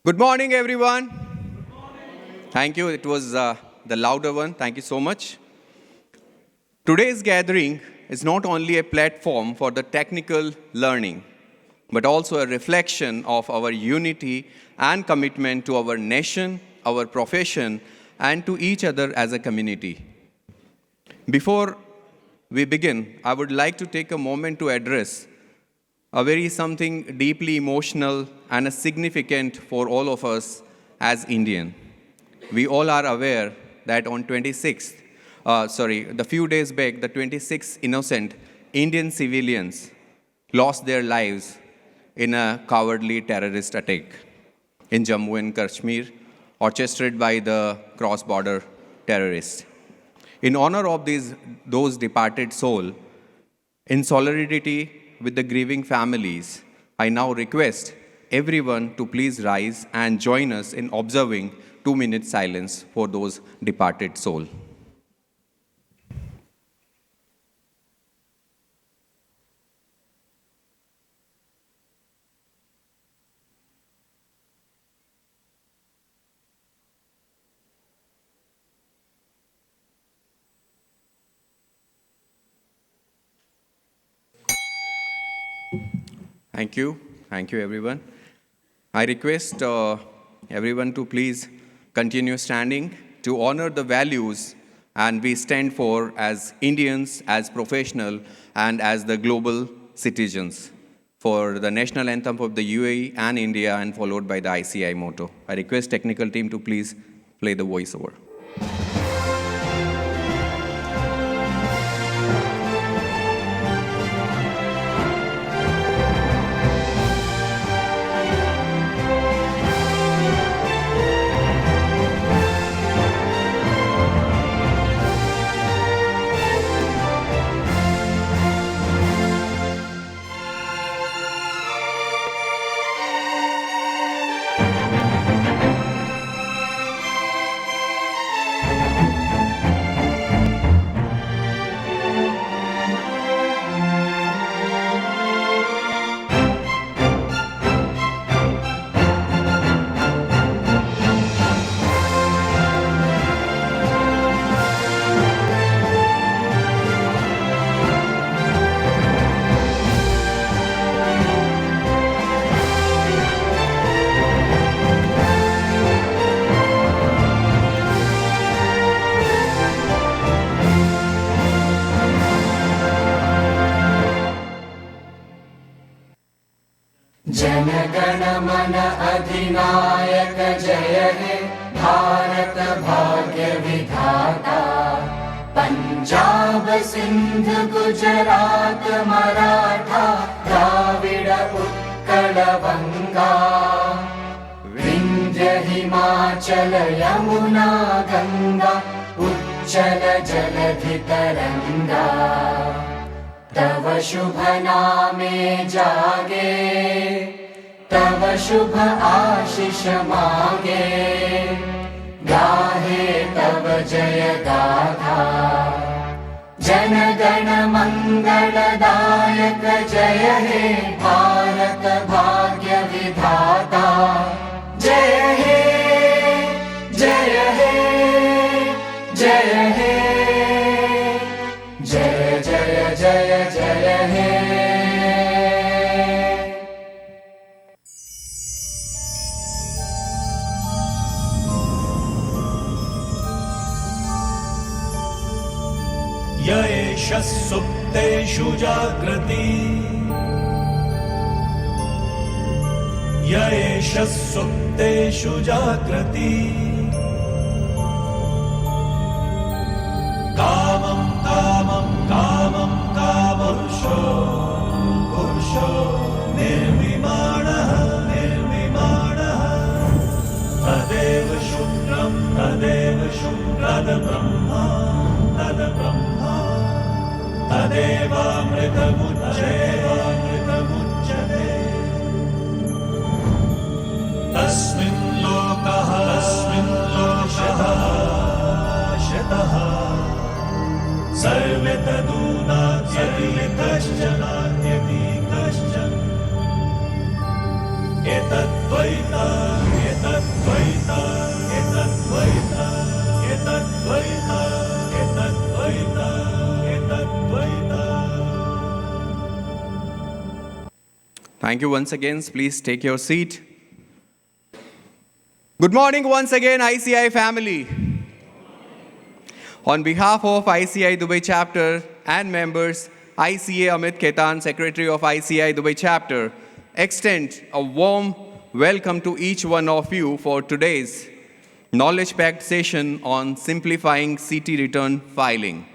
Good morning, everyone. Thank you. It was the louder one. Thank you so much. Today's gathering is not only a platform for the technical learning, but also a reflection of our unity and commitment to our nation, our profession, and to each other as a community. Before we begin, I would like to take a moment to address a very something deeply emotional and significant for all of us as Indian. We all are aware that on the few days back, the 26 innocent Indian civilians lost their lives in a cowardly terrorist attack in Jammu and Kashmir, orchestrated by the cross-border terrorists. In honor of those departed souls, in solidarity with the grieving families, I now request everyone to please rise and join us in observing 2 minutes silence for those departed souls. Thank you. Thank you, everyone. I request everyone to please continue standing to honor the values and we stand for as Indians, as professionals, and as the global citizens for the national anthem of the UAE and India and followed by the ICI motto. I request technical team to please play the voiceover. Jana Gana Mana अधिनायक जय हे भारत भाग्य विधाता पंजाब सिंध गुजरात मराठा द्राविड उत्कल बंगा विंध्य हिमाचल यमुना गंगा उच्चल जलधि तरंगा तव शुभ नामे जागे तव शुभ आशीष मागे गाहे तव जय गाथा जन गण मंगलदायक जय हे भारत भाग्य विधाता जय हे जय हे जय हे जय जय जय जय हे य एष सुप्तेषु जागृति य एष सुप्तेषु जागृति कामं कामं कामं कामपुरुषो पुरुषो निर्विमाणः निर्विमाणः तदेव शुक्रं तद्ब्रह्मा तद्ब्रह्मा तदेवामृतमुच्यते तस्मिन् लोकः शतः सर्वे तदूनात्यपि कश्चन एतद्वैता एतद्वैता एतद्वैता एतद्वैता एतद्वैता एतद्वैता. Thank you once again. Please take your seat. Good morning once again, ICI family. On behalf of ICI Dubai chapter and members, ICA Amit Khetan, Secretary of ICI Dubai chapter, extend a warm welcome to each one of you for today's knowledge-packed session on simplifying CT return filing.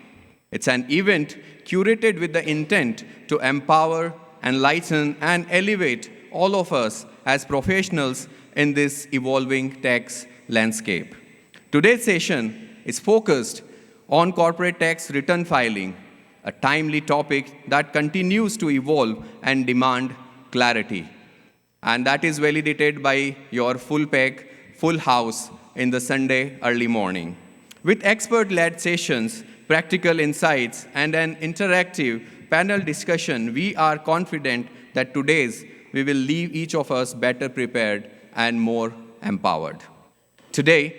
It's an event curated with the intent to empower, enlighten, and elevate all of us as professionals in this evolving tax landscape. Today's session is focused on corporate tax return filing, a timely topic that continues to evolve and demand clarity. And that is validated by your full pack, full house in the Sunday early morning. With expert-led sessions, practical insights, and an interactive panel discussion, we are confident that today's we will leave each of us better prepared and more empowered. Today,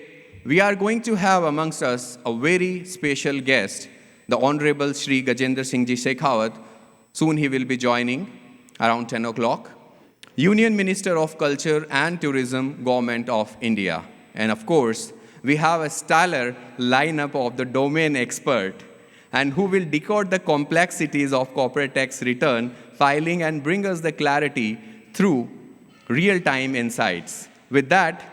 we are going to have amongst us a very special guest, the Honorable Shri Gajendra Singh Ji Shekhawat. Soon he will be joining around 10 o'clock. Union Minister of Culture and Tourism, Government of India. And of course, we have a stellar lineup of the domain expert and who will decode the complexities of corporate tax return filing and bring us the clarity through real-time insights. With that,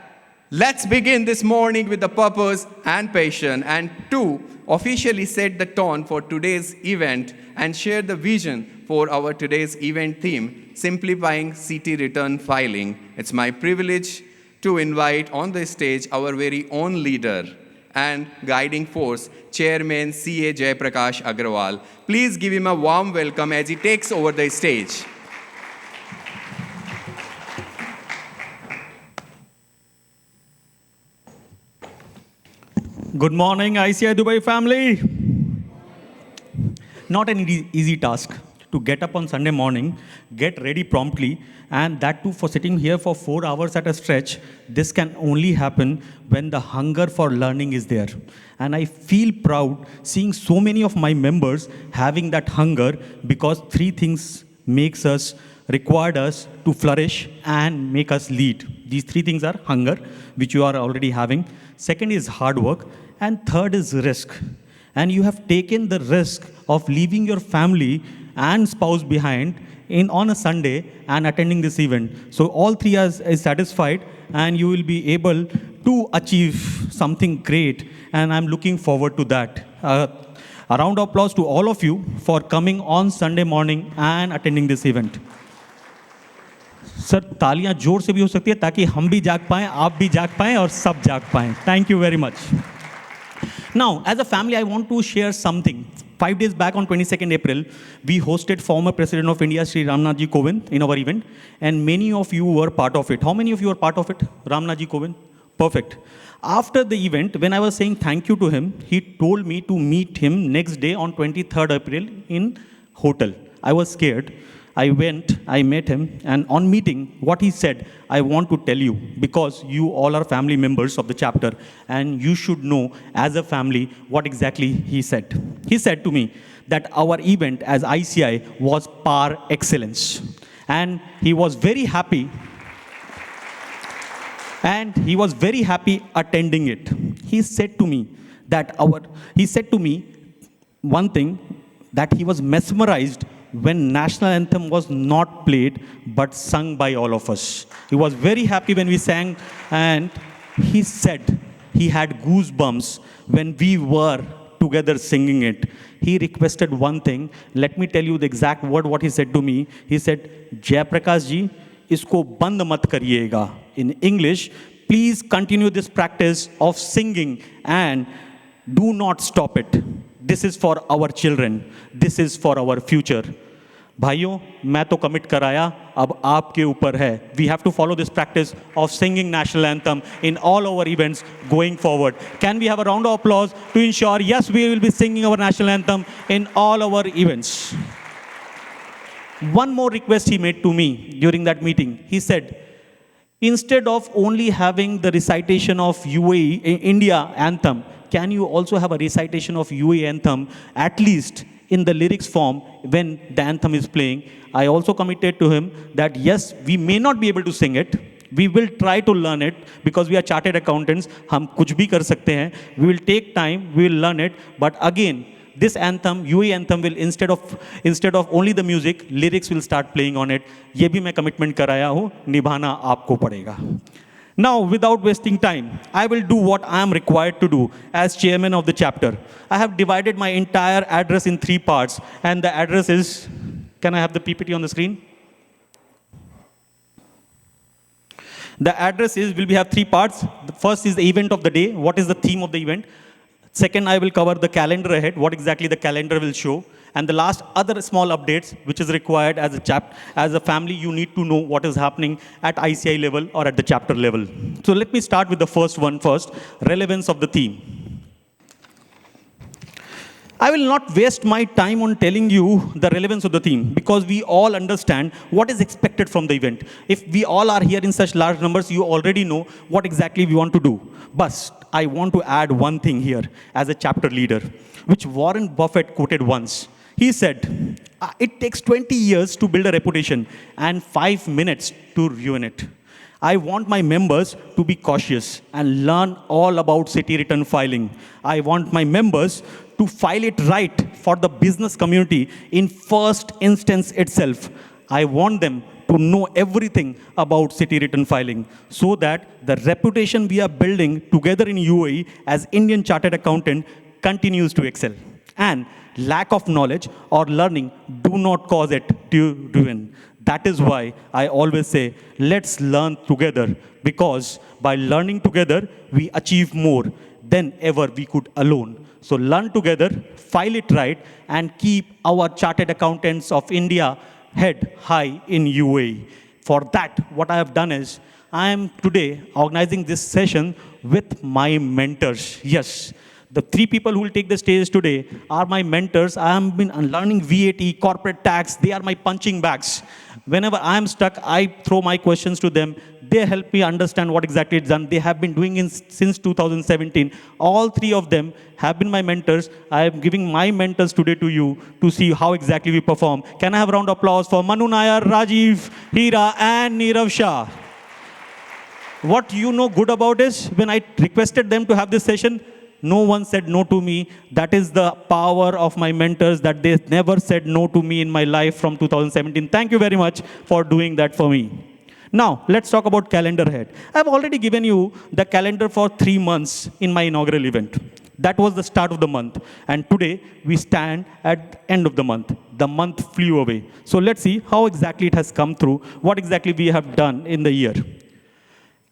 let's begin this morning with the purpose and passion and to officially set the tone for today's event and share the vision for our today's event theme, simplifying CT return filing. It's my privilege to invite on the stage our very own leader and guiding force, Chairman C.A. Jayaprakash Agrawal. Please give him a warm welcome as he takes over the stage. Good morning, ICI Dubai family. Not an easy task to get up on Sunday morning, get ready promptly, and that too for sitting here for 4 hours at a stretch. This can only happen when the hunger for learning is there. And I feel proud seeing so many of my members having that hunger because 3 things required us to flourish and make us lead. These 3 things are hunger, which you are already having. Second is hard work. And third is risk. And you have taken the risk of leaving your family and spouse behind on a Sunday and attending this event. So all 3 is satisfied and you will be able to achieve something great. And I'm looking forward to that. A round of applause to all of you for coming on Sunday morning and attending this event. Sir तालियां जोर से भी हो सकती है ताकि हम भी जाग पाएं, आप भी जाग पाएं और सब जाग पाएं. Thank you very much. Now, as a family, I want to share something. 5 days back on 22nd April, we hosted former President of India, Shri Ramnath Ji Kovind, in our event. And many of you were part of it. How many of you were part of it? Ramnath Ji Kovind? Perfect. After the event, when I was saying thank you to him, he told me to meet him next day on 23rd April in hotel. I was scared. I went, I met him, and on meeting, what he said, I want to tell you, because you all are family members of the chapter, and you should know, as a family, what exactly he said. He said to me that our event as ICI was par excellence. And he was very happy. And he was very happy attending it. He said to me one thing, that he was mesmerized when national anthem was not played but sung by all of us. He was very happy when we sang, and he said he had goosebumps when we were together singing it. He requested one thing. Let me tell you the exact word what he said to me. He said, Jayaprakash ji, isko band mat kariyega. In English, please continue this practice of singing and do not stop it. This is for our children. This is for our future. भाइयों, मैं तो commit कराया, अब आपके ऊपर है. We have to follow this practice of singing national anthem in all our events going forward. Can we have a round of applause to ensure, yes, we will be singing our national anthem in all our events. One more request he made to me during that meeting. He said, Instead of only having the recitation of UAE, India anthem, can you also have a recitation of UAE anthem, at least in the lyrics form when the anthem is playing? I also committed to him that yes, we may not be able to sing it. We will try to learn it because we are chartered accountants. हम कुछ भी कर सकते हैं. We will take time, we will learn it. But again, this anthem, UAE anthem will instead of only the music, lyrics will start playing on it. ये भी मैं commitment कराया हूँ, निभाना आपको पड़ेगा. Now, without wasting time, I will do what I am required to do as chairman of the chapter. I have divided my entire address in 3 parts, and the address is, can I have the PPT on the screen? The address is, we have 3 parts. The first is the event of the day. What is the theme of the event? Second, I will cover the calendar ahead, what exactly the calendar will show. And the last, other small updates, which is required as a family, you need to know what is happening at ICI level or at the chapter level. So let me start with the first one first, relevance of the theme. I will not waste my time on telling you the relevance of the theme because we all understand what is expected from the event. If we all are here in such large numbers, you already know what exactly we want to do. But I want to add one thing here as a chapter leader, which Warren Buffett quoted once. He said, it takes 20 years to build a reputation and 5 minutes to ruin it. I want my members to be cautious and learn all about city return filing. I want my members to file it right for the business community in first instance itself. I want them to know everything about city return filing so that the reputation we are building together in UAE as Indian Chartered Accountant continues to excel. And lack of knowledge or learning do not cause it to ruin. That is why I always say, let's learn together, because by learning together, we achieve more than ever we could alone. So learn together, file it right, and keep our Chartered Accountants of India head high in UAE. For that, what I have done is, I am today organizing this session with my mentors. Yes, the 3 people who will take the stage today are my mentors. I have been learning VAT, corporate tax. They are my punching bags. Whenever I am stuck, I throw my questions to them. They help me understand what exactly is done. They have been doing it since 2017. All 3 of them have been my mentors. I am giving my mentors today to you to see how exactly we perform. Can I have a round of applause for Manu Nair, Rajiv, Hira, and Nirav Shah? What you know good about is, when I requested them to have this session, no one said no to me. That is the power of my mentors, that they never said no to me in my life from 2017. Thank you very much for doing that for me. Now, let's talk about calendar ahead. I've already given you the calendar for 3 months in my inaugural event. That was the start of the month. And today, we stand at the end of the month. The month flew away. So let's see how exactly it has come through, what exactly we have done in the year.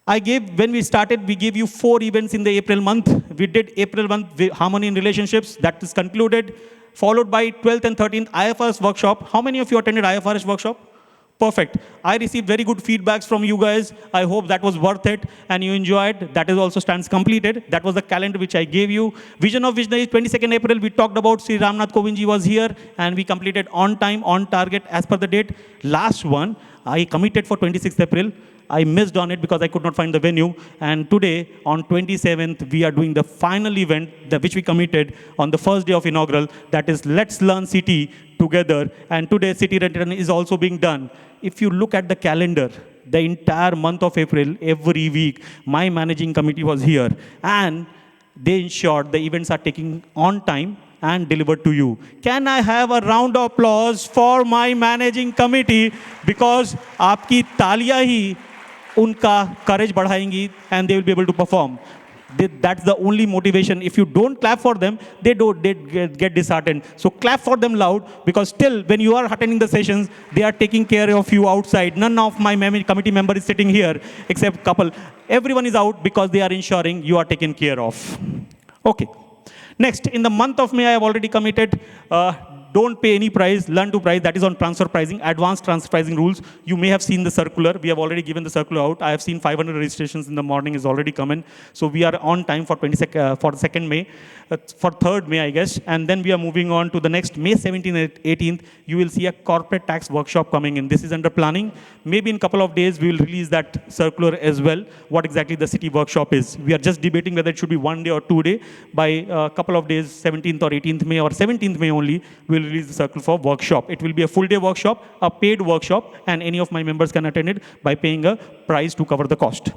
When we started, we gave you 4 events in the April month. We did April month, Harmony in Relationships, that is concluded, followed by 12th and 13th IFRS workshop. How many of you attended IFRS workshop? Perfect. I received very good feedbacks from you guys. I hope that was worth it and you enjoyed. That is also stands completed. That was the calendar which I gave you. Vision of Visionaries, 22nd April, we talked about Sri Ramnath Kovind ji was here and we completed on time, on target as per the date. Last one, I committed for 26th April. I missed on it because I could not find the venue. And today, on 27th, we are doing the final event, which we committed on the first day of inaugural. That is, Let's Learn City together. And today, City Return is also being done. If you look at the calendar, the entire month of April, every week, my managing committee was here. And they ensured the events are taking on time and delivered to you. Can I have a round of applause for my managing committee? Because आपकी तालियां ही उनका courage बढ़ाएंगी and they will be able to perform. That's the only motivation. If you don't clap for them, they get disheartened. So clap for them loud, because still when you are attending the sessions, they are taking care of you outside. None of my committee member is sitting here except couple. Everyone is out because they are ensuring you are taken care of. Okay. Next, in the month of May, I have already committed Don't pay any price, learn to price. That is on transfer pricing, advanced transfer pricing rules. You may have seen the circular. We have already given the circular out. I have seen 500 registrations in the morning is already coming. So we are on time for for the 2nd May, for 3rd May, I guess. And then we are moving on to the next May 17th and 18th. You will see a corporate tax workshop coming in. This is under planning. Maybe in a couple of days, we will release that circular as well, what exactly the city workshop is. We are just debating whether it should be 1 day or 2 day. By a couple of days, 17th or 18th May or 17th May only, we will release the circle for workshop. It will be a full day workshop, a paid workshop, and any of my members can attend it by paying a price to cover the cost.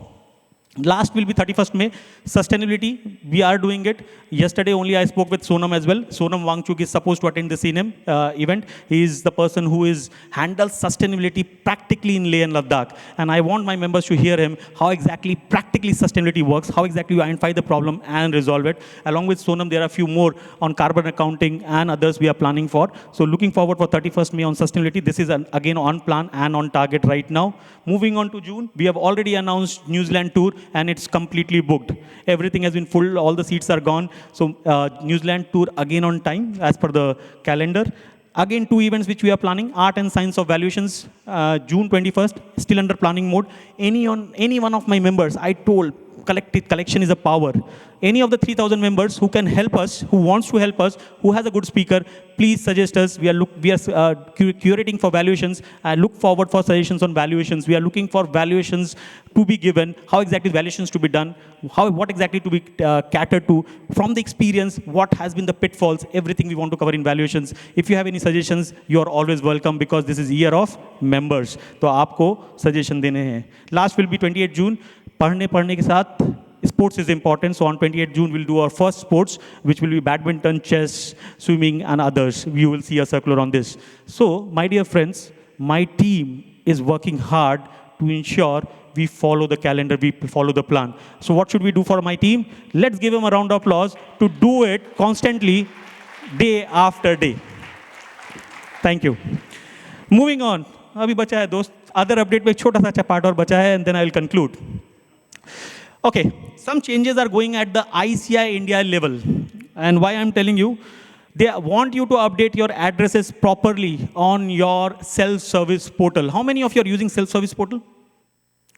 Last will be 31st May. Sustainability, we are doing it. Yesterday only I spoke with Sonam as well. Sonam Wangchuk is supposed to attend the CNM event. He is the person who handles sustainability practically in Leh and Ladakh. And I want my members to hear him, how exactly practically sustainability works, how exactly you identify the problem and resolve it. Along with Sonam, there are a few more on carbon accounting and others we are planning for. So looking forward for 31st May on sustainability. This is again on plan and on target right now. Moving on to June, we have already announced New Zealand tour, and it's completely booked. Everything has been full, all the seats are gone. So New Zealand tour again on time as per the calendar. Again, 2 events which we are planning, Art and Science of Valuations, June 21st, still under planning mode. Any one of my members, I told, collection is a power. Any of the 3,000 members who can help us, who wants to help us, who has a good speaker, please suggest us. We are curating for valuations. I look forward for suggestions on valuations. We are looking for valuations to be given, how exactly valuations to be done, what exactly to be catered to, from the experience, what has been the pitfalls, everything we want to cover in valuations. If you have any suggestions, you are always welcome because this is year of members. तो आपको suggestion देने हैं. Last will be 28 June. पढ़ने के साथ sports is important. So on 28 June, we'll do our first sports, which will be badminton, chess, swimming, and others. You will see a circular on this. So, my dear friends, my team is working hard to ensure we follow the calendar, we follow the plan. So what should we do for my team? Let's give them a round of applause to do it constantly, day after day. Thank you. Moving on. अभी बचा है दोस्त. Other update में एक छोटा सा part और बचा है, and then I will conclude. Okay, some changes are going at the ICI India level. And why I'm telling you, they want you to update your addresses properly on your self-service portal. How many of you are using self-service portal?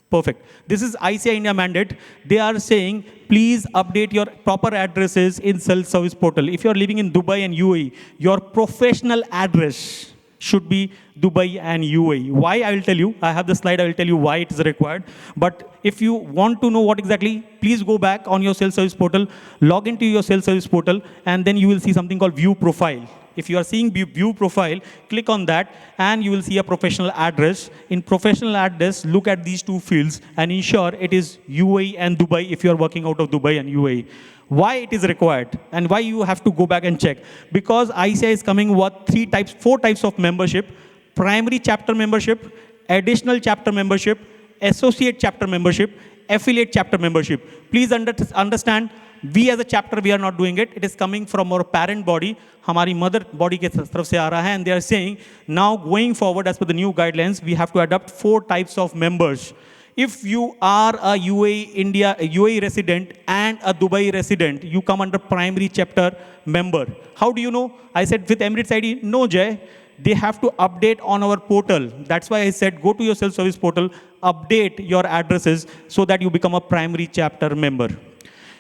Perfect. This is ICI India mandate. They are saying, please update your proper addresses in self-service portal. If you're living in Dubai and UAE, your professional address should be Dubai and UAE. Why? I will tell you. I have the slide. I will tell you why it is required. But if you want to know what exactly, please go back on your self-service portal, log into your self-service portal, and then you will see something called view profile. If you are seeing view profile, click on that, and you will see a professional address. In professional address, look at these 2 fields and ensure it is UAE and Dubai if you are working out of Dubai and UAE. Why it is required and why you have to go back and check? Because ICI is coming with 4 types of membership: primary chapter membership, additional chapter membership, associate chapter membership, affiliate chapter membership. Please understand, we as a chapter, we are not doing it. It is coming from our parent body, हमारी mother body के तरफ से आ रहा है, and they are saying, now going forward as per the new guidelines, we have to adopt 4 types of members. If you are a UAE resident and a Dubai resident, you come under primary chapter member. How do you know? I said with Emirates ID, no Jay, they have to update on our portal. That's why I said go to your self-service portal, update your addresses so that you become a primary chapter member.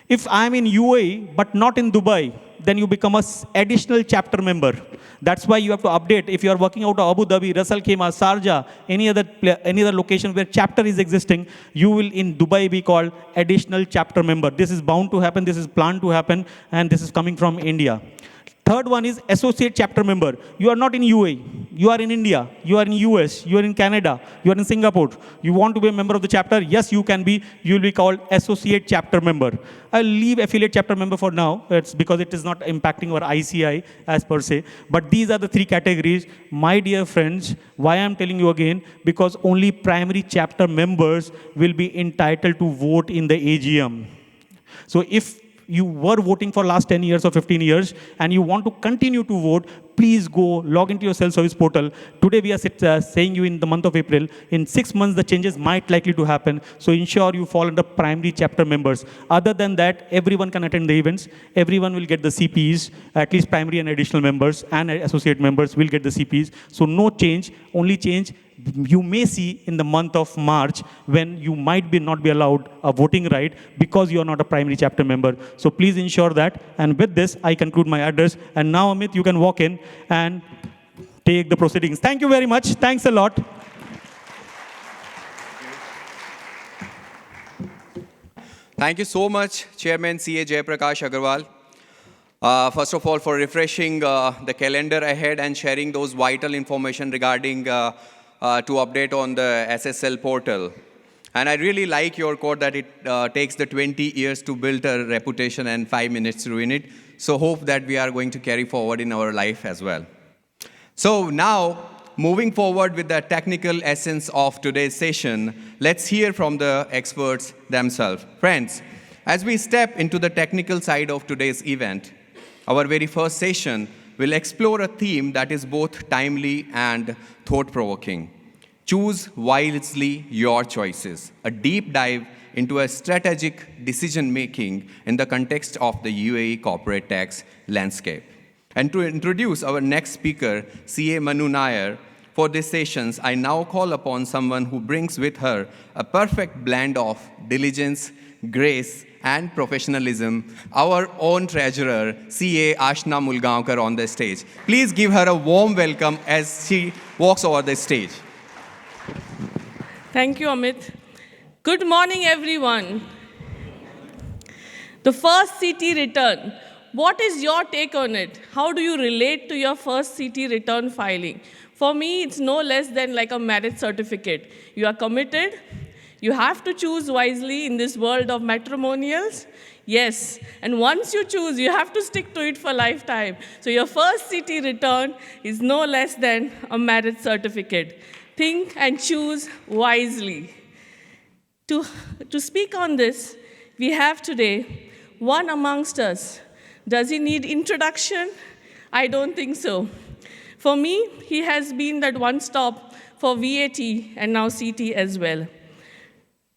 If I'm in UAE but not in Dubai, then you become an additional chapter member. That's why you have to update. If you are working out of Abu Dhabi, Ras Al Khaimah, Sharjah, any other location where chapter is existing, you will in Dubai be called additional chapter member. This is bound to happen, this is planned to happen, and this is coming from India. Third one is associate chapter member. You are not in UAE, you are in India, you are in US, you are in Canada, you are in Singapore. You want to be a member of the chapter? Yes, you can be. You will be called associate chapter member. I'll leave affiliate chapter member for now. It's because it is not impacting our ICI as per se. But these are the 3 categories. My dear friends, why I'm telling you again? Because only primary chapter members will be entitled to vote in the AGM. So if you were voting for last 10 years or 15 years and you want to continue to vote, please go log into your self-service portal. Today we are saying you in the month of April. In 6 months, the changes might likely to happen. So ensure you fall under primary chapter members. Other than that, everyone can attend the events. Everyone will get the CPs, at least primary and additional members and associate members will get the CPs. So no change, only change you may see in the month of March when you might not be allowed a voting right because you are not a primary chapter member. So please ensure that. And with this, I conclude my address. And now, Amit, you can walk in and take the proceedings. Thank you very much. Thanks a lot. Thank you so much, Chairman C.A. Jayaprakash Agarwal. First of all, for refreshing the calendar ahead and sharing those vital information regarding to update on the SSL portal. And I really like your quote that it takes the 20 years to build a reputation and 5 minutes to win it. So hope that we are going to carry forward in our life as well. So now, moving forward with the technical essence of today's session, let's hear from the experts themselves. Friends, as we step into the technical side of today's event, our very first session will explore a theme that is both timely and thought-provoking. Choose wisely your choices, a deep dive into a strategic decision-making in the context of the UAE corporate tax landscape. And to introduce our next speaker, CA Manu Nair, for these sessions, I now call upon someone who brings with her a perfect blend of diligence, grace, and professionalism, our own treasurer, CA Ashna Mulgaonkar, on the stage. Please give her a warm welcome as she walks over the stage. Thank you, Amit. Good morning, everyone. The first CT return. What is your take on it? How do you relate to your first CT return filing? For me, it's no less than like a marriage certificate. You are committed. You have to choose wisely in this world of matrimonials. Yes, and once you choose, you have to stick to it for lifetime. So your first CT return is no less than a marriage certificate. Think and choose wisely. To speak on this, we have today one amongst us. Does he need introduction? I don't think so. For me, he has been that one stop for VAT and now CT as well.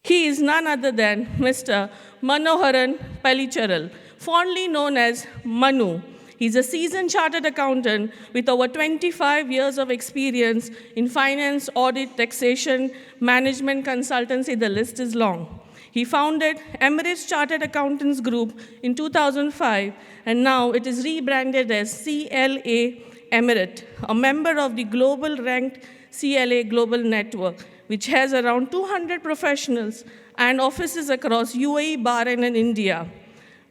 He is none other than Mr. Manoharan Palicharal, fondly known as Manu. He's a seasoned chartered accountant with over 25 years of experience in finance, audit, taxation, management consultancy. The list is long. He founded Emirates Chartered Accountants Group in 2005, and now it is rebranded as CLA Emirate, a member of the global ranked CLA Global Network, which has around 200 professionals and offices across UAE, Bahrain, and India.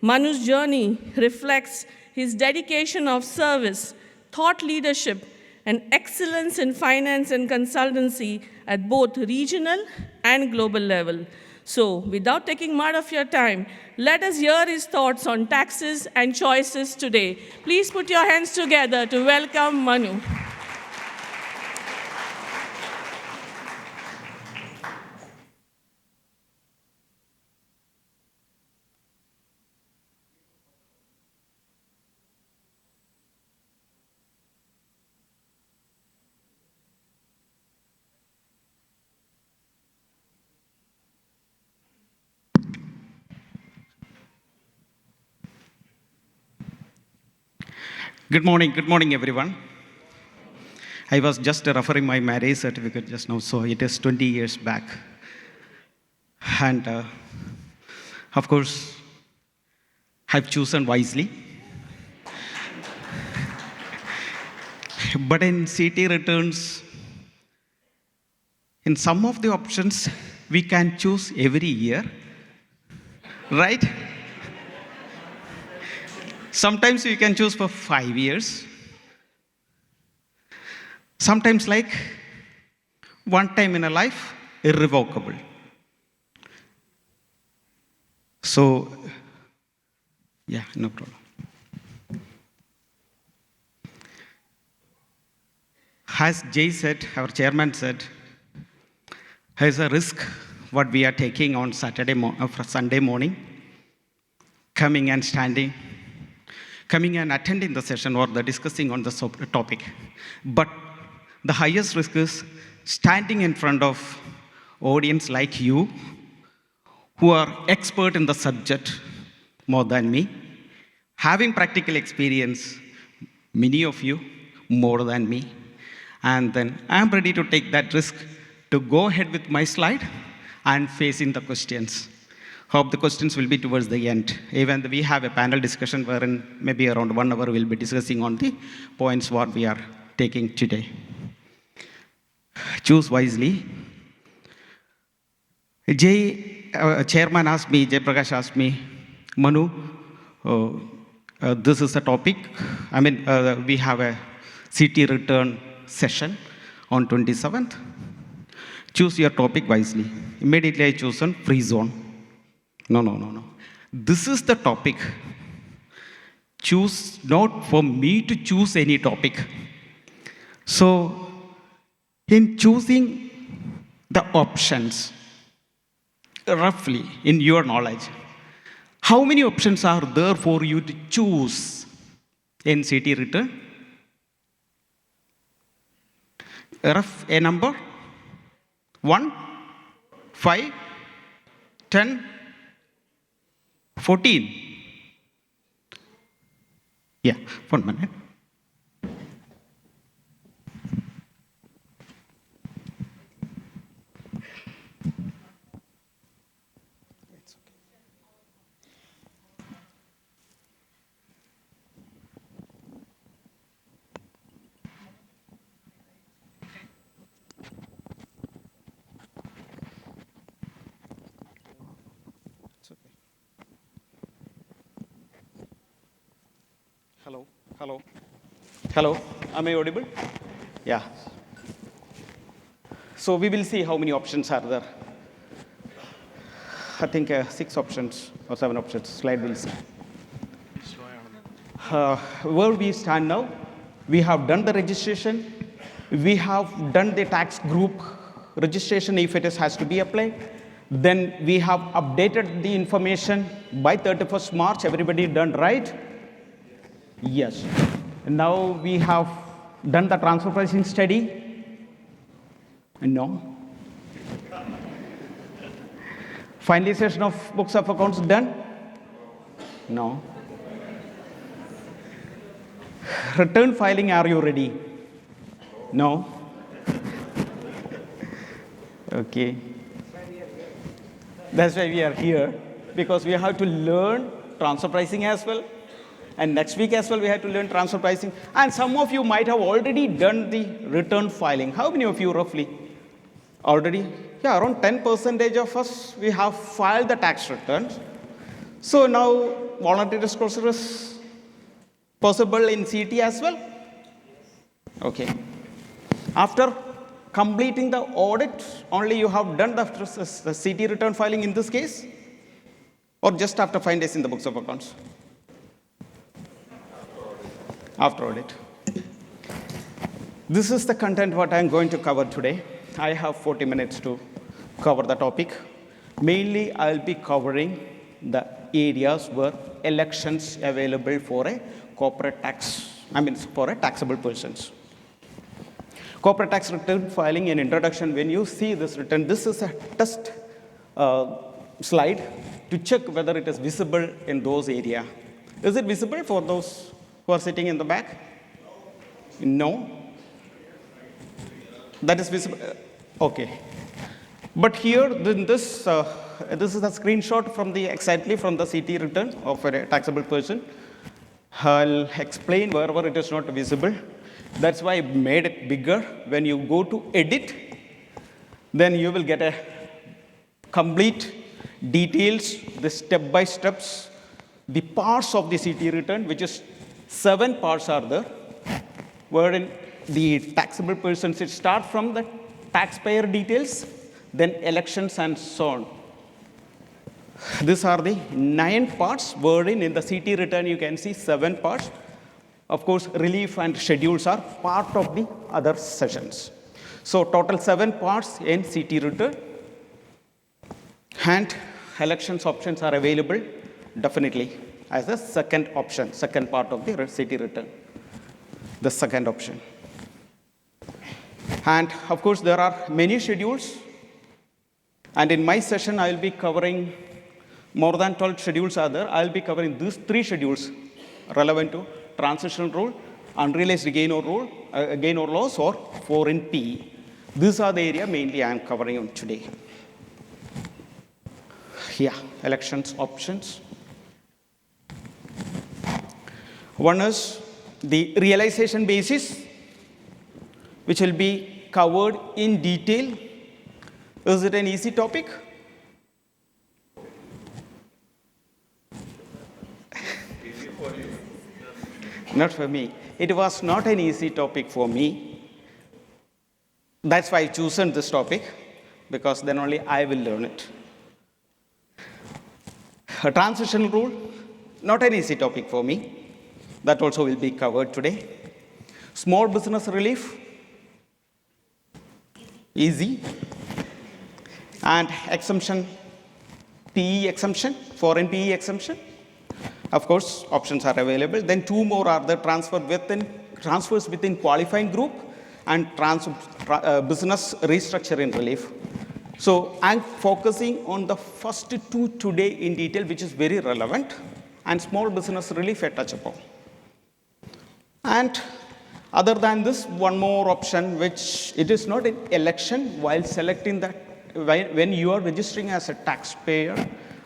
Manu's journey reflects his dedication of service, thought leadership, and excellence in finance and consultancy at both regional and global level. So, without taking much of your time, let us hear his thoughts on taxes and choices today. Please put your hands together to welcome Manu. Good morning, everyone. I was just referring my marriage certificate just now, so it is 20 years back. And of course, I've chosen wisely. But in CT returns, in some of the options, we can choose every year, right? Sometimes you can choose for 5 years. Sometimes like one time in a life, irrevocable. So, yeah, no problem. As Jay said, our chairman said, there's a risk what we are taking on Sunday morning. coming and standing, coming and attending the session or the discussing on the topic. But the highest risk is standing in front of audience like you, who are expert in the subject more than me, having practical experience, many of you more than me, and then I'm ready to take that risk to go ahead with my slide and facing the questions. Hope the questions will be towards the end. Even we have a panel discussion wherein maybe around 1 hour we'll be discussing on the points what we are taking today. Choose wisely. Chairman asked me, Jay Prakash asked me, Manu, this is a topic. We have a CT return session on 27th. Choose your topic wisely. Immediately I chosen free zone. No. This is the topic. Choose not for me to choose any topic. So, in choosing the options, roughly in your knowledge, how many options are there for you to choose in CT return? A number? 1, 5, 10, 14. Yeah, 1 minute. Hello, am I audible? Yeah. So we will see how many options are there. I think 6 options or 7 options. Slide will see. Where we stand now, we have done the registration. We have done the tax group registration if it has to be applied. Then we have updated the information by 31st March. Everybody done right? Yes. Now we have done the transfer pricing study. No. Finalization of books of accounts done? No. Return filing, are you ready? No. Okay. That's why we are here, because we have to learn transfer pricing as well. And next week as well, we have to learn transfer pricing. And some of you might have already done the return filing. How many of you roughly? Already? Yeah, around 10% of us, we have filed the tax returns. So now, voluntary disclosure is possible in CT as well? Okay. After completing the audit, only you have done the CT return filing in this case? Or just after 5 days in the books of accounts? After audit. This is the content what I'm going to cover today. I have 40 minutes to cover the topic. Mainly, I'll be covering the areas where elections available for a corporate tax, for a taxable persons. Corporate tax return filing and introduction, when you see this return, this is a test slide to check whether it is visible in those areas. Is it visible for those who are sitting in the back? No. That is visible. Okay. But here, this is a screenshot from exactly from the CT return of a taxable person. I'll explain wherever it is not visible. That's why I made it bigger. When you go to edit, then you will get a complete details, the step-by-steps, the parts of the CT return, which is 7 parts are there, wherein the taxable persons, it start from the taxpayer details, then elections and so on. These are the 9 parts, wherein in the CT return you can see 7 parts. Of course, relief and schedules are part of the other sessions. So total 7 parts in CT return. And elections options are available, definitely. as a second option, second part of the CT return, the second option. And of course, there are many schedules. And in my session, I will be covering more than 12 schedules are there. I will be covering these 3 schedules relevant to transitional rule, unrealized gain or loss, or foreign PE. These are the area mainly I am covering on today. Yeah, elections options. One is the realization basis, which will be covered in detail. Is it an easy topic? Not for me. It was not an easy topic for me. That's why I chosen this topic, because then only I will learn it. A transition rule, not an easy topic for me. That also will be covered today. Small business relief, easy. And exemption, PE exemption, foreign PE exemption. Of course, options are available. Then 2 more are the transfers within qualifying group and business restructuring relief. So I'm focusing on the first 2 today in detail, which is very relevant, and small business relief I touch upon. And other than this, one more option, which it is not an election while selecting that, when you are registering as a taxpayer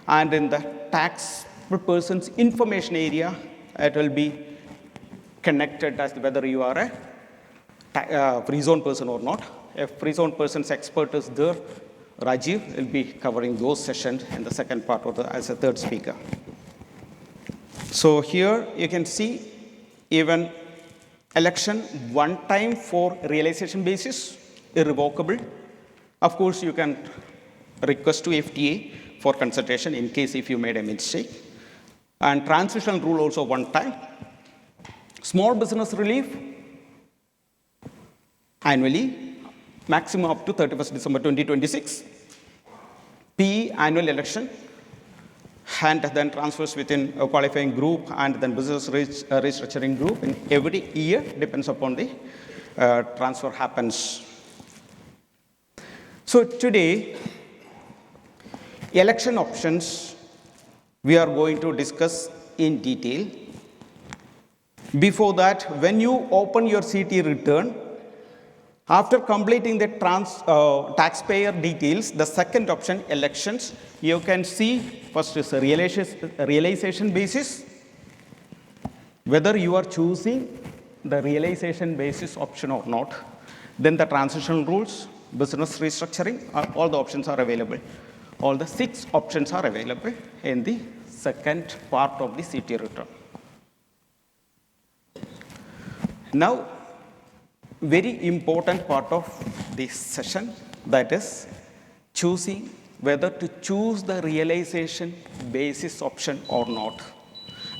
and in the tax person's information area, it will be connected as to whether you are a free zone person or not. If free zone person's expert is there, Rajiv will be covering those sessions in the second part as a third speaker. So here you can see even election one time for realization basis, irrevocable. Of course, you can request to FTA for consultation in case if you made a mistake. And transitional rule also one time. Small business relief annually, maximum up to 31st December 2026. PE annual election, and then transfers within a qualifying group and then business restructuring group in every year, depends upon the transfer happens. So today, election options we are going to discuss in detail. Before that, when you open your CT return, after completing the taxpayer details, the second option, elections, you can see first is a realization basis, whether you are choosing the realization basis option or not. Then the transitional rules, business restructuring, all the options are available. All the 6 options are available in the second part of the CT return. Now, very important part of this session, that is choosing whether to choose the realization basis option or not.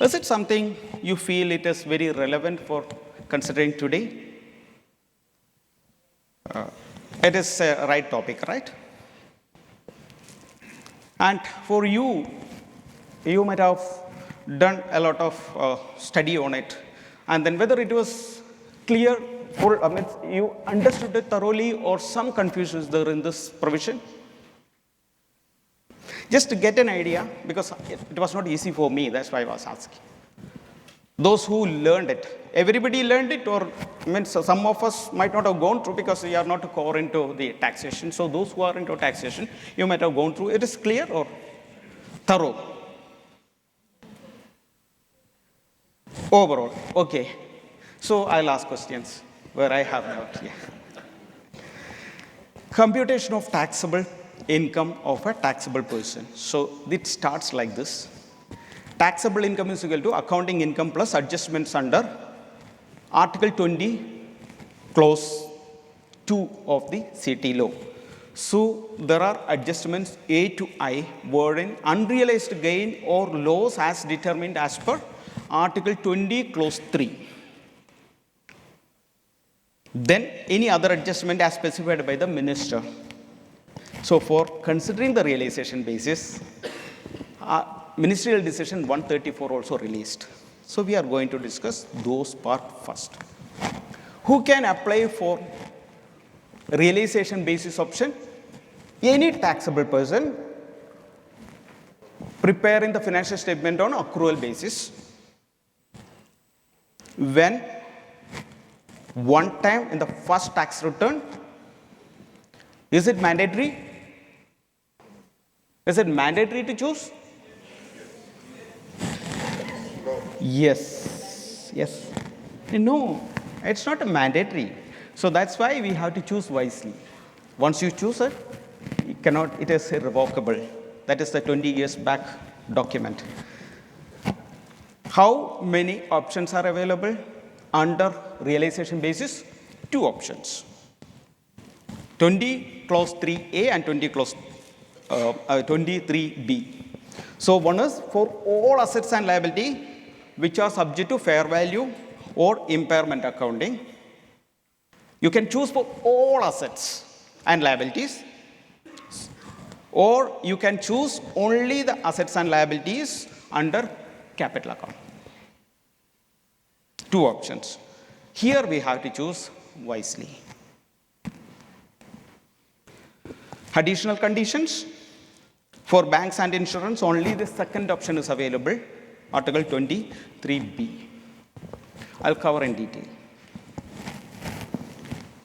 Is it something you feel it is very relevant for considering today? It is a right topic, right? And for you, you might have done a lot of study on it. And then whether it was clear, you understood it thoroughly, or some confusion is there in this provision? Just to get an idea, because it was not easy for me, that's why I was asking. Those who learned it, everybody learned it, or some of us might not have gone through because we are not core into the taxation. So those who are into taxation, you might have gone through. It is clear or thorough? Overall, okay. So I'll ask questions where I have not. Yeah. Computation of taxable income of a taxable person. So it starts like this. Taxable income is equal to accounting income plus adjustments under Article 20, Clause 2 of the CT law. So there are adjustments A to I wherein unrealized gain or loss as determined as per Article 20, Clause 3. Then any other adjustment as specified by the minister. So for considering the realization basis, Ministerial Decision 134 also released. So we are going to discuss those part first. Who can apply for realization basis option? Any taxable person preparing the financial statement on accrual basis. When one time in the first tax return, is it mandatory? Is it mandatory to choose? Yes. Yes. No, it's not a mandatory. So that's why we have to choose wisely. Once you choose it, it is irrevocable. That is the 20 years back document. How many options are available under realization basis? 2 options. 20 clause 3A and 23B. So one is for all assets and liability which are subject to fair value or impairment accounting. You can choose for all assets and liabilities, or you can choose only the assets and liabilities under capital account. 2 options. Here we have to choose wisely. Additional conditions. For banks and insurance, only the second option is available, Article 23B. I'll cover in detail.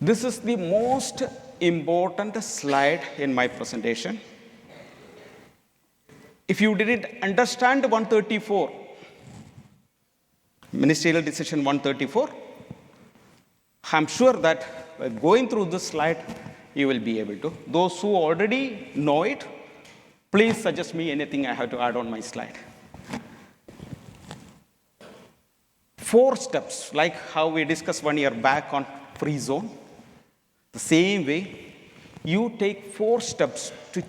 This is the most important slide in my presentation. If you didn't understand 134, Ministerial Decision 134, I'm sure that by going through this slide, you will be able to. Those who already know it, please suggest me anything I have to add on my slide. 4 steps, like how we discussed 1 year back on free zone. The same way, you take 4 steps to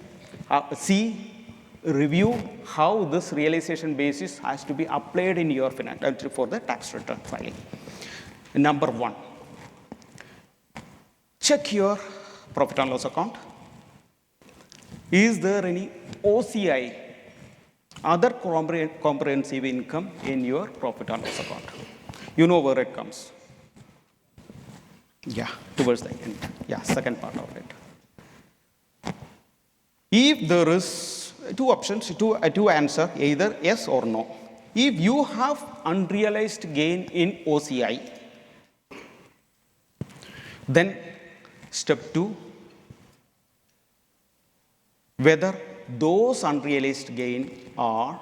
review how this realization basis has to be applied in your financial for the tax return filing. Number 1, check your profit and loss account. Is there any OCI, other comprehensive income, in your profit and loss account? You know where it comes. Yeah, towards the end. Yeah, second part of it. If there is 2 options to answer, either yes or no. If you have unrealized gain in OCI, then step 2, whether those unrealized gain or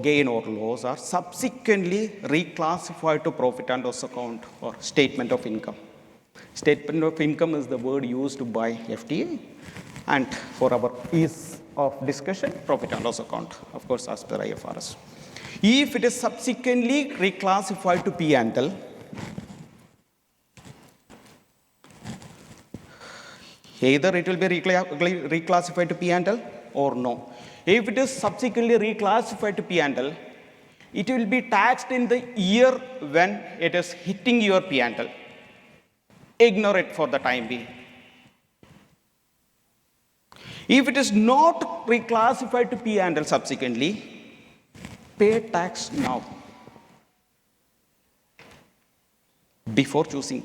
gain or loss are subsequently reclassified to profit and loss account or statement of income. Statement of income is the word used by FTA, and for our ease of discussion, profit and loss account, of course, as per IFRS. If it is subsequently reclassified to P&L, either it will be reclassified to P&L or no. If it is subsequently reclassified to P&L, it will be taxed in the year when it is hitting your P&L. Ignore it for the time being. If it is not reclassified to P&L subsequently, pay tax now before choosing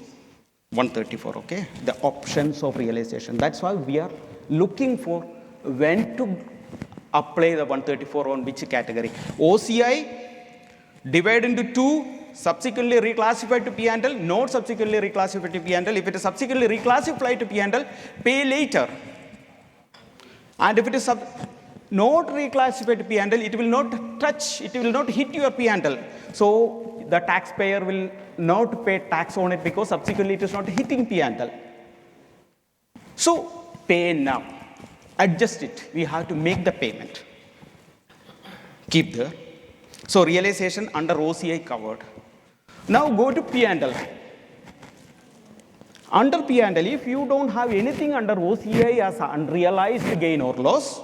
134, okay? The options of realization. That's why we are looking for when to apply the 134 on which category. OCI divided into 2, subsequently reclassified to P&L, not subsequently reclassified to P&L. If it is subsequently reclassified to P&L, pay later. And if it is not reclassified to P&L, it will not touch, it will not hit your P&L. So the taxpayer will not pay tax on it because subsequently it is not hitting P&L. So pay now. Adjust it. We have to make the payment. Keep there. So realization under OCI covered. Now go to P&L. Under P&L, if you don't have anything under OCI as unrealized gain or loss,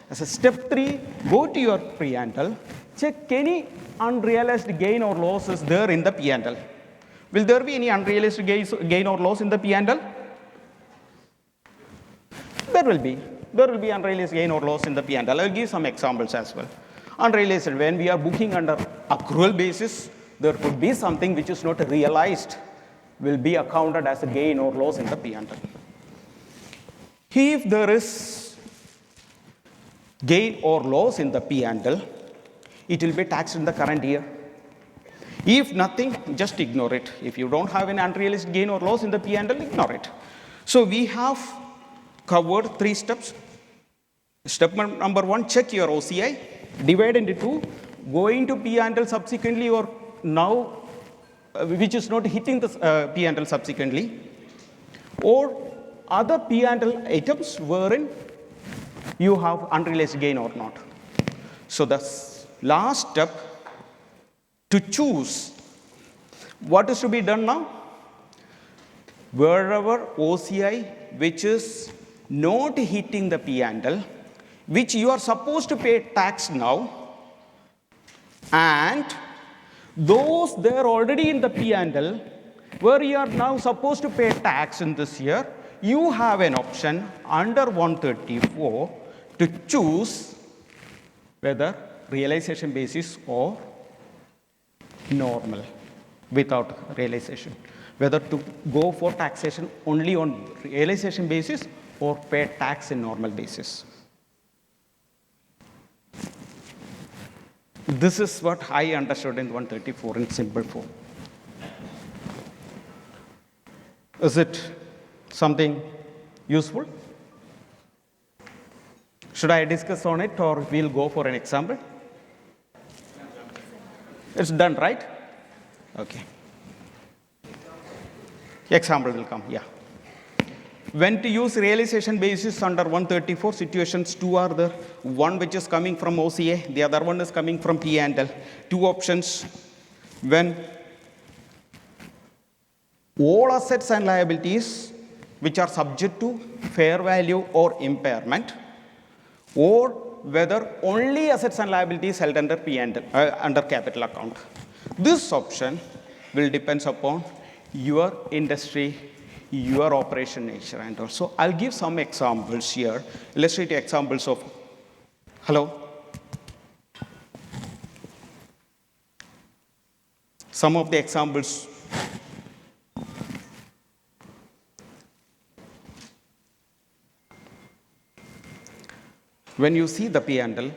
as a step 3, go to your P&L, check any unrealized gain or loss is there in the P&L. Will there be any unrealized gain or loss in the P&L? There will be. There will be unrealized gain or loss in the P&L. I'll give some examples as well. Unrealized, when we are booking under accrual basis, there could be something which is not realized, will be accounted as a gain or loss in the P&L. If there is gain or loss in the P&L, it will be taxed in the current year. If nothing, just ignore it. If you don't have an unrealized gain or loss in the P&L, ignore it. So we have covered 3 steps. Step number 1, check your OCI, divide into 2, go into P&L subsequently or now, which is not hitting the P&L subsequently, or other P&L items wherein you have unrealized gain or not. So the last step, to choose what is to be done now. Wherever OCI which is not hitting the P&L, which you are supposed to pay tax now, and those there already in the P&L where you are now supposed to pay tax in this year, you have an option under 134 to choose whether realization basis or normal without realization, whether to go for taxation only on realization basis or pay tax in normal basis. This is what I understood in 134 in simple form. Is it something useful? Should I discuss on it or we'll go for an example? It's done, right? Okay. Example will come, yeah. When to use realization basis under 134, situations 2 are there. One which is coming from OCA, the other one is coming from P&L. 2 options. When all assets and liabilities which are subject to fair value or impairment, or whether only assets and liabilities held under P&L, under capital account. This option will depend upon your industry, your operation nature, and also I'll give some examples here, illustrative examples of, hello? Some of the examples. When you see the P&L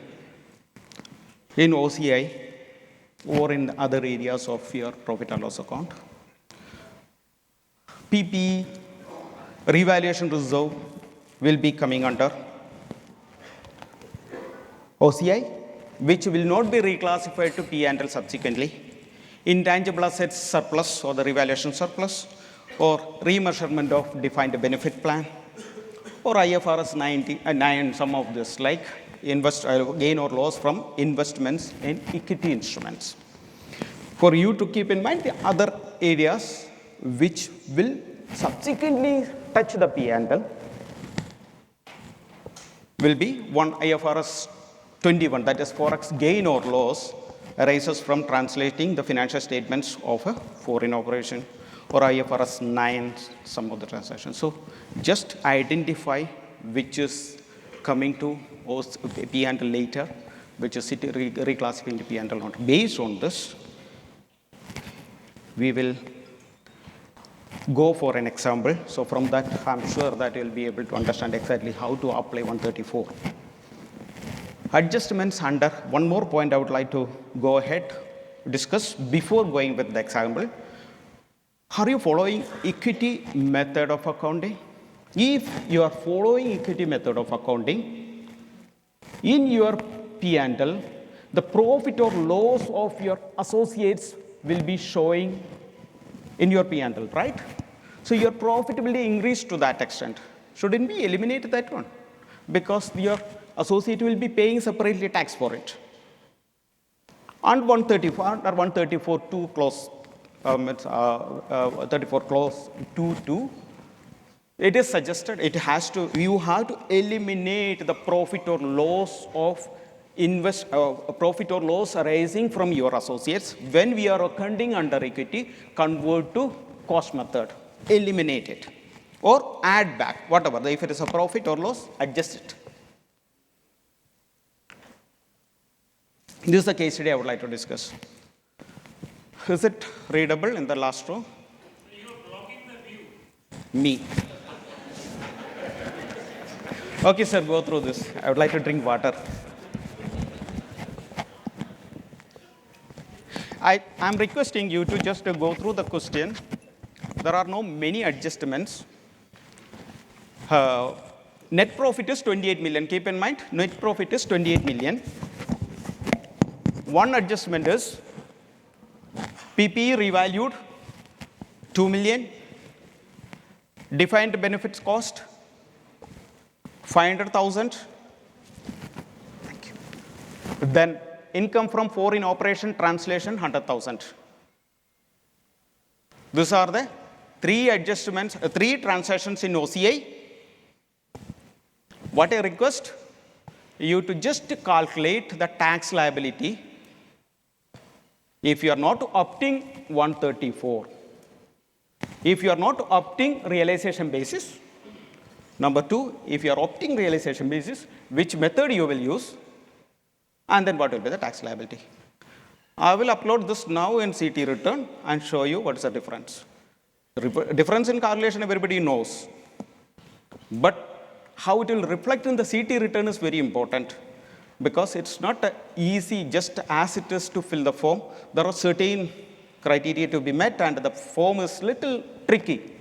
in OCI or in other areas of your profit and loss account, PP, revaluation reserve will be coming under OCI, which will not be reclassified to P&L subsequently. Intangible assets surplus or the revaluation surplus, or remeasurement of defined benefit plan, or IFRS 9, some of this, like gain or loss from investments in equity instruments. For you to keep in mind the other areas which will subsequently touch the P&L will be one IFRS 21, that is forex gain or loss arises from translating the financial statements of a foreign operation, or IFRS 9, some of the transactions. So just identify which is coming to P&L later, which is reclassifying to P&L not. Based on this, we will go for an example. So from that, I'm sure that you'll be able to understand exactly how to apply 134. Adjustments under, one more point I would like to go ahead, discuss before going with the example. Are you following equity method of accounting? If you are following equity method of accounting, in your P&L, the profit or loss of your associates will be showing in your P&L, right? So your profitability increased to that extent. Shouldn't we eliminate that one? Because your associate will be paying separately tax for it. And 134, under 134 2 clause, 34 clause 2, it is suggested you have to eliminate the profit or loss of profit or loss arising from your associates. When we are accounting under equity, convert to cost method, eliminate it, or add back, whatever. If it is a profit or loss, adjust it. This is the case study I would like to discuss. Is it readable in the last row? You are blocking the view. Me. Okay, sir, go through this. I would like to drink water. I'm requesting you to just go through the question. There are no many adjustments. Net profit is 28 million. Keep in mind, net profit is 28 million. One adjustment is PPE revalued 2 million. Defined benefits cost 500,000. Thank you. Then income from foreign operation translation 100,000. These are the three adjustments, three transactions in OCI. What I request you to just calculate the tax liability if you are not opting 134. If you are not opting realization basis. Number two, if you are opting realization basis, which method you will use, and then what will be the tax liability. I will upload this now in CT return and show you what is the difference. Difference in calculation everybody knows, but how it will reflect in the CT return is very important, because it's not easy just as it is to fill the form. There are certain criteria to be met, and the form is little tricky.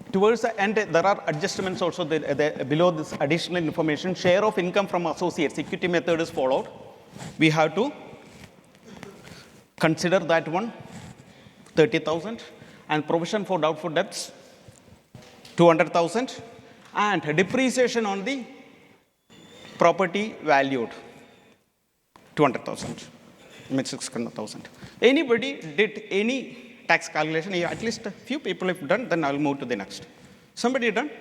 Towards the end, there are adjustments also below this additional information. Share of income from associates, equity method is followed. We have to consider that one, 30,000, and provision for doubtful debts, 200,000, and depreciation on the property valued, 200,000, means 600,000. Anybody did any tax calculation? At least a few people have done, then I'll move to the next. Somebody done?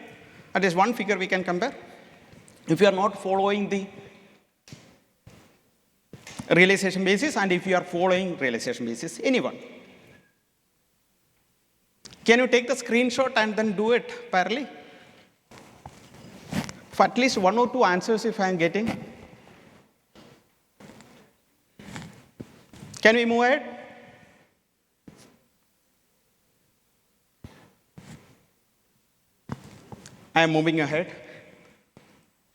At least one figure we can compare. If you are not following the realization basis, and if you are following realization basis, anyone? Can you take the screenshot and then do it parallelly? For at least one or two answers if I am getting. Can we move ahead? I am moving ahead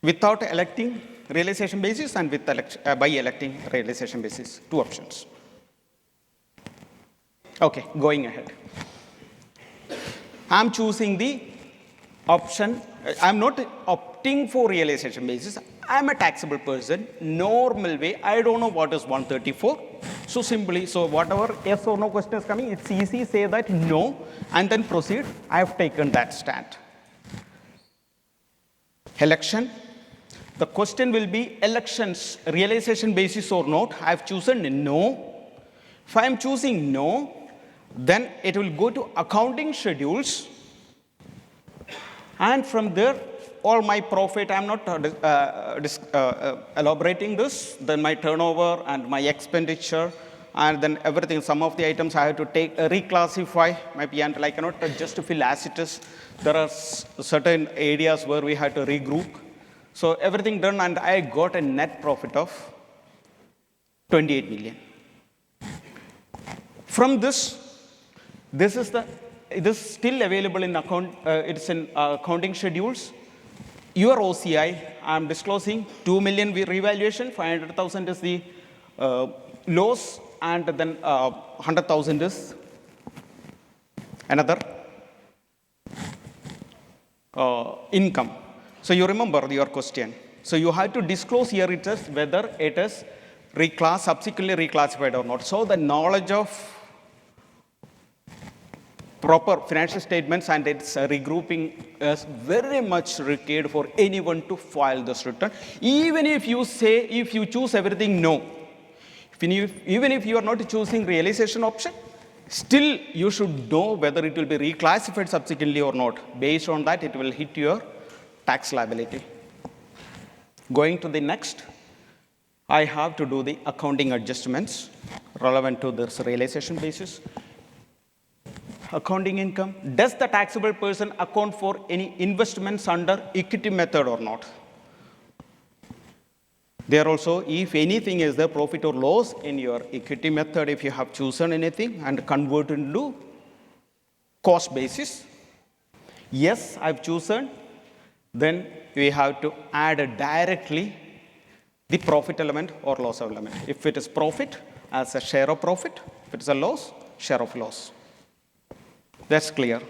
without electing realization basis and with by electing realization basis. Two options. Okay, going ahead. I'm choosing the option. I'm not opting for realization basis. I'm a taxable person. Normal way, I don't know what is 134. So simply, so whatever yes or no question is coming, it's easy, say that no, and then proceed. I have taken that stand. Election. The question will be elections, realization basis or not. I have chosen no. If I am choosing no, then it will go to accounting schedules. And from there, all my profit, I'm not elaborating this, then my turnover and my expenditure, and then everything, some of the items I have to take, reclassify my P&L. I cannot just fill as it is. There are certain areas where we had to regroup. So everything done, and I got a net profit of 28 million. From this is still available in account. It's in accounting schedules. Your OCI, I'm disclosing 2 million revaluation, 500,000 is the loss, and then 100,000 is another income. So you remember your question. So you have to disclose here it is whether it is subsequently reclassified or not. So the knowledge of proper financial statements and its regrouping is very much required for anyone to file this return. Even if you say, if you choose everything no, even if you are not choosing realization option, still you should know whether it will be reclassified subsequently or not. Based on that, it will hit your tax liability. Going to the next, I have to do the accounting adjustments relevant to this realization basis. Accounting income. Does the taxable person account for any investments under equity method or not? There also, if anything is the profit or loss in your equity method, if you have chosen anything and converted into cost basis, yes, I've chosen, then we have to add directly the profit element or loss element. If it is profit, as a share of profit. If it is a loss, share of loss. That's clear.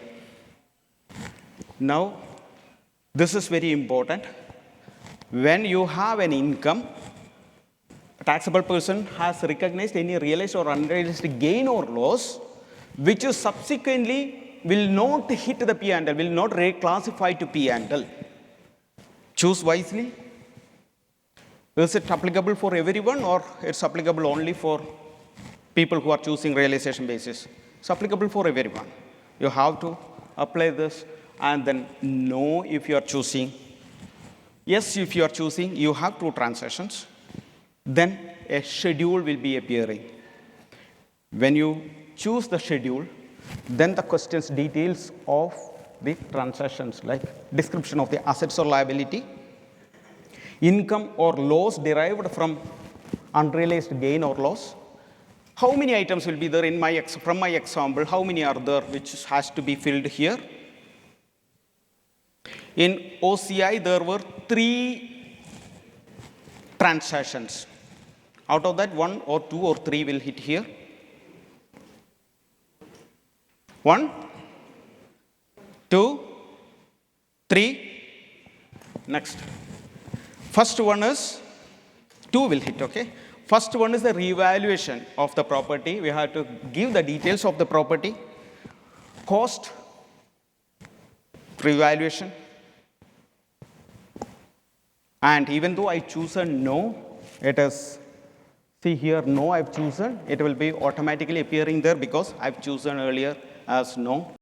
Now, this is very important. When you have an income, a taxable person has recognized any realized or unrealized gain or loss, which is subsequently will not hit the P&L, will not reclassify to P&L. Choose wisely. Is it applicable for everyone or it's applicable only for people who are choosing realization basis? It's applicable for everyone. You have to apply this and then know if you are choosing. Yes, if you are choosing, you have two transactions. Then a schedule will be appearing. When you choose the schedule, then the questions details of the transactions like description of the assets or liability, income or loss derived from unrealized gain or loss. How many items will be there in from my example? How many are there which has to be filled here? In OCI, there were 3 transactions. Out of that, 1 or 2 or 3 will hit here. 1, 2, 3. Next. First one is 2 will hit, okay? First one is the revaluation of the property. We have to give the details of the property. Cost, revaluation. And even though I choose a no, it is, see here, no I've chosen, it will be automatically appearing there because I've chosen earlier as no.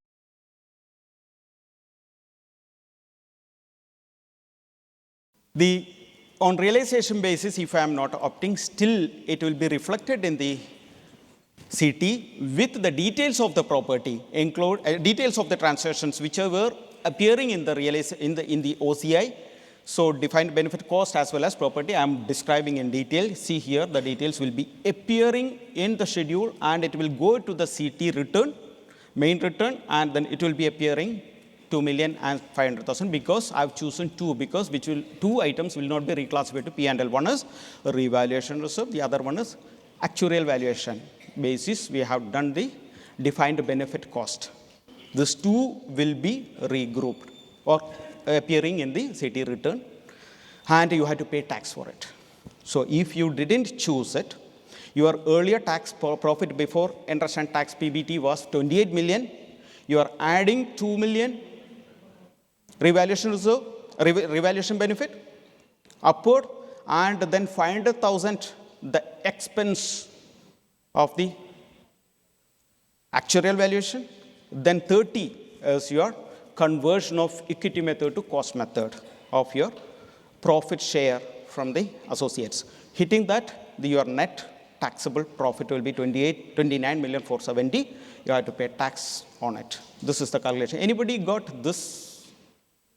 On realization basis, if I am not opting, still it will be reflected in the CT with the details of the property, include details of the transactions which were appearing in the OCI. So defined benefit cost as well as property, I am describing in detail. See here, the details will be appearing in the schedule and it will go to the CT return, main return, and then it will be appearing 2,500,000 because I've chosen 2 because 2 items will not be reclassified to P&L. One is revaluation reserve, the other one is actuarial valuation basis. We have done the defined benefit cost. These 2 will be regrouped or appearing in the CT return and you have to pay tax for it. So if you didn't choose it, your earlier tax profit before interest and tax PBT was 28 million. You are adding 2 million revaluation reserve, revaluation benefit upward, and then 500,000 the expense of the actuarial valuation, then 30 is your conversion of equity method to cost method of your profit share from the associates. Hitting that, your net taxable profit will be 29,470,000. You have to pay tax on it. This is the calculation. Anybody got this?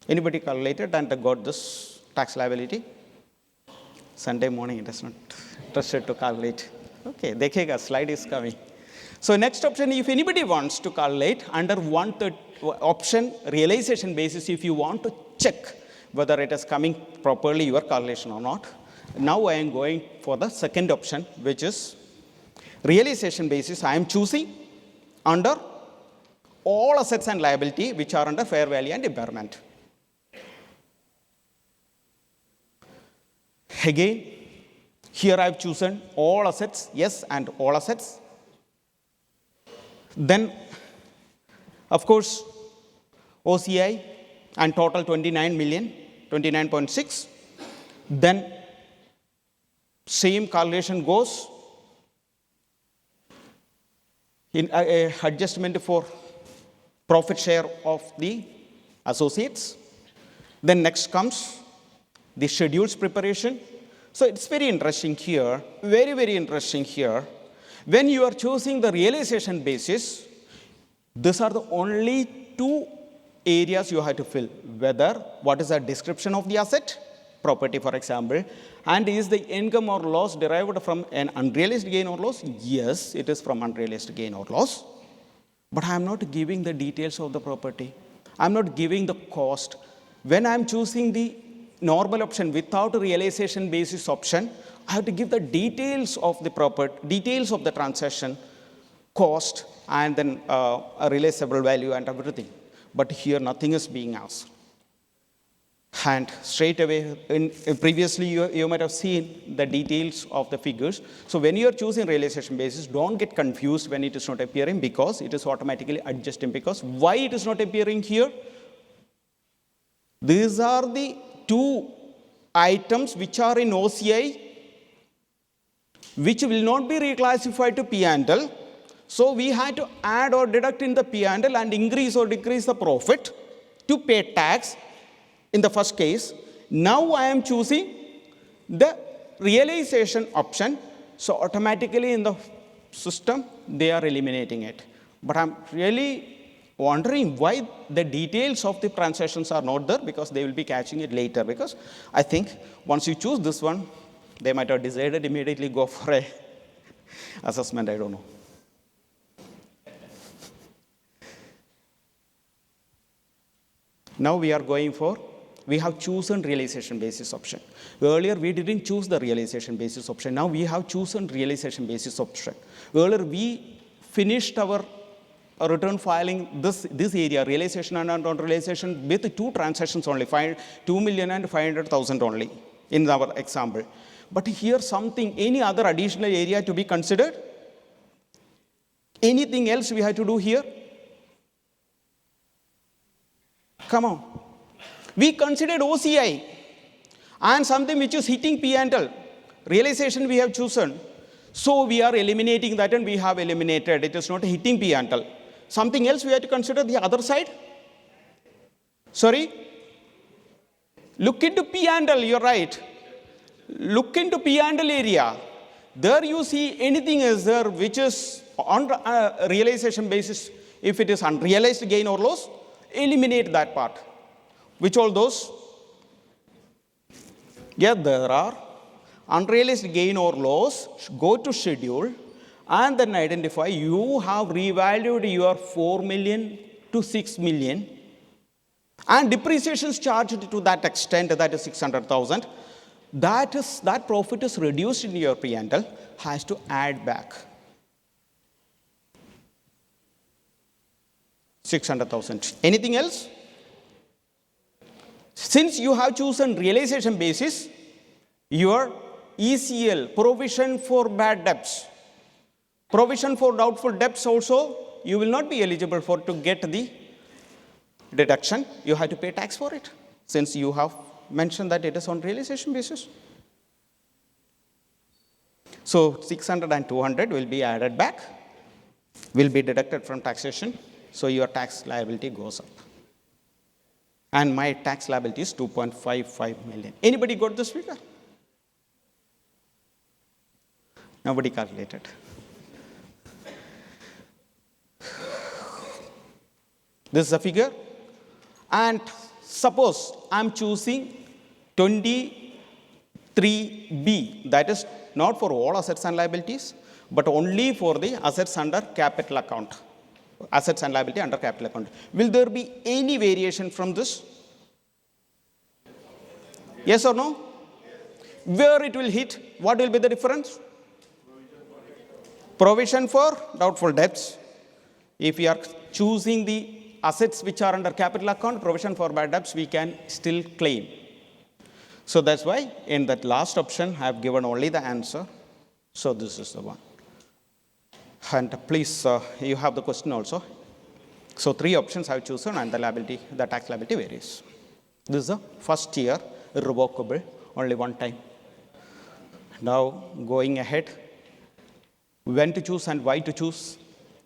Anybody calculated and got this tax liability? Sunday morning, it is not interested to calculate. Okay, dekhega, slide is coming. So next option, if anybody wants to calculate under option realization basis, if you want to check whether it is coming properly your calculation or not. Now I am going for the second option, which is realization basis. I am choosing under all assets and liability which are under fair value and impairment. Again, here I have chosen all assets, yes, and all assets. Then, of course, OCI and total 29 million, 29.6. Then, same calculation goes in adjustment for profit share of the associates. Then next comes the schedules preparation. So it's very interesting here, very, very interesting here. When you are choosing the realization basis, these are the only two areas you have to fill. Whether, what is the description of the asset, property for example, and is the income or loss derived from an unrealized gain or loss? Yes, it is from unrealized gain or loss. But I am not giving the details of the property. I am not giving the cost. When I am choosing the normal option without a realization basis option, I have to give the details of the property, details of the transaction, cost, and then a realizable value and everything. But here nothing is being asked. And straight away, previously you might have seen the details of the figures. So when you are choosing realization basis, don't get confused when it is not appearing, because it is automatically adjusting. Because why it is not appearing here? These are the two items which are in OCI, which will not be reclassified to P&L. So we had to add or deduct in the P&L and increase or decrease the profit to pay tax in the first case. Now I am choosing the realization option. So automatically in the system, they are eliminating it. But I'm really wondering why the details of the transactions are not there, because they will be catching it later. Because I think once you choose this one, they might have decided immediately go for a assessment, I don't know. Now we are going for, we have chosen realization basis option. Earlier we didn't choose the realization basis option. Now we have chosen realization basis option. Earlier we finished our return filing this area, realization and non-realization, with two transactions only, 2 million and 500,000 only in our example. But here something, any other additional area to be considered? Anything else we have to do here? Come on. We considered OCI and something which is hitting P&L. Realization we have chosen. So we are eliminating that, and we have eliminated. It is not hitting P&L. Something else we have to consider the other side? Sorry? Look into P&L, you're right. Look into P&L area. There you see anything is there which is on realization basis. If it is unrealized gain or loss, eliminate that part. Which all those? Yeah, there are unrealized gain or loss. Go to schedule and then identify you have revalued your 4 million to 6 million, and depreciation is charged to that extent, that is 600,000. That profit is reduced in your P&L, has to add back 600,000. Anything else? Since you have chosen realization basis, your ECL, provision for bad debts, provision for doubtful debts also, you will not be eligible for to get the deduction. You have to pay tax for it, since you have mentioned that it is on realization basis. So 600 and 200 will be added back, will be deducted from taxation. So your tax liability goes up. And my tax liability is 2.55 million. Anybody got this figure? Nobody calculated. This is the figure. And suppose I'm choosing 23B, that is not for all assets and liabilities, but only for the assets under capital account. Assets and liability under capital account. Will there be any variation from this? Yes or no? Where it will hit? What will be the difference? Provision for doubtful debts. If we are choosing the assets which are under capital account, provision for bad debts, we can still claim. So that's why in that last option, I have given only the answer. So this is the one. And please, you have the question also. So 3 options I have chosen, and the liability, the tax liability varies. This is the first year, irrevocable, only one time. Now going ahead, when to choose and why to choose,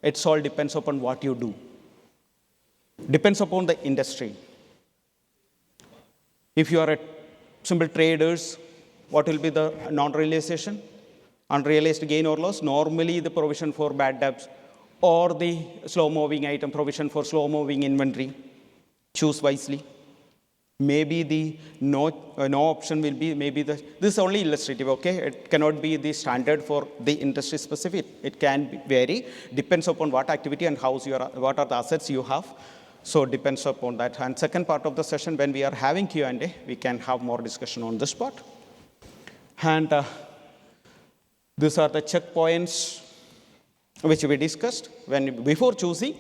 it all depends upon what you do. Depends upon the industry. If you are a simple traders, What will be the non-realization? Unrealized gain or loss, normally the provision for bad debts or the slow-moving item, provision for slow-moving inventory. Choose wisely. Maybe the no option will be, this is only illustrative, okay? It cannot be the standard for the industry specific. It can vary, depends upon what activity and what are the assets you have. So it depends upon that. And second part of the session, when we are having Q&A, we can have more discussion on this part. And these are the checkpoints which we discussed before choosing.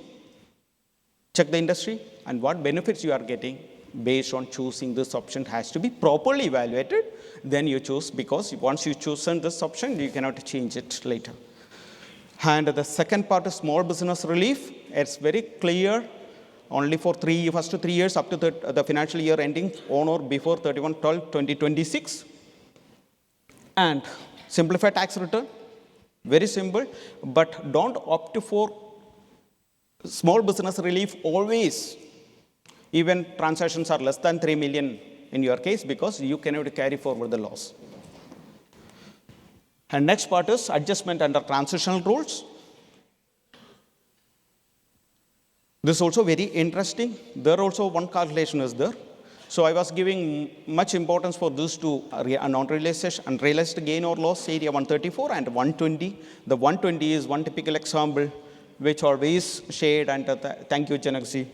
Check the industry and what benefits you are getting based on choosing this option has to be properly evaluated. Then you choose, because once you chosen this option, you cannot change it later. And the second part is small business relief. It's very clear, only for first 3 years up to the financial year ending on or before 31/12/2026. And simplify tax return, very simple, but don't opt for small business relief always, even transactions are less than 3 million in your case, because you cannot carry forward the loss. And next part is adjustment under transitional rules. This is also very interesting. There also one calculation is there. So I was giving much importance for these two, non-realization, unrealized gain or loss, area 134 and 120. The 120 is one typical example which always shared, and thank you, Janakji,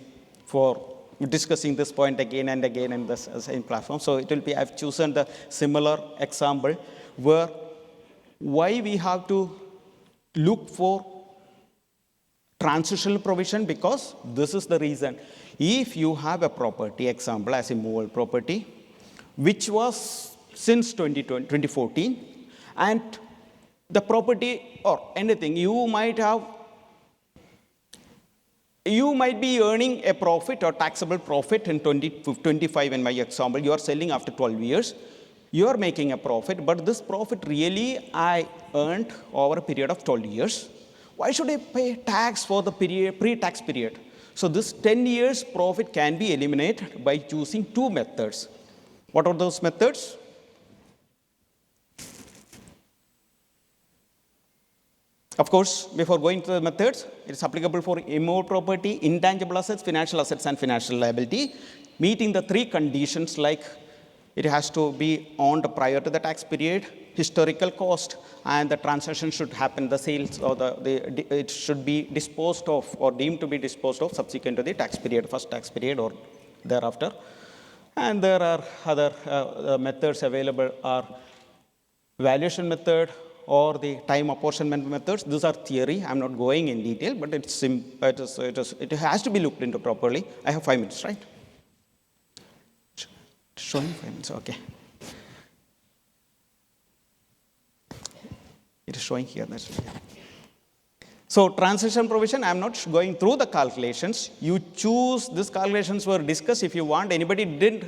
for discussing this point again and again in the same platform. So it will be, I've chosen the similar example where why we have to look for transitional provision, because this is the reason. If you have a property, example as a movable property, which was since 2014, and the property or anything, you might be earning a profit or taxable profit in 2025 in my example. You are selling after 12 years. You are making a profit, but this profit really I earned over a period of 12 years. Why should I pay tax for the pre-tax period? So this 10 years profit can be eliminated by choosing two methods. What are those methods? Of course, before going to the methods, it is applicable for immovable property, intangible assets, and financial liability, meeting the three conditions, like it has to be owned prior to the tax period, historical cost, and the transaction should happen, the sales or it should be disposed of or deemed to be disposed of subsequent to the tax period, first tax period or thereafter. And there are other methods available, are valuation method or the time apportionment methods. These are theory. I'm not going in detail, but it has to be looked into properly. I have 5 minutes, right? Showing 5 minutes, okay. It is showing here. That's right. So transition provision, I'm not going through the calculations. You choose, these calculations were discussed. If you want, anybody didn't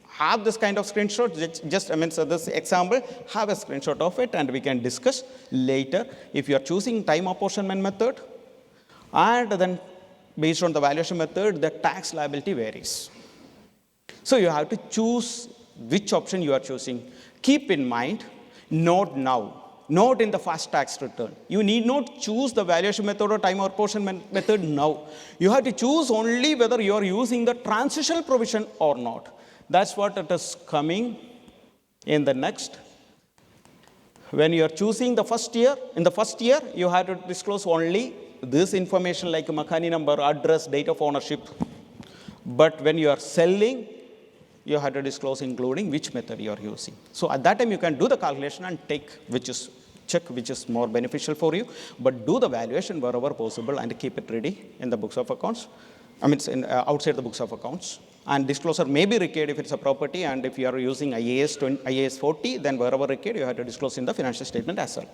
have this kind of screenshot, so this example, have a screenshot of it and we can discuss later. If you are choosing time apportionment method, and then based on the valuation method, the tax liability varies. So you have to choose which option you are choosing. Keep in mind, not now. Not in the first tax return. You need not choose the valuation method or time apportionment method now. You have to choose only whether you are using the transitional provision or not. That's what it is coming in the next. When you are choosing the first year, in the first year, you have to disclose only this information like Makani number, address, date of ownership. But when you are selling, you have to disclose including which method you are using. So at that time, you can do the calculation and check which is more beneficial for you, but do the valuation wherever possible and keep it ready in the books of accounts. Outside the books of accounts. And disclosure may be required if it's a property, and if you are using IAS 40, then wherever required, you have to disclose in the financial statement as well.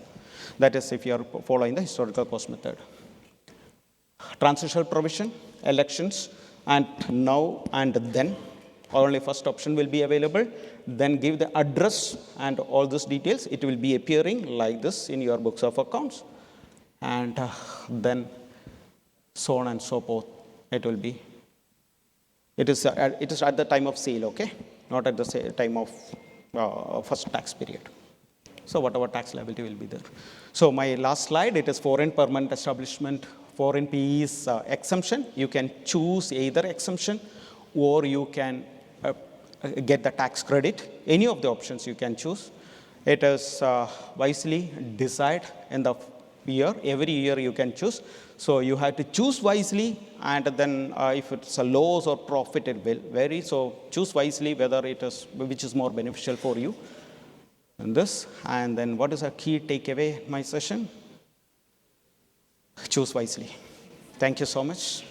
That is if you are following the historical cost method. Transitional provision, elections, and now and then. Only first option will be available. Then give the address and all these details. It will be appearing like this in your books of accounts. And then so on and so forth. It will be. It is at the time of sale, okay? Not at the time of first tax period. So whatever tax liability will be there. So my last slide, it is foreign permanent establishment, foreign PE's exemption. You can choose either exemption or you can get the tax credit. Any of the options you can choose. It is wisely decided in the year. Every year you can choose. So you have to choose wisely, and then if it's a loss or profit, it will vary. So choose wisely whether it is which is more beneficial for you. And this, and then what is a key takeaway in my session? Choose wisely. Thank you so much.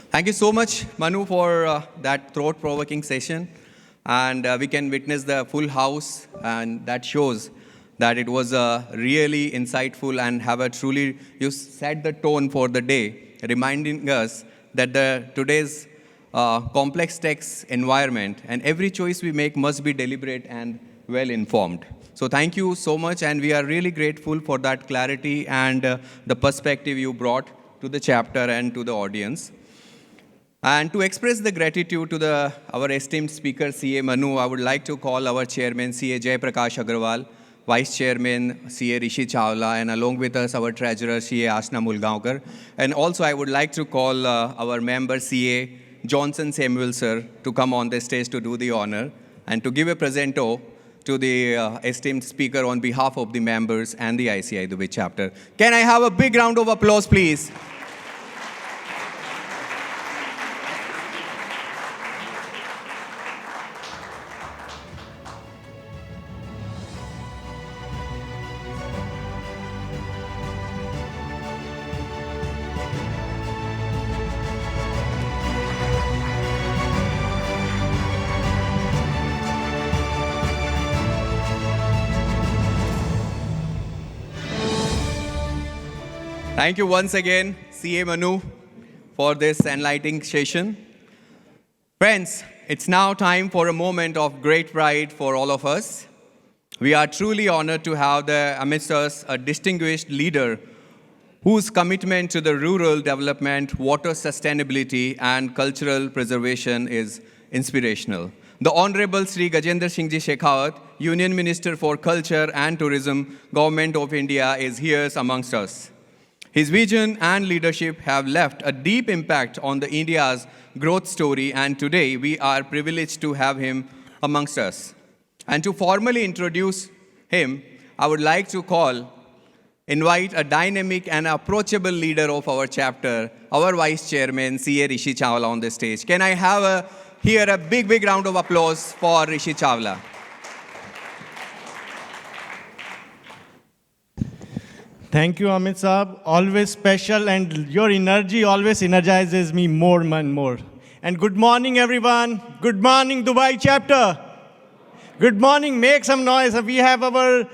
Thank you so much, Manu, for that thought-provoking session. And we can witness the full house, and that shows that it was really insightful and have a truly, you set the tone for the day, reminding us that today's complex tax environment and every choice we make must be deliberate and well-informed. So thank you so much, and we are really grateful for that clarity and the perspective you brought to the chapter and to the audience. And to express the gratitude to our esteemed speaker, CA Manu, I would like to call our chairman, CA Jai Prakash Agarwal, vice chairman, CA Rishi Chawla, and along with us, our treasurer, CA Asna Mulgaonkar. And also, I would like to call our member, CA Johnson Samuel, sir, to come on the stage to do the honor and to give a presento to the esteemed speaker on behalf of the members and the ICI Dubai chapter. Can I have a big round of applause, please? Thank you once again, CA Manu, for this enlightening session. Friends, it's now time for a moment of great pride for all of us. We are truly honored to have amidst us a distinguished leader whose commitment to the rural development, water sustainability, and cultural preservation is inspirational. The Honorable Sri Gajendra Singh Ji Shekhawat, Union Minister for Culture and Tourism, Government of India, is here amongst us. His vision and leadership have left a deep impact on India's growth story, and today we are privileged to have him amongst us. And to formally introduce him, I would like to invite a dynamic and approachable leader of our chapter, our Vice Chairman, CA Rishi Chawla, on the stage. Can I have here a big round of applause for Rishi Chawla? Thank you, Amit Saab. Always special, and your energy always energizes me more and more. And good morning, everyone. Good morning, Dubai chapter. Good morning. Make some noise. We have our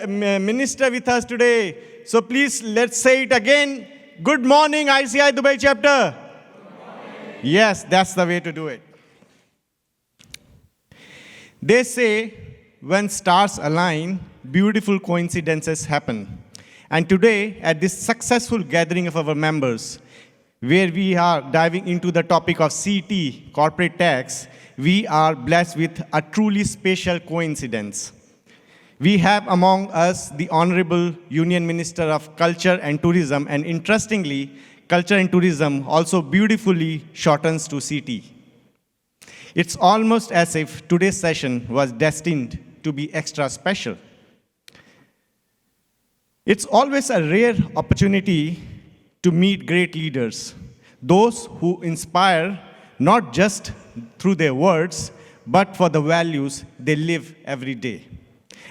minister with us today. So please, let's say it again. Good morning, ICI Dubai chapter. Yes, that's the way to do it. They say when stars align, beautiful coincidences happen. And today, at this successful gathering of our members, where we are diving into the topic of CT, corporate tax, we are blessed with a truly special coincidence. We have among us the Honorable Union Minister of Culture and Tourism, and interestingly, Culture and Tourism also beautifully shortens to CT. It's almost as if today's session was destined to be extra special. It's always a rare opportunity to meet great leaders, those who inspire not just through their words, but for the values they live every day.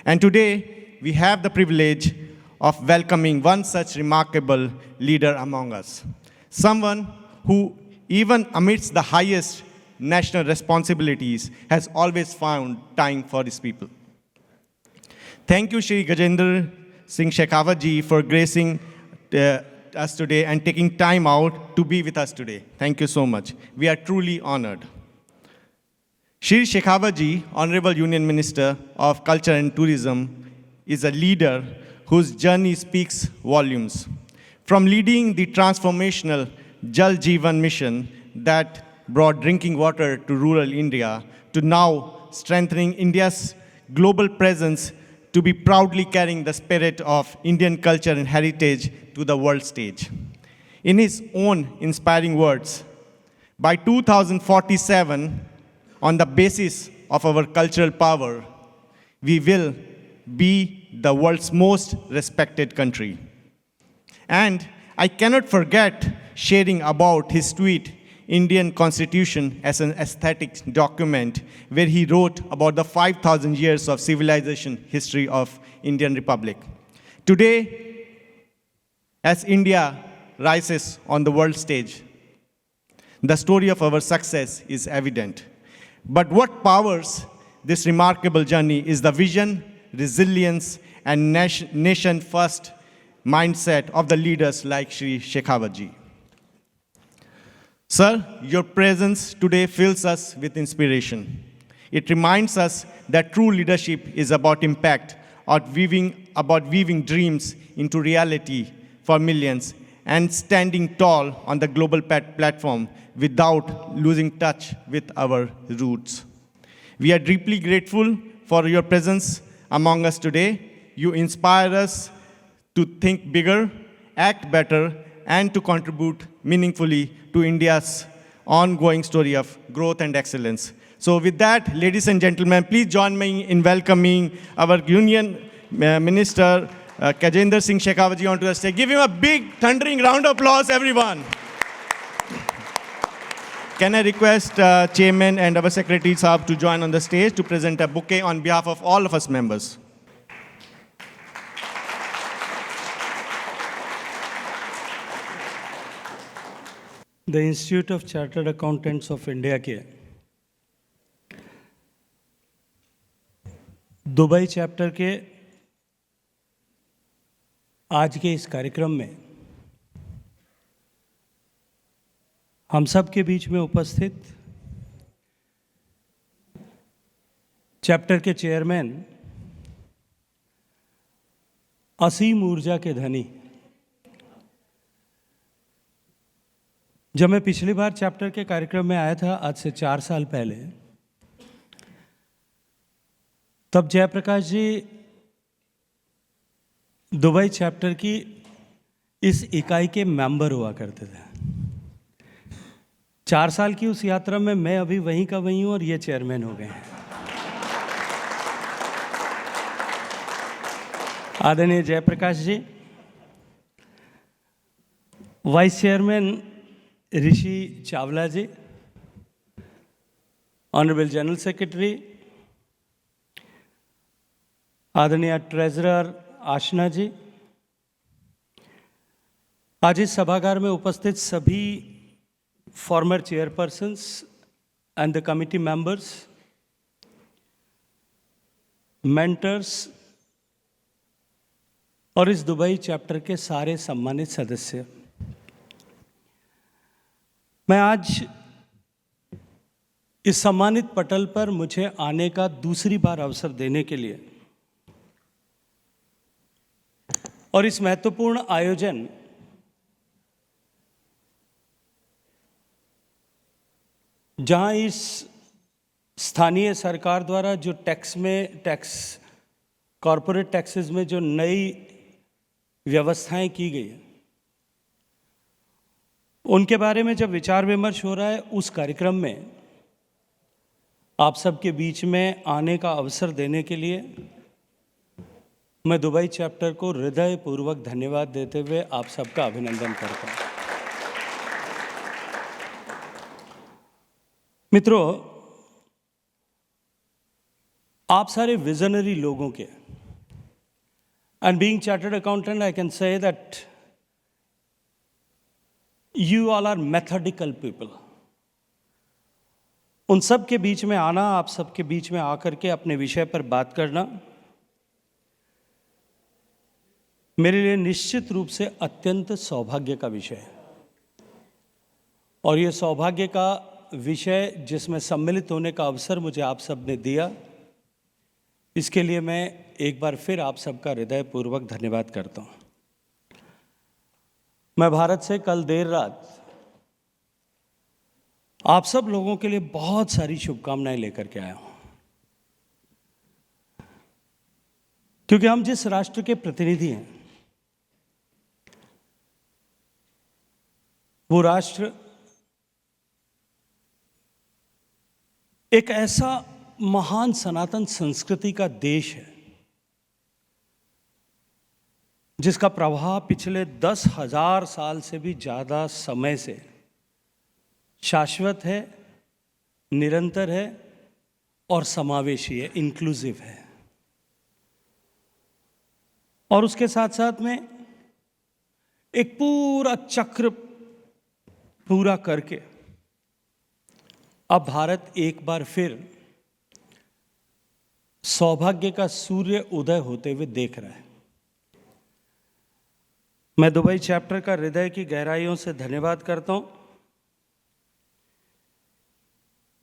And today, we have the privilege of welcoming one such remarkable leader among us, someone who, even amidst the highest national responsibilities, has always found time for his people. Thank you, Shri Gajendra Singh Shekhawat ji, for gracing us today and taking time out to be with us today. Thank you so much. We are truly honored. Shri Shekhawat ji, Honorable Union Minister of Culture and Tourism, is a leader whose journey speaks volumes. From leading the transformational Jal Jeevan mission that brought drinking water to rural India, to now strengthening India's global presence to be proudly carrying the spirit of Indian culture and heritage to the world stage. In his own inspiring words, by 2047, on the basis of our cultural power, we will be the world's most respected country. And I cannot forget sharing about his tweet, Indian Constitution as an aesthetic document, where he wrote about the 5,000 years of civilization history of Indian Republic. Today, as India rises on the world stage, the story of our success is evident. But what powers this remarkable journey is the vision, resilience, and nation-first mindset of the leaders like Shri Shekhawatji. Sir, your presence today fills us with inspiration. It reminds us that true leadership is about impact, about weaving dreams into reality for millions, and standing tall on the global platform without losing touch with our roots. We are deeply grateful for your presence among us today. You inspire us to think bigger, act better, and to contribute meaningfully to India's ongoing story of growth and excellence. So with that, ladies and gentlemen, please join me in welcoming our Union Minister, Kajendra Singh Shekhawatji, onto the stage. Give him a big thundering round of applause, everyone. Can I request Chairman and our Secretary Saab to join on the stage to present a bouquet on behalf of all of us members. The Institute of Chartered Accountants of India के Dubai chapter के आज के इस कार्यक्रम में हम सब के बीच में उपस्थित चैप्टर के चेयरमैन, असीम ऊर्जा के धनी, जब मैं पिछली बार चैप्टर के कार्यक्रम में आया था आज से 4 साल पहले, तब जयप्रकाश जी दुबई चैप्टर की इस इकाई के मेंबर हुआ करते थे। 4 साल की उस यात्रा में मैं अभी वहीं का वहीं हूँ और ये चेयरमैन हो गए हैं। आदरणीय जयप्रकाश जी, वाइस चेयरमैन ऋषि चावला जी, ऑनरेबल जनरल सेक्रेटरी, आदरणीय ट्रेजरर आशना जी, आज इस सभागार में उपस्थित सभी farmer chairpersons and the committee members, mentors और इस दुबई चैप्टर के सारे सम्मानित सदस्य, मैं आज इस सम्मानित पटल पर मुझे आने का दूसरी बार अवसर देने के लिए और इस महत्वपूर्ण आयोजन जहां इस स्थानीय सरकार द्वारा जो कॉरपोरेट टैक्सेस में जो नई व्यवस्थाएं की गई हैं, उनके बारे में जब विचार विमर्श हो रहा है, उस कार्यक्रम में आप सबके बीच में आने का अवसर देने के लिए मैं दुबई चैप्टर को हृदयपूर्वक धन्यवाद देते हुए आप सबका अभिनंदन करता हूं। मित्रों, आप सारे विजनरी लोगों के, and being chartered accountant I can say that You all are methodical people. उन सब के बीच में आना, आप सब के बीच में आकर के अपने विषय पर बात करना मेरे लिए निश्चित रूप से अत्यंत सौभाग्य का विषय है। और ये सौभाग्य का विषय जिसमें सम्मिलित होने का अवसर मुझे आप सब ने दिया, इसके लिए मैं एक बार फिर आप सबका हृदयपूर्वक धन्यवाद करता हूँ। मैं भारत से कल देर रात आप सब लोगों के लिए बहुत सारी शुभकामनाएं लेकर के आया हूं, क्योंकि हम जिस राष्ट्र के प्रतिनिधि हैं वो राष्ट्र एक ऐसा महान सनातन संस्कृति का देश है जिसका प्रभाव पिछले 10,000 साल से भी ज़्यादा समय से शाश्वत है, निरंतर है और समावेशी है, इंक्लूसिव है। और उसके साथ साथ में एक पूरा चक्र पूरा करके अब भारत एक बार फिर सौभाग्य का सूर्य उदय होते हुए देख रहा है। मैं दुबई चैप्टर का हृदय की गहराइयों से धन्यवाद करता हूं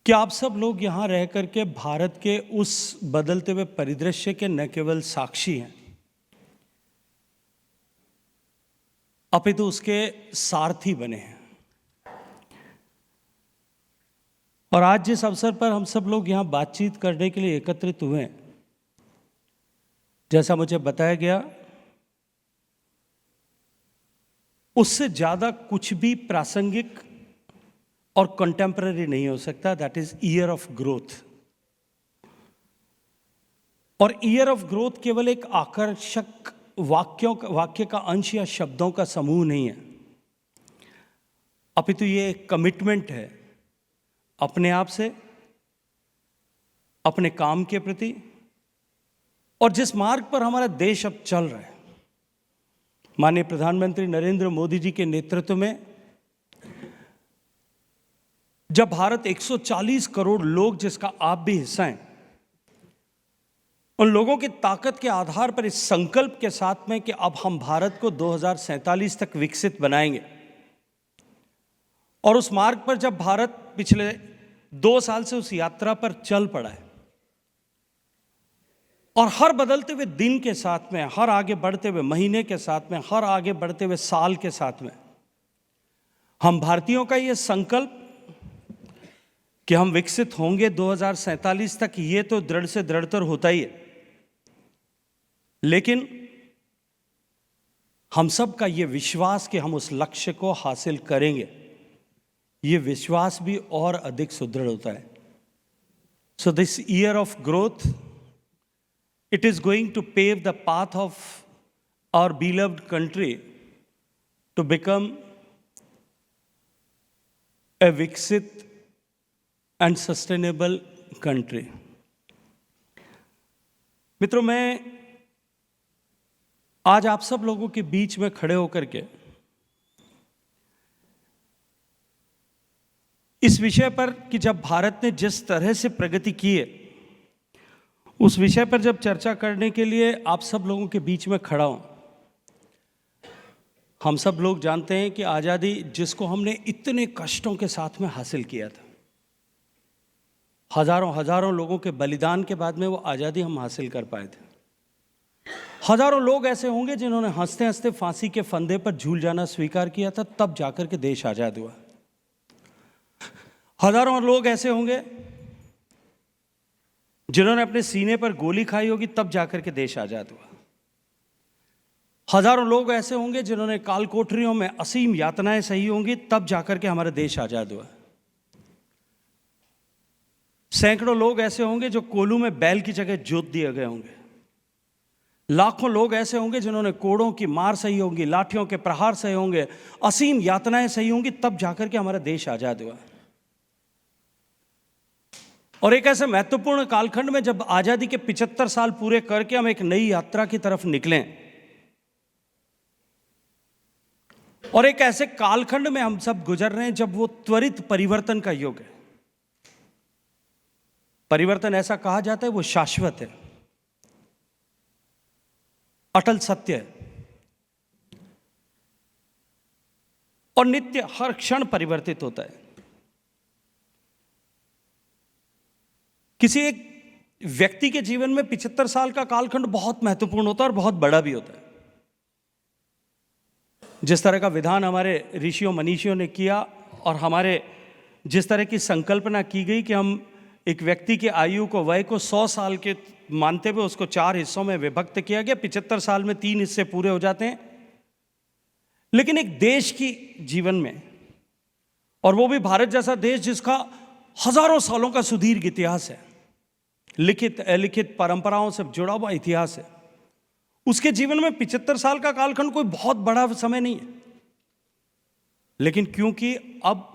कि आप सब लोग यहां रह करके भारत के उस बदलते हुए परिदृश्य के न केवल साक्षी हैं अपितु उसके सारथी बने हैं। और आज जिस अवसर पर हम सब लोग यहां बातचीत करने के लिए एकत्रित हुए हैं, जैसा मुझे बताया गया, उससे ज़्यादा कुछ भी प्रासंगिक और कंटेम्पररी नहीं हो सकता। That is year of growth. और ईयर ऑफ ग्रोथ केवल एक आकर्षक वाक्य का अंश या शब्दों का समूह नहीं है, अपितु ये एक कमिटमेंट है अपने आप से, अपने काम के प्रति, और जिस मार्ग पर हमारा देश अब चल रहा है। माननीय प्रधानमंत्री नरेंद्र मोदी जी के नेतृत्व में जब भारत 140 करोड़ लोग, जिसका आप भी हिस्सा हैं, उन लोगों की ताकत के आधार पर इस संकल्प के साथ में कि अब हम भारत को 2047 तक विकसित बनाएंगे, और उस मार्ग पर जब भारत पिछले 2 साल से उस यात्रा पर चल पड़ा है, और हर बदलते हुए दिन के साथ में, हर आगे बढ़ते हुए महीने के साथ में, हर आगे बढ़ते हुए साल के साथ में, हम भारतीयों का ये संकल्प कि हम विकसित होंगे 2047 तक, ये तो दृढ़ से दृढ़तर होता ही है, लेकिन हम सब का ये विश्वास कि हम उस लक्ष्य को हासिल करेंगे, ये विश्वास भी और अधिक सुदृढ़ होता है। So this year of growth, it is going to pave the path of our beloved country to become a viksit and sustainable country. मित्रों, मैं आज आप सब लोगों के बीच में खड़े होकर के इस विषय पर कि जब भारत ने जिस तरह से प्रगति की है, उस विषय पर जब चर्चा करने के लिए आप सब लोगों के बीच में खड़ा हूं। हम सब लोग जानते हैं कि आज़ादी, जिसको हमने इतने कष्टों के साथ में हासिल किया था, हजारों लोगों के बलिदान के बाद में वो आज़ादी हम हासिल कर पाए थे। हजारों लोग ऐसे होंगे जिन्होंने हंसते हंसते फांसी के फंदे पर झूल जाना स्वीकार किया था, तब जाकर के देश आज़ाद हुआ। हजारों लोग ऐसे होंगे जिन्होंने अपने सीने पर गोली खाई होगी, तब जाकर के देश आजाद हुआ। हजारों लोग ऐसे होंगे जिन्होंने काल कोठरियों में असीम यातनाएं सही होंगी, तब जाकर के हमारा देश आजाद हुआ। सैकड़ों लोग ऐसे होंगे जो कोलू में बैल की जगह जोत दिए गए होंगे। लाखों लोग ऐसे होंगे जिन्होंने कोड़ों की मार सही होंगी, लाठियों के प्रहार सही होंगे, असीम यातनाएं सही होंगी, तब जाकर के हमारा देश आजाद हुआ। और एक ऐसे महत्वपूर्ण कालखंड में जब आजादी के 75 साल पूरे करके हम एक नई यात्रा की तरफ निकलें, और एक ऐसे कालखंड में हम सब गुजर रहे हैं जब वो त्वरित परिवर्तन का युग है। परिवर्तन ऐसा कहा जाता है वो शाश्वत है, अटल सत्य है, और नित्य हर क्षण परिवर्तित होता है। किसी एक व्यक्ति के जीवन में 75 साल का कालखंड बहुत महत्वपूर्ण होता है और बहुत बड़ा भी होता है। जिस तरह का विधान हमारे ऋषियों मनीषियों ने किया और हमारे जिस तरह की संकल्पना की गई कि हम एक व्यक्ति की आयु को वय को 100 साल के मानते हुए उसको 4 हिस्सों में विभक्त किया गया। 75 साल में 3 हिस्से पूरे हो जाते हैं। लेकिन एक देश की जीवन में, और वो भी भारत जैसा देश जिसका हजारों सालों का सुदीर्घ इतिहास है, लिखित अलिखित परंपराओं से जुड़ा हुआ इतिहास है, उसके जीवन में 75 साल का कालखंड कोई बहुत बड़ा समय नहीं है। लेकिन क्योंकि अब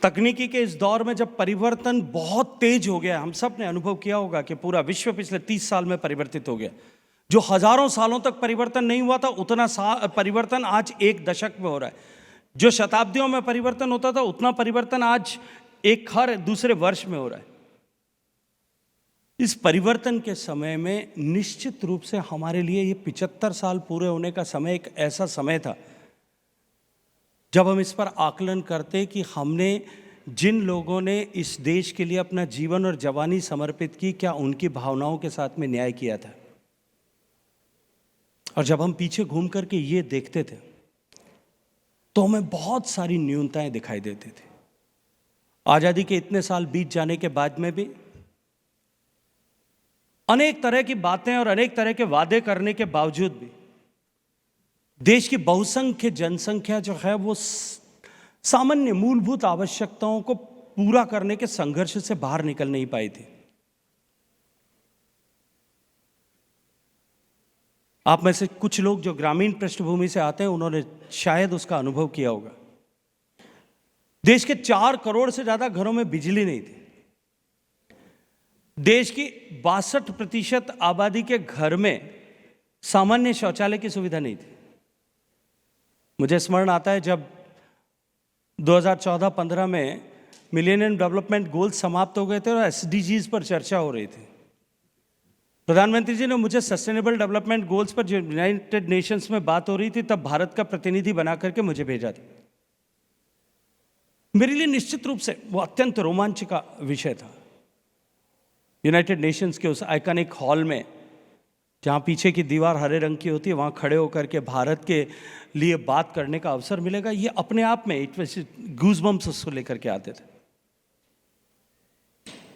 तकनीकी के इस दौर में जब परिवर्तन बहुत तेज हो गया, हम सब ने अनुभव किया होगा कि पूरा विश्व पिछले 30 साल में परिवर्तित हो गया। जो हजारों सालों तक परिवर्तन नहीं हुआ था, उतना परिवर्तन आज एक दशक में हो रहा है। जो शताब्दियों में परिवर्तन होता था, उतना परिवर्तन आज एक हर दूसरे वर्ष में हो रहा है। इस परिवर्तन के समय में निश्चित रूप से हमारे लिए ये 75 साल पूरे होने का समय एक ऐसा समय था जब हम इस पर आकलन करते कि हमने जिन लोगों ने इस देश के लिए अपना जीवन और जवानी समर्पित की, क्या उनकी भावनाओं के साथ में न्याय किया था। और जब हम पीछे घूम करके ये देखते थे तो हमें बहुत सारी न्यूनताएं दिखाई देती थी। आज़ादी के इतने साल बीत जाने के बाद में भी अनेक तरह की बातें और अनेक तरह के वादे करने के बावजूद भी देश की बहुसंख्य जनसंख्या जो है वो सामान्य मूलभूत आवश्यकताओं को पूरा करने के संघर्ष से बाहर निकल नहीं पाई थी। आप में से कुछ लोग जो ग्रामीण पृष्ठभूमि से आते हैं, उन्होंने शायद उसका अनुभव किया होगा। देश के 4 करोड़ से ज्यादा घरों में बिजली नहीं थी। देश की 62% आबादी के घर में सामान्य शौचालय की सुविधा नहीं थी। मुझे स्मरण आता है जब 2014-15 में मिलेनियम डेवलपमेंट गोल्स समाप्त हो गए थे और एसडीजीज पर चर्चा हो रही थी। प्रधानमंत्री जी ने मुझे सस्टेनेबल डेवलपमेंट गोल्स पर जो यूनाइटेड नेशंस में बात हो रही थी, तब भारत का प्रतिनिधि बना करके मुझे भेजा था। मेरे लिए निश्चित रूप से वो अत्यंत रोमांच का विषय था। यूनाइटेड नेशंस के उस आइकॉनिक हॉल में, जहाँ पीछे की दीवार हरे रंग की होती है, वहाँ खड़े होकर के भारत के लिए बात करने का अवसर मिलेगा, ये अपने आप में गूज़बम्प्स उसको लेकर के आते थे।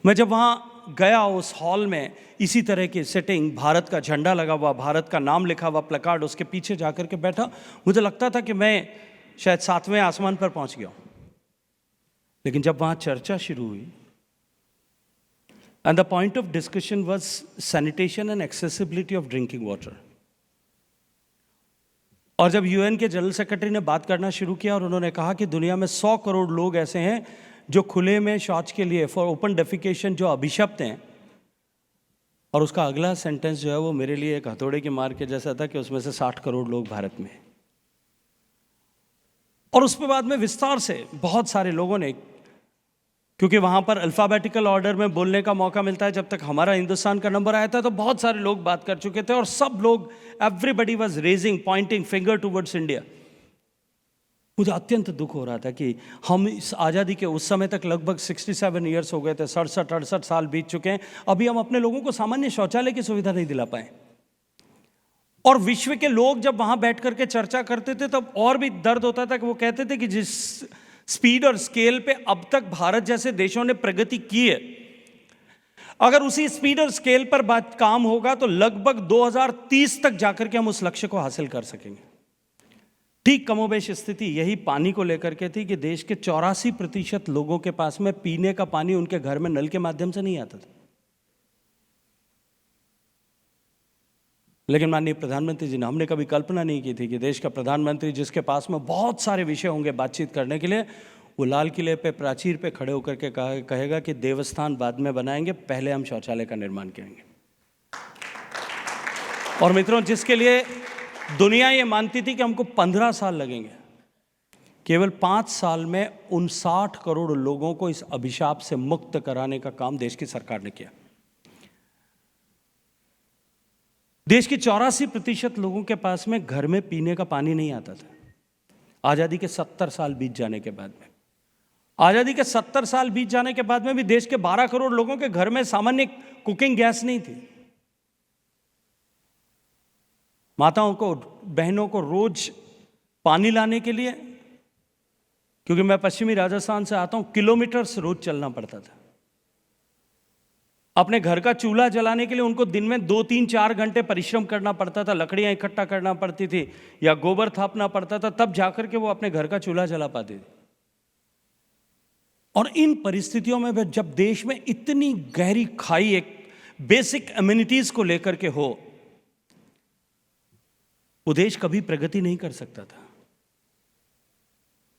मैं जब वहाँ गया उस हॉल में, इसी तरह की सेटिंग, भारत का झंडा लगा हुआ, भारत का नाम लिखा हुआ प्लकार्ड, उसके पीछे जाकर के बैठा, मुझे लगता था कि मैं शायद 7वें आसमान पर पहुँच गया हूँ। लेकिन जब वहाँ चर्चा शुरू हुई, and the point of discussion was sanitation and accessibility of drinking water. और जब यूएन के जनरल सेक्रेटरी ने बात करना शुरू किया और उन्होंने कहा कि दुनिया में 100 करोड़ लोग ऐसे हैं जो खुले में शौच के लिए, फॉर ओपन डेफिकेशन, जो अभिशप्त हैं, और उसका अगला सेंटेंस जो है वो मेरे लिए एक हथौड़े की मार के जैसा था कि उसमें से 60 करोड़ लोग भारत में हैं। और उसके बाद में विस्तार से बहुत सारे लोगों ने, क्योंकि वहाँ पर अल्फ़ाबेटिकल ऑर्डर में बोलने का मौका मिलता है, जब तक हमारा हिंदुस्तान का नंबर आया था तो बहुत सारे लोग बात कर चुके थे और सब लोग, everybody was raising, pointing finger towards India. मुझे अत्यंत दुख हो रहा था कि हम इस आज़ादी के उस समय तक लगभग 67 ईयर्स हो गए थे, 67-68 साल बीत चुके हैं, अभी हम अपने लोगों को सामान्य शौचालय की सुविधा नहीं दिला पाए। और विश्व के लोग जब वहाँ बैठ करके चर्चा करते थे तब और भी दर्द होता था कि वो कहते थे कि जिस स्पीड और स्केल पे अब तक भारत जैसे देशों ने प्रगति की है, अगर उसी स्पीड और स्केल पर बात काम होगा तो लगभग 2030 तक जाकर के हम उस लक्ष्य को हासिल कर सकेंगे। ठीक कमोबेश स्थिति यही पानी को लेकर के थी कि देश के 84% लोगों के पास में पीने का पानी उनके घर में नल के माध्यम से नहीं आता था। लेकिन माननीय प्रधानमंत्री जी ने, हमने कभी कल्पना नहीं की थी कि देश का प्रधानमंत्री, जिसके पास में बहुत सारे विषय होंगे बातचीत करने के लिए, वो लाल किले पे प्राचीर पे खड़े होकर के कहेगा कि देवस्थान बाद में बनाएंगे, पहले हम शौचालय का निर्माण करेंगे। और मित्रों, जिसके लिए दुनिया ये मानती थी कि हमको 15 साल लगेंगे, केवल 5 साल में 59 करोड़ लोगों को इस अभिशाप से मुक्त कराने का काम देश की सरकार ने किया। देश की 84% लोगों के पास में घर में पीने का पानी नहीं आता था। आज़ादी के 70 साल बीत जाने के बाद में, आज़ादी के 70 साल बीत जाने के बाद में भी देश के 12 करोड़ लोगों के घर में सामान्य कुकिंग गैस नहीं थी। माताओं को, बहनों को रोज पानी लाने के लिए, क्योंकि मैं पश्चिमी राजस्थान से आता हूं, किलोमीटर्स रोज चलना पड़ता था। अपने घर का चूल्हा जलाने के लिए उनको दिन में 2-3-4 घंटे परिश्रम करना पड़ता था, लकड़ियां इकट्ठा करना पड़ती थी या गोबर थापना पड़ता था, तब जाकर के वो अपने घर का चूल्हा जला पाते थे। और इन परिस्थितियों में भी जब देश में इतनी गहरी खाई एक बेसिक एमिनिटीज को लेकर के हो, वो देश कभी प्रगति नहीं कर सकता था।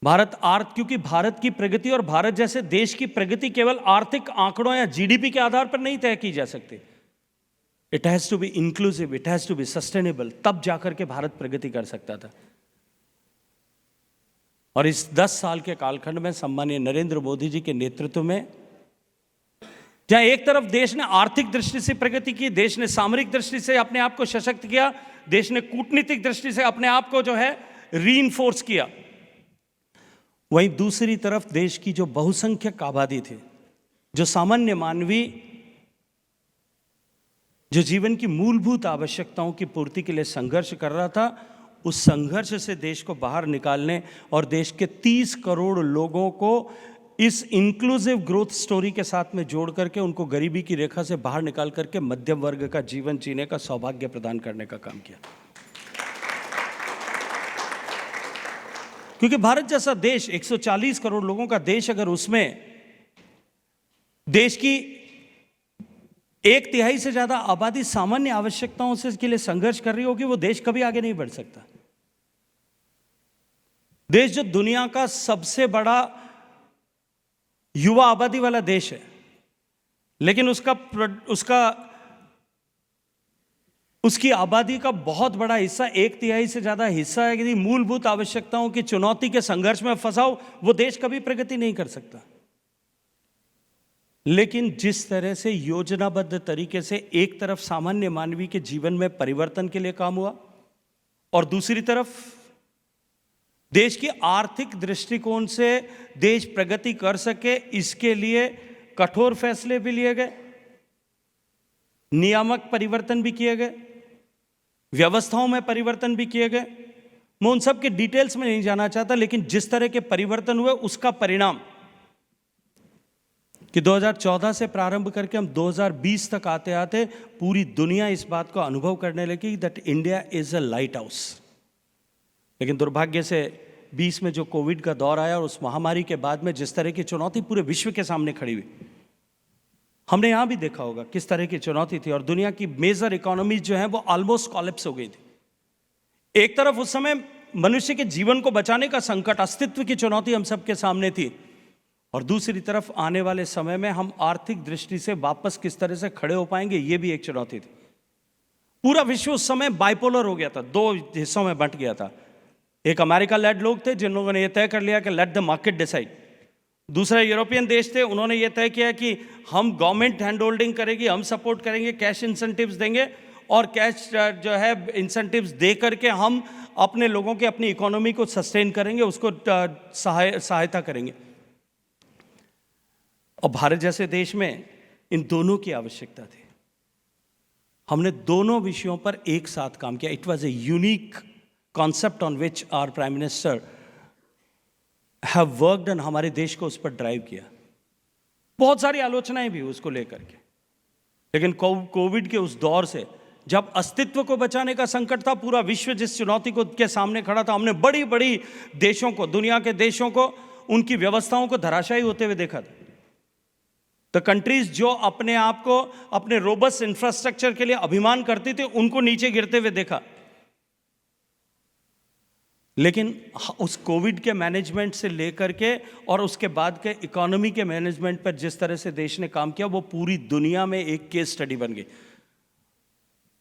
क्योंकि भारत की प्रगति और भारत जैसे देश की प्रगति केवल आर्थिक आंकड़ों या जीडीपी के आधार पर नहीं तय की जा सकती। It has to be inclusive, it has to be sustainable, तब जाकर के भारत प्रगति कर सकता था। और इस 10 साल के कालखंड में सम्मानीय नरेंद्र मोदी जी के नेतृत्व में, जहां एक तरफ देश ने आर्थिक दृष्टि से प्रगति की, देश ने सामरिक दृष्टि से अपने आप को सशक्त किया, देश ने कूटनीतिक दृष्टि से अपने आप को जो है रीइंफोर्स किया, वहीं दूसरी तरफ देश की जो बहुसंख्यक आबादी थी, जो सामान्य मानवी, जो जीवन की मूलभूत आवश्यकताओं की पूर्ति के लिए संघर्ष कर रहा था, उस संघर्ष से देश को बाहर निकालने और देश के 30 करोड़ लोगों को इस इंक्लूसिव ग्रोथ स्टोरी के साथ में जोड़ करके उनको गरीबी की रेखा से बाहर निकाल करके मध्यम वर्ग का जीवन जीने का सौभाग्य प्रदान करने का काम किया। क्योंकि भारत जैसा देश, 140 करोड़ लोगों का देश, अगर उसमें देश की 1/3 से ज्यादा आबादी सामान्य आवश्यकताओं से के लिए संघर्ष कर रही होगी, वो देश कभी आगे नहीं बढ़ सकता। देश जो दुनिया का सबसे बड़ा युवा आबादी वाला देश है, लेकिन उसकी आबादी का बहुत बड़ा हिस्सा, 1/3 से ज्यादा हिस्सा है यदि मूलभूत आवश्यकताओं की चुनौती के संघर्ष में फंसा हो, वो देश कभी प्रगति नहीं कर सकता। लेकिन जिस तरह से योजनाबद्ध तरीके से एक तरफ सामान्य मानवी के जीवन में परिवर्तन के लिए काम हुआ और दूसरी तरफ देश की आर्थिक दृष्टिकोण से देश प्रगति कर सके, इसके लिए कठोर फैसले भी लिए गए, नियामक परिवर्तन भी किए गए, व्यवस्थाओं में परिवर्तन भी किए गए। मैं उन सब के डिटेल्स में नहीं जाना चाहता, लेकिन जिस तरह के परिवर्तन हुए उसका परिणाम कि 2014 से प्रारंभ करके हम 2020 तक आते आते पूरी दुनिया इस बात को अनुभव करने लगी that India is a light house. लेकिन दुर्भाग्य से 20 में जो कोविड का दौर आया और उस महामारी के बाद में जिस तरह की चुनौती पूरे विश्व के सामने खड़ी हुई, हमने यहां भी देखा होगा किस तरह की चुनौती थी और दुनिया की मेजर इकोनॉमीज जो है वो ऑलमोस्ट कॉलेप्स हो गई थी। एक तरफ उस समय मनुष्य के जीवन को बचाने का संकट, अस्तित्व की चुनौती हम सबके सामने थी, और दूसरी तरफ आने वाले समय में हम आर्थिक दृष्टि से वापस किस तरह से खड़े हो पाएंगे, ये भी एक चुनौती थी। पूरा विश्व उस समय बाइपोलर हो गया था, 2 हिस्सों में बंट गया था। एक अमेरिका लेड लोग थे जिन लोगों ने यह तय कर लिया कि लेट द मार्केट डिसाइड। दूसरा यूरोपियन देश थे, उन्होंने ये तय किया कि हम गवर्नमेंट हैंड होल्डिंग करेगी, हम सपोर्ट करेंगे, कैश इंसेंटिव्स देंगे और कैश जो है इंसेंटिव्स दे करके हम अपने लोगों के अपनी इकोनॉमी को सस्टेन करेंगे, उसको सहायता करेंगे। और भारत जैसे देश में इन दोनों की आवश्यकता थी। हमने दोनों विषयों पर एक साथ काम किया। It was a unique concept on which our prime minister have worked and हमारे देश को उस पर ड्राइव किया। बहुत सारी आलोचनाएं भी उसको लेकर के, लेकिन कोविड के उस दौर से जब अस्तित्व को बचाने का संकट था, पूरा विश्व जिस चुनौती को के सामने खड़ा था, हमने बड़ी बड़ी देशों को, दुनिया के देशों को, उनकी व्यवस्थाओं को धराशायी होते हुए देखा था। द कंट्रीज जो अपने आप को अपने रोबस्ट इंफ्रास्ट्रक्चर के लिए अभिमान करती थी, उनको नीचे गिरते हुए देखा। लेकिन उस कोविड के मैनेजमेंट से लेकर के और उसके बाद के इकोनॉमी के मैनेजमेंट पर जिस तरह से देश ने काम किया, वो पूरी दुनिया में एक केस स्टडी बन गई।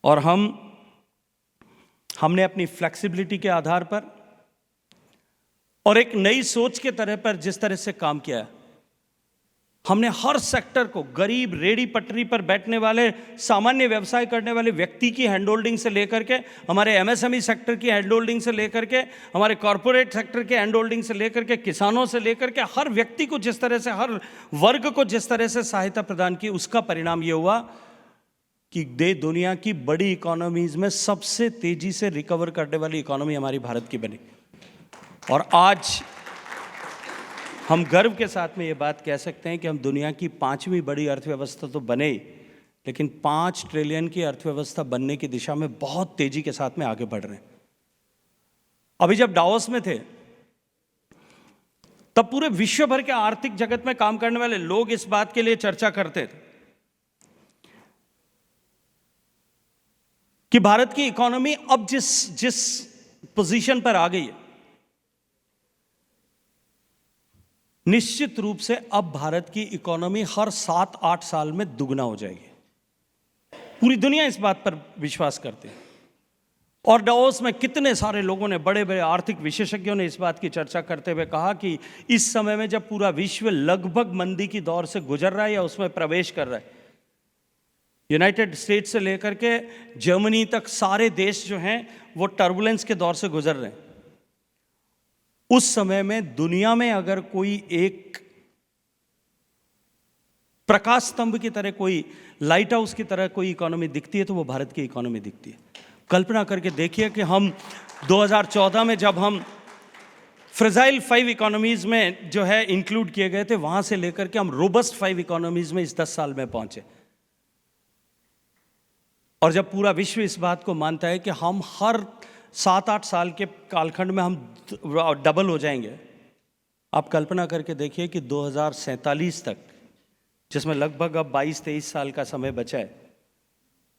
और हमने अपनी फ्लेक्सिबिलिटी के आधार पर और एक नई सोच के तरह पर जिस तरह से काम किया, हमने हर सेक्टर को, गरीब, रेडी पटरी पर बैठने वाले, सामान्य व्यवसाय करने वाले व्यक्ति की हैंड होल्डिंग से लेकर के, हमारे एमएसएमई सेक्टर की हैंड होल्डिंग से लेकर के, हमारे कॉरपोरेट सेक्टर के हैंड होल्डिंग से लेकर के, किसानों से लेकर के, हर व्यक्ति को जिस तरह से, हर वर्ग को जिस तरह से सहायता प्रदान की, उसका परिणाम यह हुआ कि दुनिया की बड़ी इकोनॉमीज में सबसे तेजी से रिकवर करने वाली इकोनॉमी हमारी भारत की बनी। और आज हम गर्व के साथ में ये बात कह सकते हैं कि हम दुनिया की 5वीं बड़ी अर्थव्यवस्था तो बने ही, लेकिन 5 ट्रिलियन की अर्थव्यवस्था बनने की दिशा में बहुत तेजी के साथ में आगे बढ़ रहे हैं। अभी जब डावोस में थे तब पूरे विश्व भर के आर्थिक जगत में काम करने वाले लोग इस बात के लिए चर्चा करते थे कि भारत की इकोनॉमी अब जिस पोजीशन पर आ गई है, निश्चित रूप से अब भारत की इकोनॉमी हर 7-8 साल में दुगना हो जाएगी। पूरी दुनिया इस बात पर विश्वास करती है और डावोस में कितने सारे लोगों ने, बड़े बड़े आर्थिक विशेषज्ञों ने इस बात की चर्चा करते हुए कहा कि इस समय में जब पूरा विश्व लगभग मंदी की दौर से गुजर रहा है या उसमें प्रवेश कर रहा है, यूनाइटेड स्टेट्स से लेकर के जर्मनी तक सारे देश जो हैं वो टर्बुलेंस के दौर से गुजर रहे हैं। उस समय में दुनिया में अगर कोई एक प्रकाश स्तंभ की तरह, कोई लाइट हाउस की तरह कोई इकोनॉमी दिखती है तो वो भारत की इकोनॉमी दिखती है। कल्पना करके देखिए कि हम 2014 में जब हम फ्रेजाइल 5 इकोनॉमीज में जो है इंक्लूड किए गए थे, वहां से लेकर के हम रोबस्ट 5 इकोनॉमीज में इस 10 साल में पहुंचे। और जब पूरा विश्व इस बात को मानता है कि हम हर 7-8 साल के कालखंड में हम डबल हो जाएंगे, आप कल्पना करके देखिए कि 2047 तक, जिसमें लगभग अब 22-23 साल का समय बचा है,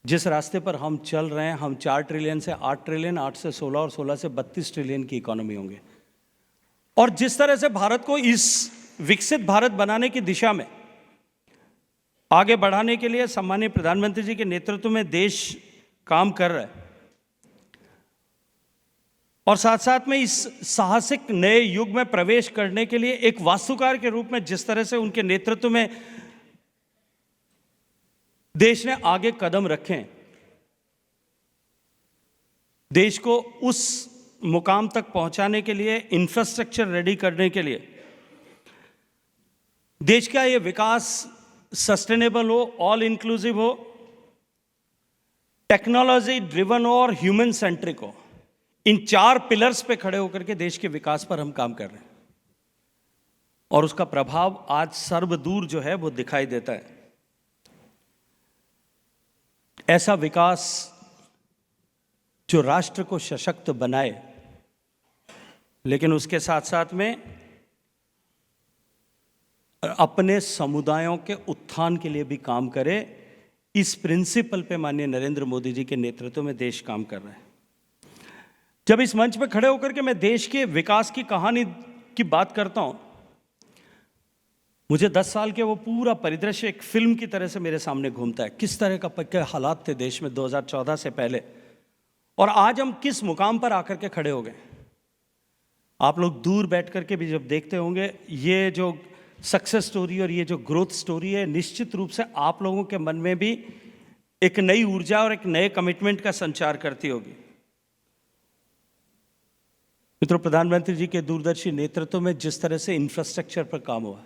जिस रास्ते पर हम चल रहे हैं, हम 4 ट्रिलियन से 8 ट्रिलियन, 8 से 16 और 16 से 32 ट्रिलियन की इकोनॉमी होंगे। और जिस तरह से भारत को इस विकसित भारत बनाने की दिशा में आगे बढ़ाने के लिए सम्मानीय प्रधानमंत्री जी के नेतृत्व में देश काम कर रहा है, और साथ साथ में इस साहसिक नए युग में प्रवेश करने के लिए एक वास्तुकार के रूप में जिस तरह से उनके नेतृत्व में देश ने आगे कदम रखे हैं, देश को उस मुकाम तक पहुंचाने के लिए, इंफ्रास्ट्रक्चर रेडी करने के लिए, देश का ये विकास सस्टेनेबल हो, ऑल इंक्लूसिव हो, टेक्नोलॉजी ड्रिवन हो और ह्यूमन सेंट्रिक हो, इन 4 पिलर्स पे खड़े होकर के देश के विकास पर हम काम कर रहे हैं। और उसका प्रभाव आज सर्वदूर जो है वो दिखाई देता है। ऐसा विकास जो राष्ट्र को सशक्त बनाए, लेकिन उसके साथ साथ में अपने समुदायों के उत्थान के लिए भी काम करे, इस प्रिंसिपल पे माननीय नरेंद्र मोदी जी के नेतृत्व में देश काम कर रहा है। जब इस मंच पर खड़े होकर के मैं देश के विकास की कहानी की बात करता हूं, मुझे 10 साल के वो पूरा परिदृश्य एक फिल्म की तरह से मेरे सामने घूमता है। किस तरह के हालात थे देश में 2014 से पहले, और आज हम किस मुकाम पर आकर के खड़े हो गए। आप लोग दूर बैठ करके भी जब देखते होंगे, ये जो सक्सेस स्टोरी और ये जो ग्रोथ स्टोरी है, निश्चित रूप से आप लोगों के मन में भी एक नई ऊर्जा और एक नए कमिटमेंट का संचार करती होगी। मित्रों, प्रधानमंत्री जी के दूरदर्शी नेतृत्व में जिस तरह से इंफ्रास्ट्रक्चर पर काम हुआ,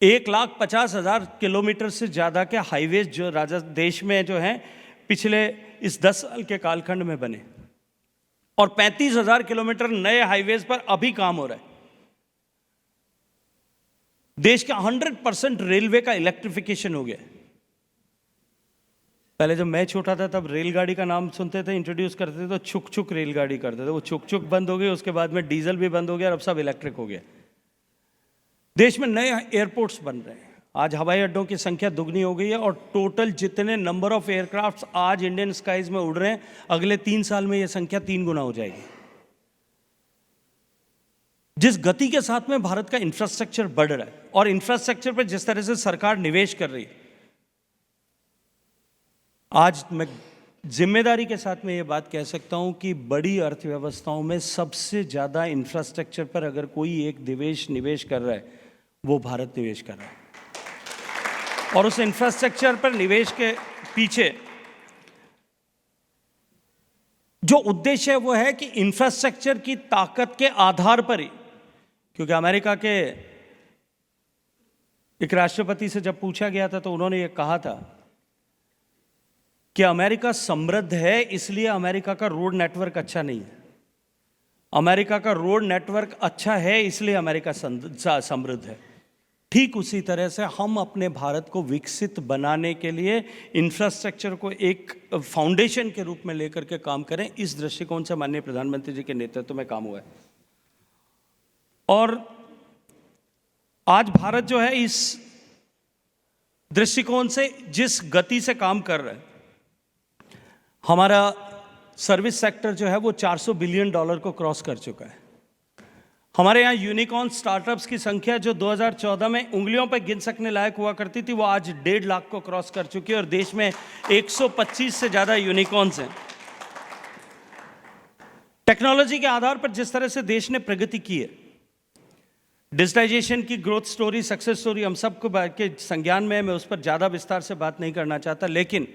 1,50,000 किलोमीटर से ज़्यादा के हाईवेज जो देश में जो हैं पिछले इस 10 साल के कालखंड में बने, और 35,000 किलोमीटर नए हाईवेज पर अभी काम हो रहा है। देश का 100% रेलवे का इलेक्ट्रिफिकेशन हो गया। पहले जब मैं छोटा था तब रेलगाड़ी का नाम सुनते थे, इंट्रोड्यूस करते थे तो छुक छुक रेलगाड़ी करते थे। वो छुक छुक बंद हो गई, उसके बाद में डीजल भी बंद हो गया और अब सब इलेक्ट्रिक हो गया। देश में नए एयरपोर्ट्स बन रहे हैं। आज हवाई अड्डों की संख्या दुगनी हो गई है और टोटल जितने नंबर ऑफ एयरक्राफ्ट्स आज इंडियन स्काईज में उड़ रहे हैं, अगले 3 साल में यह संख्या 3 गुना हो जाएगी। जिस गति के साथ में भारत का इंफ्रास्ट्रक्चर बढ़ रहा है और इंफ्रास्ट्रक्चर पर जिस तरह से सरकार निवेश कर रही है, आज मैं जिम्मेदारी के साथ में ये बात कह सकता हूं कि बड़ी अर्थव्यवस्थाओं में सबसे ज़्यादा इंफ्रास्ट्रक्चर पर अगर कोई एक देश निवेश कर रहा है, वो भारत निवेश कर रहा है। और उस इंफ्रास्ट्रक्चर पर निवेश के पीछे जो उद्देश्य है वो है कि इंफ्रास्ट्रक्चर की ताकत के आधार पर ही, क्योंकि अमेरिका के एक राष्ट्रपति से जब पूछा गया था तो उन्होंने ये कहा था कि अमेरिका समृद्ध है इसलिए अमेरिका का रोड नेटवर्क अच्छा नहीं है। अमेरिका का रोड नेटवर्क अच्छा है इसलिए अमेरिका समृद्ध है। ठीक उसी तरह से हम अपने भारत को विकसित बनाने के लिए इंफ्रास्ट्रक्चर को एक फाउंडेशन के रूप में लेकर के काम करें, इस दृष्टिकोण से माननीय प्रधानमंत्री जी के नेतृत्व में काम हुआ है। और आज भारत जो है इस दृष्टिकोण से जिस गति से काम कर रहा है, हमारा सर्विस सेक्टर जो है वो $400 बिलियन को क्रॉस कर चुका है। हमारे यहाँ यूनिकॉर्न स्टार्टअप्स की संख्या जो 2014 में उंगलियों पर गिन सकने लायक हुआ करती थी, वो आज 1.5 लाख को क्रॉस कर चुकी है और देश में 125 से ज़्यादा यूनिकॉर्न्स हैं। टेक्नोलॉजी के आधार पर जिस तरह से देश ने प्रगति की है, डिजिटाइजेशन की ग्रोथ स्टोरी, सक्सेस स्टोरी हम सबको के संज्ञान में है, मैं उस पर ज़्यादा विस्तार से बात नहीं करना चाहता, लेकिन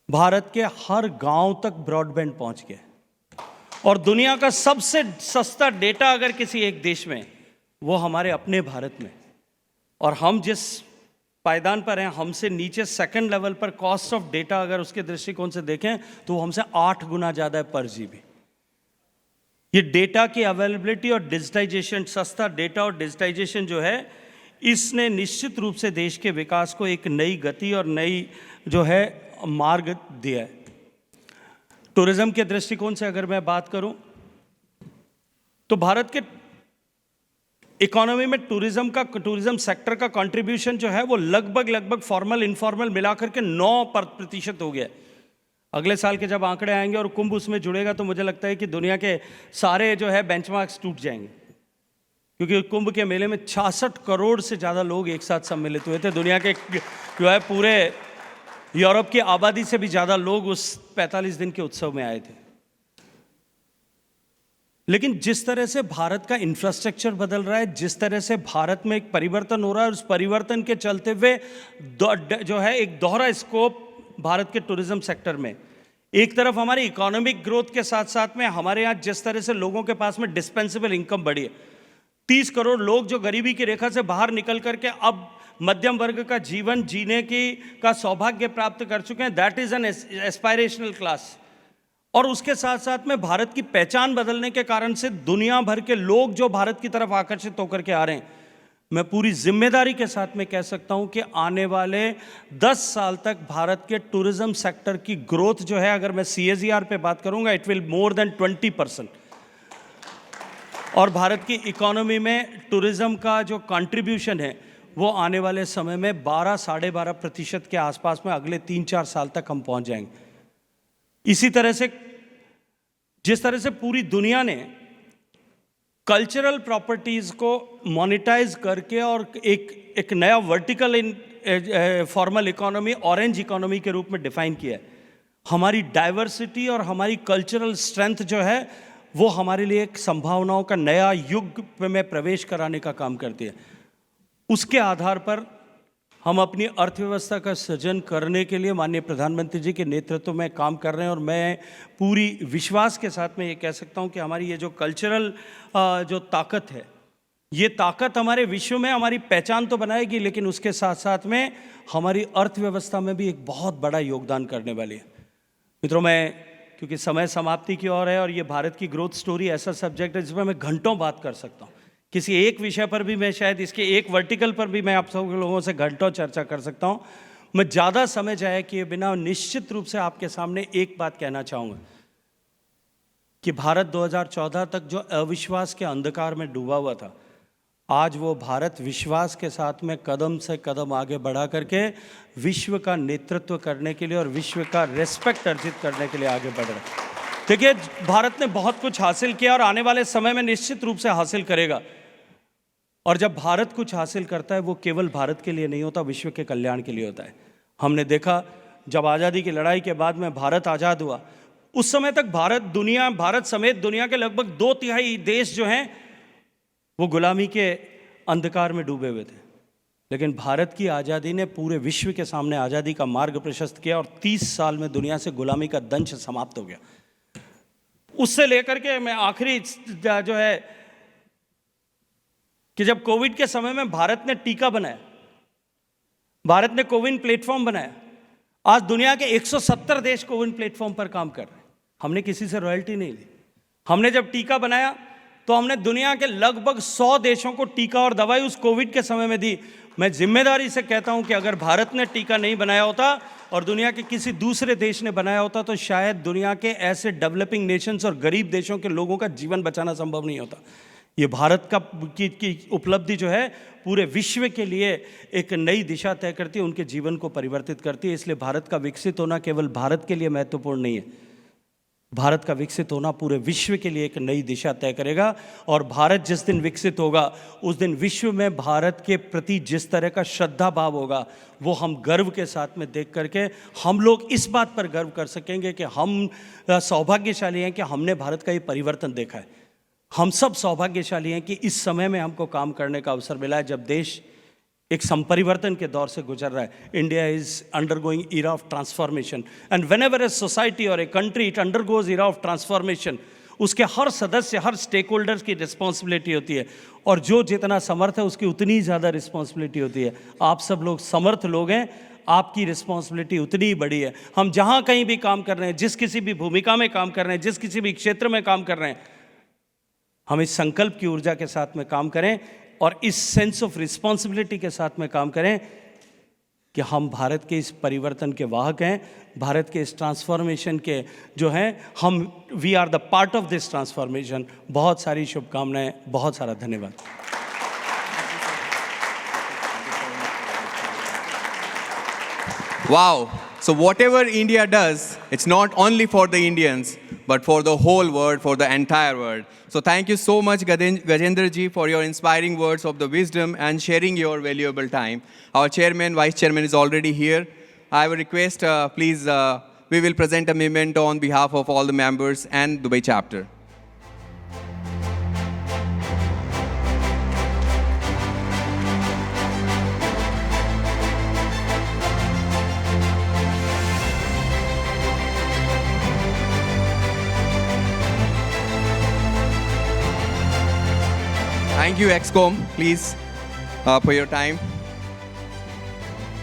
भारत के हर गांव तक ब्रॉडबैंड पहुंच गया और दुनिया का सबसे सस्ता डेटा अगर किसी एक देश में, वो हमारे अपने भारत में। और हम जिस पायदान पर हैं, हमसे नीचे सेकंड लेवल पर कॉस्ट ऑफ डेटा अगर उसके दृष्टिकोण से देखें तो वो हमसे 8 गुना ज़्यादा है पर जीबी। ये डेटा की अवेलेबिलिटी और डिजिटाइजेशन, सस्ता डेटा और डिजिटाइजेशन जो है, इसने निश्चित रूप से देश के विकास को एक नई गति और नई जो है मार्ग दिया है। टूरिज्म के दृष्टिकोण से अगर मैं बात करूं तो भारत के इकोनॉमी में टूरिज्म सेक्टर का कंट्रीब्यूशन जो है वो लगभग फॉर्मल इनफॉर्मल मिलाकर के 9% हो गया है। अगले साल के जब आंकड़े आएंगे और कुंभ उसमें जुड़ेगा तो मुझे लगता है कि दुनिया के सारे जो है बेंचमार्क्स टूट जाएंगे, क्योंकि कुंभ के मेले में 66 करोड़ से ज़्यादा लोग एक साथ सम्मिलित हुए थे। दुनिया के जो है पूरे यूरोप की आबादी से भी ज़्यादा लोग उस 45 दिन के उत्सव में आए थे। लेकिन जिस तरह से भारत का इंफ्रास्ट्रक्चर बदल रहा है, जिस तरह से भारत में एक परिवर्तन हो रहा है, उस परिवर्तन के चलते हुए जो है एक दोहरा स्कोप भारत के टूरिज्म सेक्टर में, एक तरफ हमारी इकोनॉमिक ग्रोथ के साथ साथ में हमारे यहाँ जिस तरह से लोगों के पास में डिस्पेंसेबल इनकम बढ़ी है, 30 करोड़ लोग जो गरीबी की रेखा से बाहर निकल करके अब मध्यम वर्ग का जीवन जीने का सौभाग्य प्राप्त कर चुके हैं। That is an aspirational class. और उसके साथ साथ में भारत की पहचान बदलने के कारण से दुनिया भर के लोग जो भारत की तरफ आकर्षित होकर के आ रहे हैं, मैं पूरी जिम्मेदारी के साथ में कह सकता हूं कि आने वाले 10 साल तक भारत के टूरिज्म सेक्टर की ग्रोथ जो है, अगर मैं CAGR पे बात करूंगा, इट विल मोर देन 20%। और भारत की इकोनॉमी में टूरिज्म का जो कंट्रीब्यूशन है वो आने वाले समय में 12-12.5% के आसपास में अगले 3-4 साल तक हम पहुंच जाएंगे। इसी तरह से जिस तरह से पूरी दुनिया ने कल्चरल प्रॉपर्टीज को मोनेटाइज करके और एक नया vertical in formal economy, orange economy के रूप में डिफाइन किया है, हमारी डाइवर्सिटी और हमारी कल्चरल स्ट्रेंथ जो है वो हमारे लिए एक संभावनाओं का नया युग में प्रवेश कराने का काम करती है। उसके आधार पर हम अपनी अर्थव्यवस्था का सृजन करने के लिए माननीय प्रधानमंत्री जी के नेतृत्व में काम कर रहे हैं। और मैं पूरी विश्वास के साथ में ये कह सकता हूँ कि हमारी ये जो कल्चरल जो ताकत है, ये ताकत हमारे विश्व में हमारी पहचान तो बनाएगी, लेकिन उसके साथ साथ में हमारी अर्थव्यवस्था में भी एक बहुत बड़ा योगदान करने वाली है। मित्रों, मैं क्योंकि समय समाप्ति की ओर है और ये भारत की ग्रोथ स्टोरी ऐसा सब्जेक्ट है जिसमें मैं घंटों बात कर सकता हूँ। किसी एक विषय पर भी मैं शायद इसके एक वर्टिकल पर भी मैं आप सब लोगों से घंटों चर्चा कर सकता हूँ। मैं ज़्यादा समय जाए किए बिना निश्चित रूप से आपके सामने एक बात कहना चाहूँगा कि भारत 2014 तक जो अविश्वास के अंधकार में डूबा हुआ था, आज वो भारत विश्वास के साथ में कदम से कदम आगे बढ़ा करके विश्व का नेतृत्व करने के लिए और विश्व का रेस्पेक्ट अर्जित करने के लिए आगे बढ़ रहा है। देखिए, भारत ने बहुत कुछ हासिल किया और आने वाले समय में निश्चित रूप से हासिल करेगा। और जब भारत कुछ हासिल करता है वो केवल भारत के लिए नहीं होता, विश्व के कल्याण के लिए होता है। हमने देखा जब आज़ादी की लड़ाई के बाद में भारत आज़ाद हुआ, उस समय तक भारत समेत दुनिया के लगभग 2/3 देश जो हैं वो गुलामी के अंधकार में डूबे हुए थे। लेकिन भारत की आज़ादी ने पूरे विश्व के सामने आज़ादी का मार्ग प्रशस्त किया और 30 साल में दुनिया से गुलामी का दंश समाप्त हो गया। उससे लेकर के मैं आखिरी जो है कि जब कोविड के समय में भारत ने टीका बनाया, भारत ने कोविन प्लेटफॉर्म बनाया, आज दुनिया के 170 देश कोविन प्लेटफॉर्म पर काम कर रहे हैं। हमने किसी से रॉयल्टी नहीं ली, हमने जब टीका बनाया तो हमने दुनिया के लगभग 100 देशों को टीका और दवाई उस कोविड के समय में दी। मैं जिम्मेदारी से कहता हूं कि अगर भारत ने टीका नहीं बनाया होता और दुनिया के किसी दूसरे देश ने बनाया होता तो शायद दुनिया के ऐसे डेवलपिंग नेशंस और गरीब देशों के लोगों का जीवन बचाना संभव नहीं होता। ये भारत की उपलब्धि जो है पूरे विश्व के लिए एक नई दिशा तय करती है, उनके जीवन को परिवर्तित करती है। इसलिए भारत का विकसित होना केवल भारत के लिए महत्वपूर्ण नहीं है, भारत का विकसित होना पूरे विश्व के लिए एक नई दिशा तय करेगा। और भारत जिस दिन विकसित होगा उस दिन विश्व में भारत के प्रति जिस तरह का श्रद्धा भाव होगा वो हम गर्व के साथ में देख करके हम लोग इस बात पर गर्व कर सकेंगे कि हम सौभाग्यशाली हैं कि हमने भारत का ये परिवर्तन देखा है। हम सब सौभाग्यशाली हैं कि इस समय में हमको काम करने का अवसर मिला है जब देश एक संपरिवर्तन के दौर से गुजर रहा है। India is undergoing era of transformation and whenever a society or a country it undergoes era of transformation, उसके हर सदस्य, हर स्टेक होल्डर्स की रिस्पॉन्सिबिलिटी होती है और जो जितना समर्थ है उसकी उतनी ज़्यादा रिस्पॉन्सिबिलिटी होती है। आप सब लोग समर्थ लोग हैं, आपकी रिस्पॉन्सिबिलिटी उतनी ही बड़ी है। हम जहाँ कहीं भी काम कर रहे हैं, जिस किसी भी भूमिका में काम कर रहे हैं, जिस किसी भी क्षेत्र में काम कर रहे हैं, हम इस संकल्प की ऊर्जा के साथ में काम करें और इस सेंस ऑफ रिस्पॉन्सिबिलिटी के साथ में काम करें कि हम भारत के इस परिवर्तन के वाहक हैं, भारत के इस ट्रांसफॉर्मेशन के जो हैं हम we are the part of this transformation. बहुत सारी शुभकामनाएं, बहुत सारा धन्यवाद। Wow. So whatever India does, it's not only for the Indians, but for the whole world, for the entire world. So thank you so much, Gajendra ji, for your inspiring words of the wisdom and sharing your valuable time. Our chairman, vice chairman is already here. I will request, please, we will present a memento on behalf of all the members and Dubai chapter. Thank you, XCOM, please, for your time.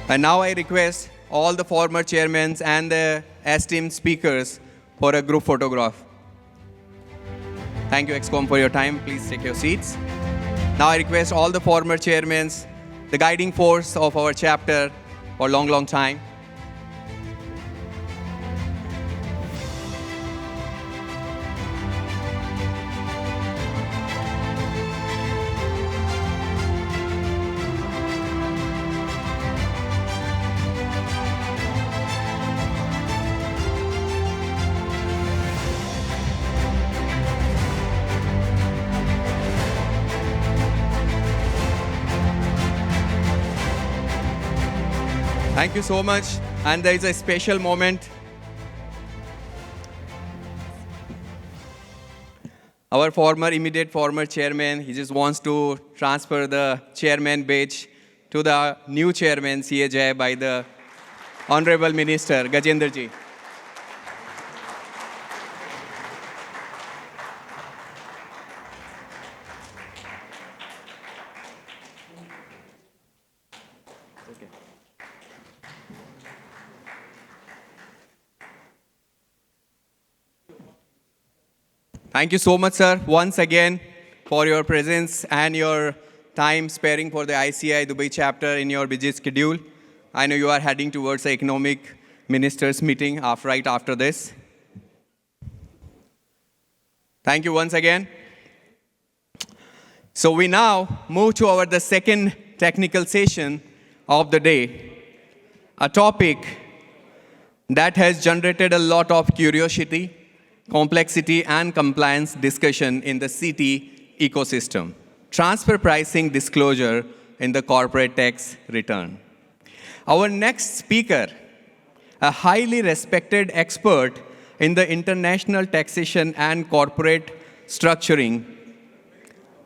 And now I request all the former chairmen and the esteemed speakers for a group photograph. Thank you, XCOM, for your time. Please take your seats. Now I request all the former chairmen, the guiding force of our chapter for a long, long time. Thank you so much. And there is a special moment. Our immediate former chairman, he just wants to transfer the chairman badge to the new chairman, CAJ, by the Honorable Minister, Gajendra ji. Thank you so much, sir, once again for your presence and your time sparing for the ICI Dubai chapter in your busy schedule. I know you are heading towards the economic ministers meeting right after this. Thank you once again. So we now move to the second technical session of the day, a topic that has generated a lot of curiosity, complexity and compliance discussion in the CT ecosystem. Transfer pricing disclosure in the corporate tax return. Our next speaker, a highly respected expert in the international taxation and corporate structuring,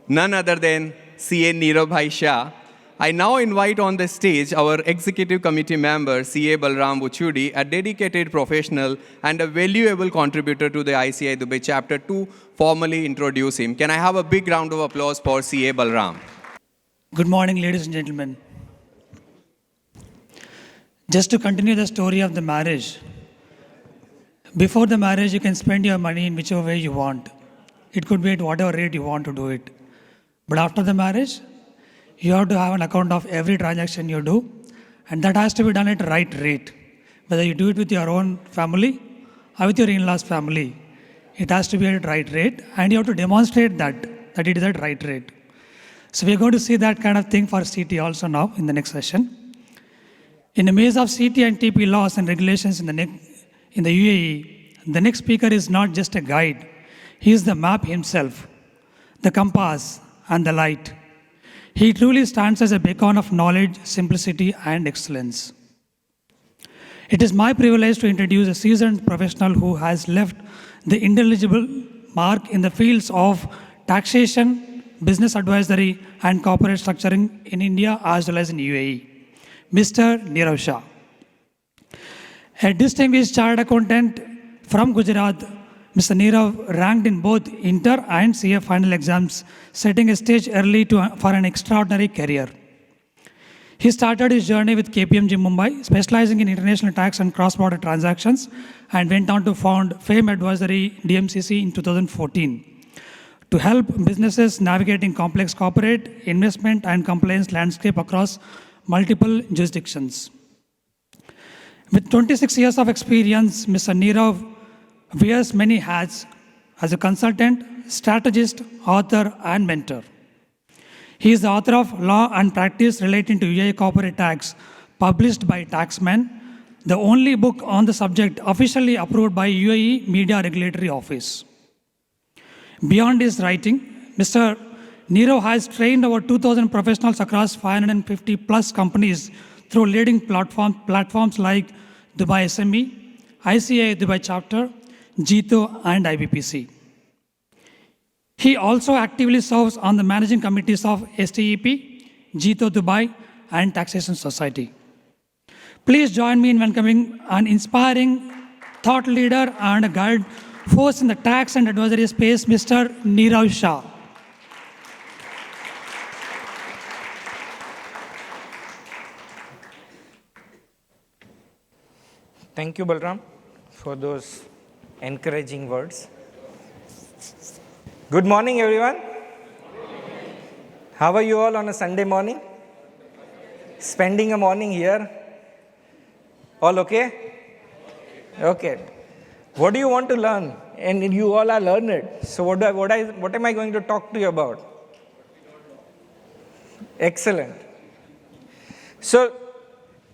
none other than CA Neerabhai Shah. I now invite on the stage our executive committee member, CA Balram Buchudi, a dedicated professional and a valuable contributor to the ICI Dubai chapter, to formally introduce him. Can I have a big round of applause for CA Balram? Good morning, ladies and gentlemen. Just to continue the story of the marriage, before the marriage, you can spend your money in whichever way you want. it could be at whatever rate you want to do it. But after the marriage, you have to have an account of every transaction you do, and that has to be done at the right rate. Whether you do it with your own family or with your in-laws family, it has to be at the right rate, and you have to demonstrate that it is at right rate. So we are going to see that kind of thing for CT also now in the next session. In the maze of CT and TP laws and regulations in the UAE, the next speaker is not just a guide. He is the map himself, the compass and the light. He truly stands as a beacon of knowledge, simplicity, and excellence. It is my privilege to introduce a seasoned professional who has left the indelible mark in the fields of taxation, business advisory, and corporate structuring in India as well as in UAE, Mr. Nirav Shah. A distinguished chartered accountant from Gujarat, Mr. Nirav ranked in both inter and CA final exams, setting a stage early for an extraordinary career. He started his journey with KPMG Mumbai, specializing in international tax and cross-border transactions, and went on to found Fame Advisory DMCC in 2014 to help businesses navigating complex corporate, investment, and compliance landscape across multiple jurisdictions. With 26 years of experience, Mr. Nirav wears many hats as a consultant, strategist, author, and mentor. He is the author of Law and Practice Relating to UAE Corporate Tax, published by Taxman, the only book on the subject officially approved by UAE Media Regulatory Office. Beyond his writing, Mr. Nirav has trained over 2,000 professionals across 550 plus companies through leading platforms like Dubai SME, ICA Dubai Chapter, GITO, and IBPC. He also actively serves on the managing committees of STEP, GITO Dubai, and Taxation Society. Please join me in welcoming an inspiring thought leader and a guide force in the tax and advisory space, Mr. Nirav Shah. Thank you, Balram, for those encouraging words. Good morning, everyone. How are you all on a Sunday morning? Spending a morning here? All okay? Okay. What do you want to learn? And you all are learned. So what am I going to talk to you about? Excellent. So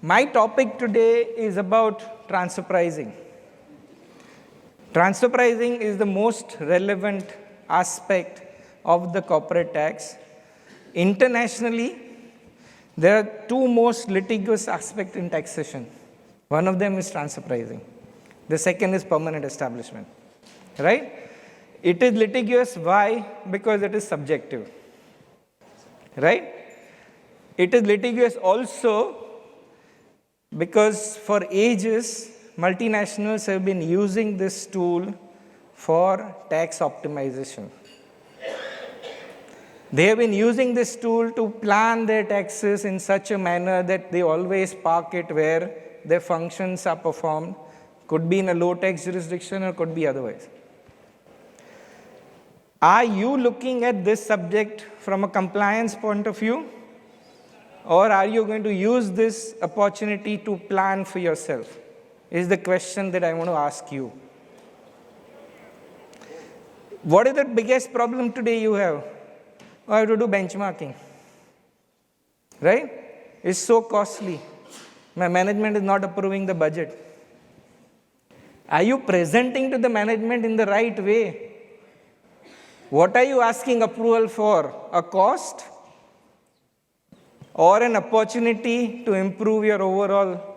my topic today is about transfer pricing. Transfer pricing is the most relevant aspect of the corporate tax. Internationally, there are two most litigious aspects in taxation. One of them is transfer pricing. The second is permanent establishment. Right? It is litigious. Why? Because it is subjective. Right? It is litigious also because for ages, multinationals have been using this tool for tax optimization. They have been using this tool to plan their taxes in such a manner that they always park it where their functions are performed. Could be in a low tax jurisdiction or could be otherwise. Are you looking at this subject from a compliance point of view? Or are you going to use this opportunity to plan for yourself? Is the question that I want to ask you. What is the biggest problem today you have? I have to do benchmarking. Right? It's so costly. My management is not approving the budget. Are you presenting to the management in the right way? What are you asking approval for? A cost? Or an opportunity to improve your overall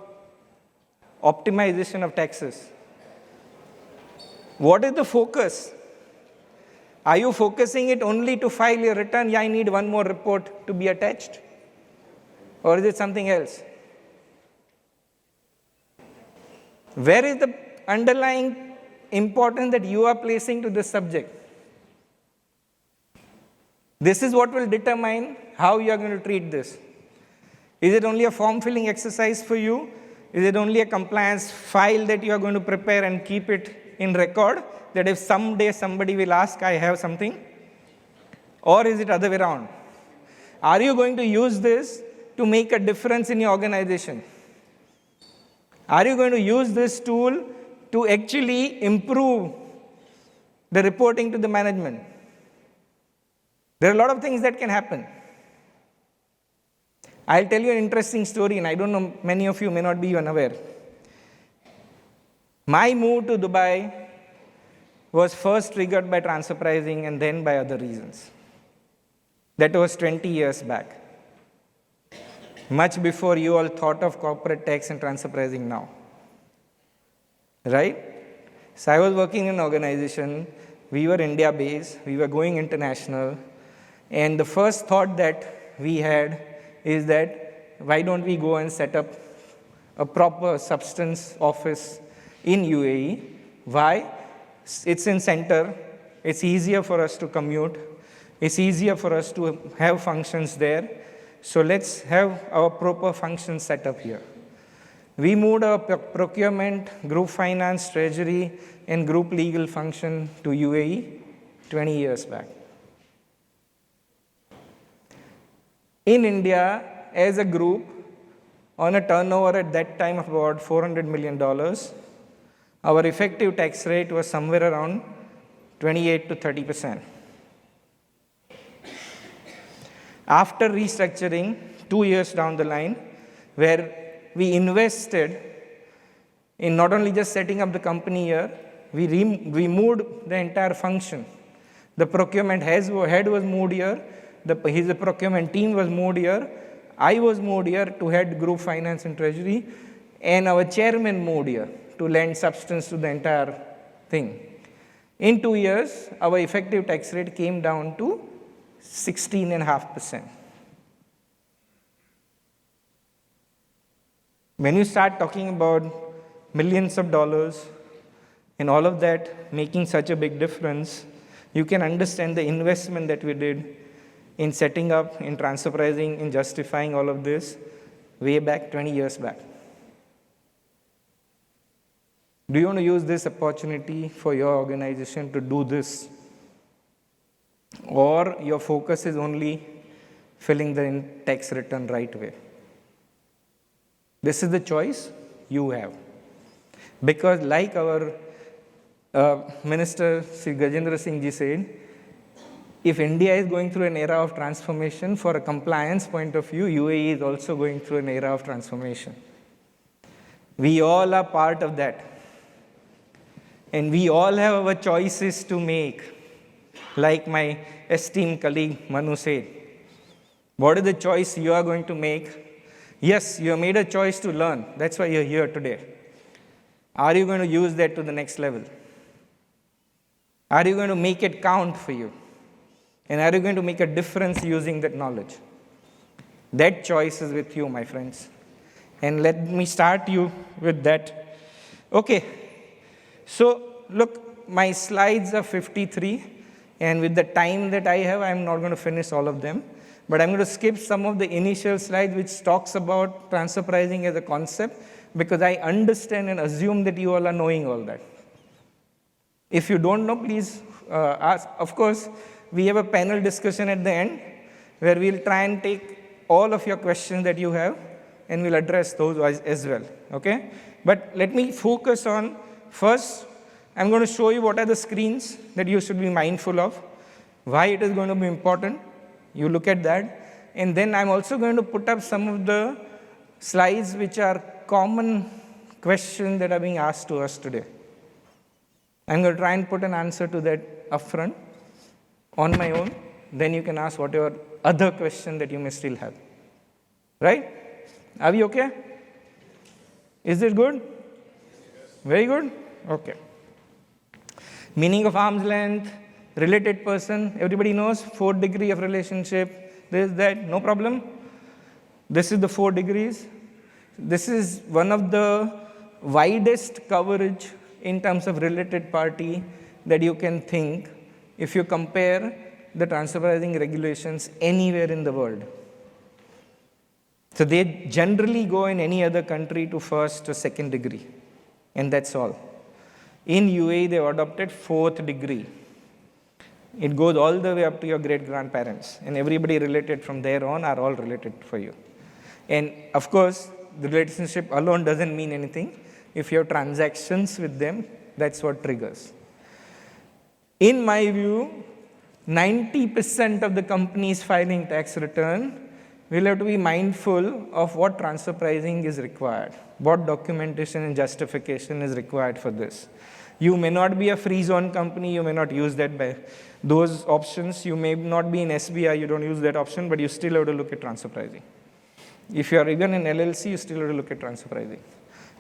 optimization of taxes? What is the focus? Are you focusing it only to file your return? Yeah, I need one more report to be attached. Or is it something else? Where is the underlying importance that you are placing to this subject? This is what will determine how you are going to treat this. Is it only a form filling exercise for you? Is it only a compliance file that you are going to prepare and keep it in record that if someday somebody will ask, I have something? Or is it other way around? Are you going to use this to make a difference in your organization? Are you going to use this tool to actually improve the reporting to the management? There are a lot of things that can happen. I'll tell you an interesting story, and I don't know, many of you may not be unaware. My move to Dubai was first triggered by transfer pricing and then by other reasons. That was 20 years back, much before you all thought of corporate tax and transfer pricing now. Right? So I was working in an organization, we were India-based, we were going international, and the first thought that we had is that why don't we go and set up a proper substance office in UAE? Why? It's in center, it's easier for us to commute, it's easier for us to have functions there, so let's have our proper functions set up here. We moved our procurement, group finance, treasury, and group legal function to UAE 20 years back. In India, as a group, on a turnover at that time of about $400 million, our effective tax rate was somewhere around 28 to 30%. After restructuring, 2 years down the line, where we invested in not only just setting up the company here, we moved the entire function. The procurement head was moved here, his procurement team was moved here, I was moved here to head group finance and treasury, and our chairman moved here to lend substance to the entire thing. In 2 years, our effective tax rate came down to 16.5%. When you start talking about millions of dollars and all of that making such a big difference, you can understand the investment that we did in setting up, in transfer pricing, in justifying all of this way back 20 years back. Do you want to use this opportunity for your organization to do this? Or your focus is only filling the tax return right way? This is the choice you have. Because like our Minister Sri Gajendra Singh Ji said, if India is going through an era of transformation, for a compliance point of view, UAE is also going through an era of transformation. We all are part of that. And we all have our choices to make. Like my esteemed colleague Manu said, what is the choice you are going to make? Yes, you have made a choice to learn. That's why you're here today. Are you going to use that to the next level? Are you going to make it count for you? And are you going to make a difference using that knowledge? That choice is with you, my friends. And let me start you with that. Okay, so look, my slides are 53. And with the time that I have, I'm not going to finish all of them. But I'm going to skip some of the initial slides which talks about transfer pricing as a concept, because I understand and assume that you all are knowing all that. If you don't know, please ask. Of course, we have a panel discussion at the end where we'll try and take all of your questions that you have and we'll address those as well. Okay? But let me focus on first, I'm going to show you what are the screens that you should be mindful of, why it is going to be important. You look at that. And then I'm also going to put up some of the slides which are common questions that are being asked to us today. I'm going to try and put an answer to that upfront on my own. Then you can ask whatever other question that you may still have. Right? Are we okay? Is it good? Very good? Okay. Meaning of arm's length, related person, everybody knows, 4 degrees of relationship, this, that, no problem. This is the 4 degrees. This is one of the widest coverage in terms of related party that you can think if you compare the transfer pricing regulations anywhere in the world. So they generally go in any other country to first or second degree, and that's all. In UAE, they've adopted fourth degree. It goes all the way up to your great-grandparents, and everybody related from there on are all related for you. And of course, the relationship alone doesn't mean anything. If you have transactions with them, that's what triggers. In my view, 90% of the companies filing tax return will have to be mindful of what transfer pricing is required, what documentation and justification is required for this. You may not be a free zone company, you may not use those options. You may not be in SBI, you don't use that option, but you still have to look at transfer pricing. If you are even in LLC, you still have to look at transfer pricing,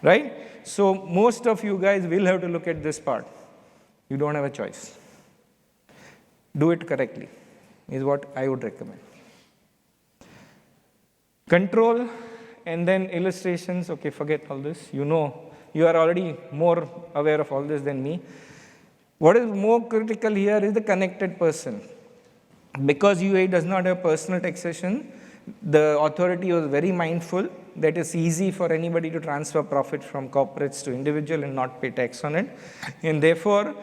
right? So most of you guys will have to look at this part. You don't have a choice. Do it correctly is what I would recommend. Control and then illustrations. Okay, forget all this. You know, you are already more aware of all this than me. What is more critical here is the connected person. Because UAE does not have personal taxation, the authority was very mindful that it's easy for anybody to transfer profit from corporates to individual and not pay tax on it. And therefore,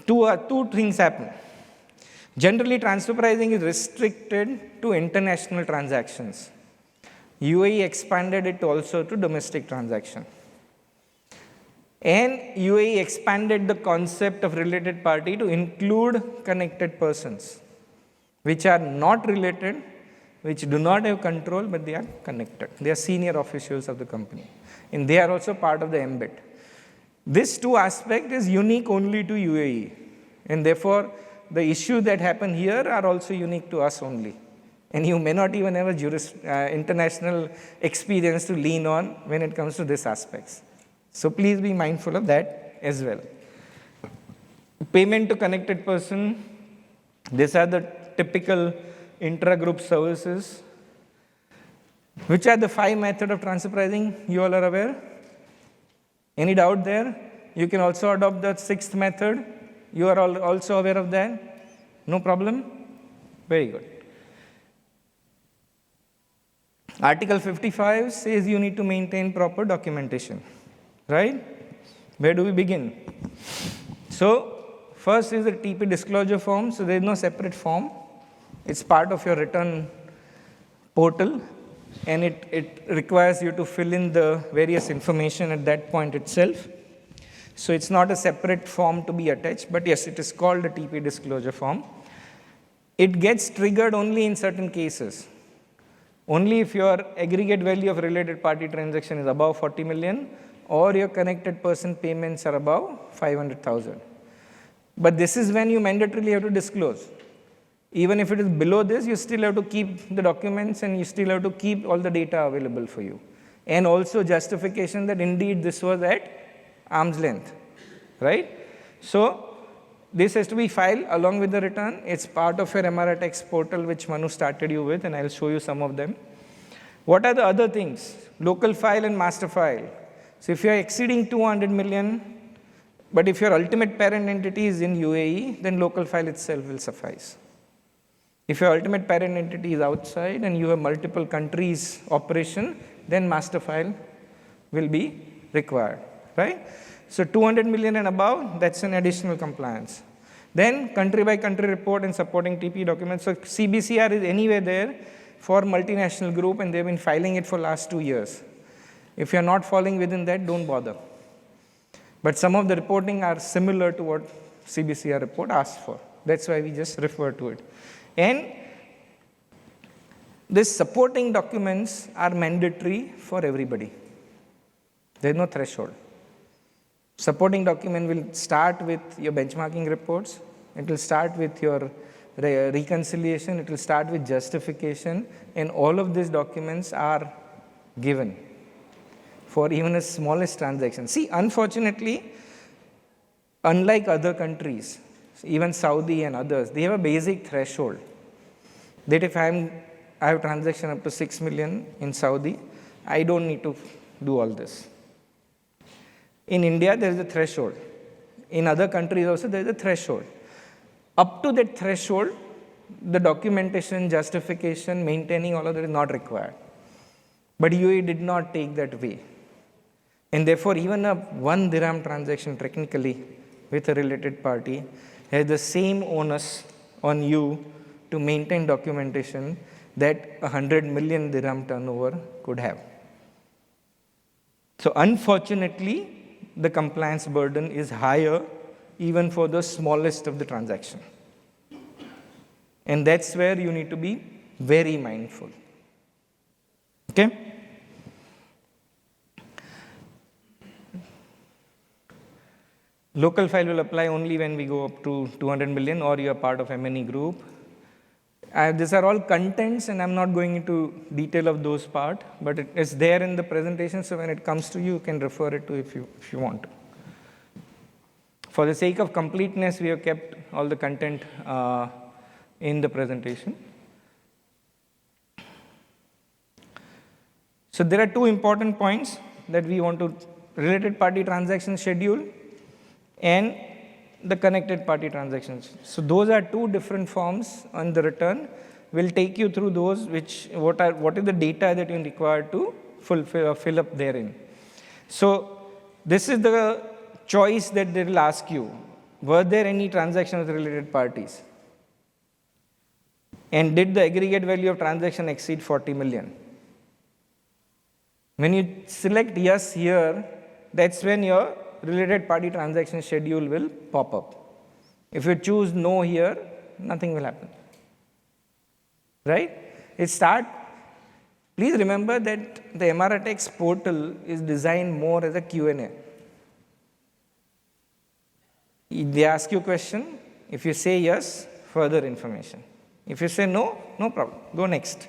two things happen. Generally, transfer pricing is restricted to international transactions. UAE expanded it also to domestic transaction. And UAE expanded the concept of related party to include connected persons, which are not related, which do not have control, but they are connected. They are senior officials of the company. And they are also part of the embed. This two aspect is unique only to UAE. And therefore, the issues that happen here are also unique to us only. And you may not even have a international experience to lean on when it comes to these aspects. So please be mindful of that as well. Payment to connected person. These are the typical intra-group services. Which are the 5 methods of transfer pricing? You all are aware? Any doubt there? You can also adopt the 6th method. You are all also aware of that? No problem? Very good. Article 55 says you need to maintain proper documentation. Right? Where do we begin? So, first is the TP disclosure form. So, there is no separate form. It's part of your return portal. And it requires you to fill in the various information at that point itself. So, it's not a separate form to be attached. But yes, it is called a TP disclosure form. It gets triggered only in certain cases. Only if your aggregate value of related party transaction is above 40 million or your connected person payments are above 500,000. But this is when you mandatorily have to disclose. Even if it is below this, you still have to keep the documents and you still have to keep all the data available for you. And also justification that indeed this was at arm's length, right? So this has to be filed along with the return. It's part of your MRI tax portal, which Manu started you with, and I'll show you some of them. What are the other things? Local file and master file. So if you are exceeding 200 million, but if your ultimate parent entity is in UAE, then local file itself will suffice. If your ultimate parent entity is outside and you have multiple countries operation, then master file will be required, right? So 200 million and above, that's an additional compliance. Then country by country report and supporting TP documents. So CBCR is anywhere there for multinational group and they've been filing it for last 2 years. If you're not falling within that, don't bother. But some of the reporting are similar to what CBCR report asks for. That's why we just refer to it. And these supporting documents are mandatory for everybody. There's no threshold. Supporting document will start with your benchmarking reports. It will start with your reconciliation. It will start with justification. And all of these documents are given for even the smallest transaction. See, unfortunately, unlike other countries, even Saudi and others, they have a basic threshold that if I have transaction up to 6 million in Saudi, I don't need to do all this. In India, there is a threshold. In other countries also, there is a threshold. Up to that threshold, the documentation, justification, maintaining all of that is not required. But UAE did not take that way. And therefore, even a 1 dirham transaction technically with a related party has the same onus on you to maintain documentation that a 100 million dirham turnover could have. So unfortunately, the compliance burden is higher even for the smallest of the transaction. And that's where you need to be very mindful. Okay? Local file will apply only when we go up to 200 million or you are part of M&E group. These are all contents and I'm not going into detail of those part, but it is there in the presentation, so when it comes to you, you can refer it to if you want to. For the sake of completeness, we have kept all the content in the presentation. So there are two important points that we want to: related party transaction schedule and the connected party transactions. So those are two different forms on the return. We'll take you through those, what is the data that you require to fill up therein. So this is the choice that they will ask you. Were there any transactions with related parties? And did the aggregate value of transaction exceed 40 million? When you select yes here, that's when your related party transaction schedule will pop up. If you choose no here, nothing will happen. Right? Please remember that the MRTX portal is designed more as a Q&A. They ask you a question. If you say yes, further information. If you say no, no problem. Go next.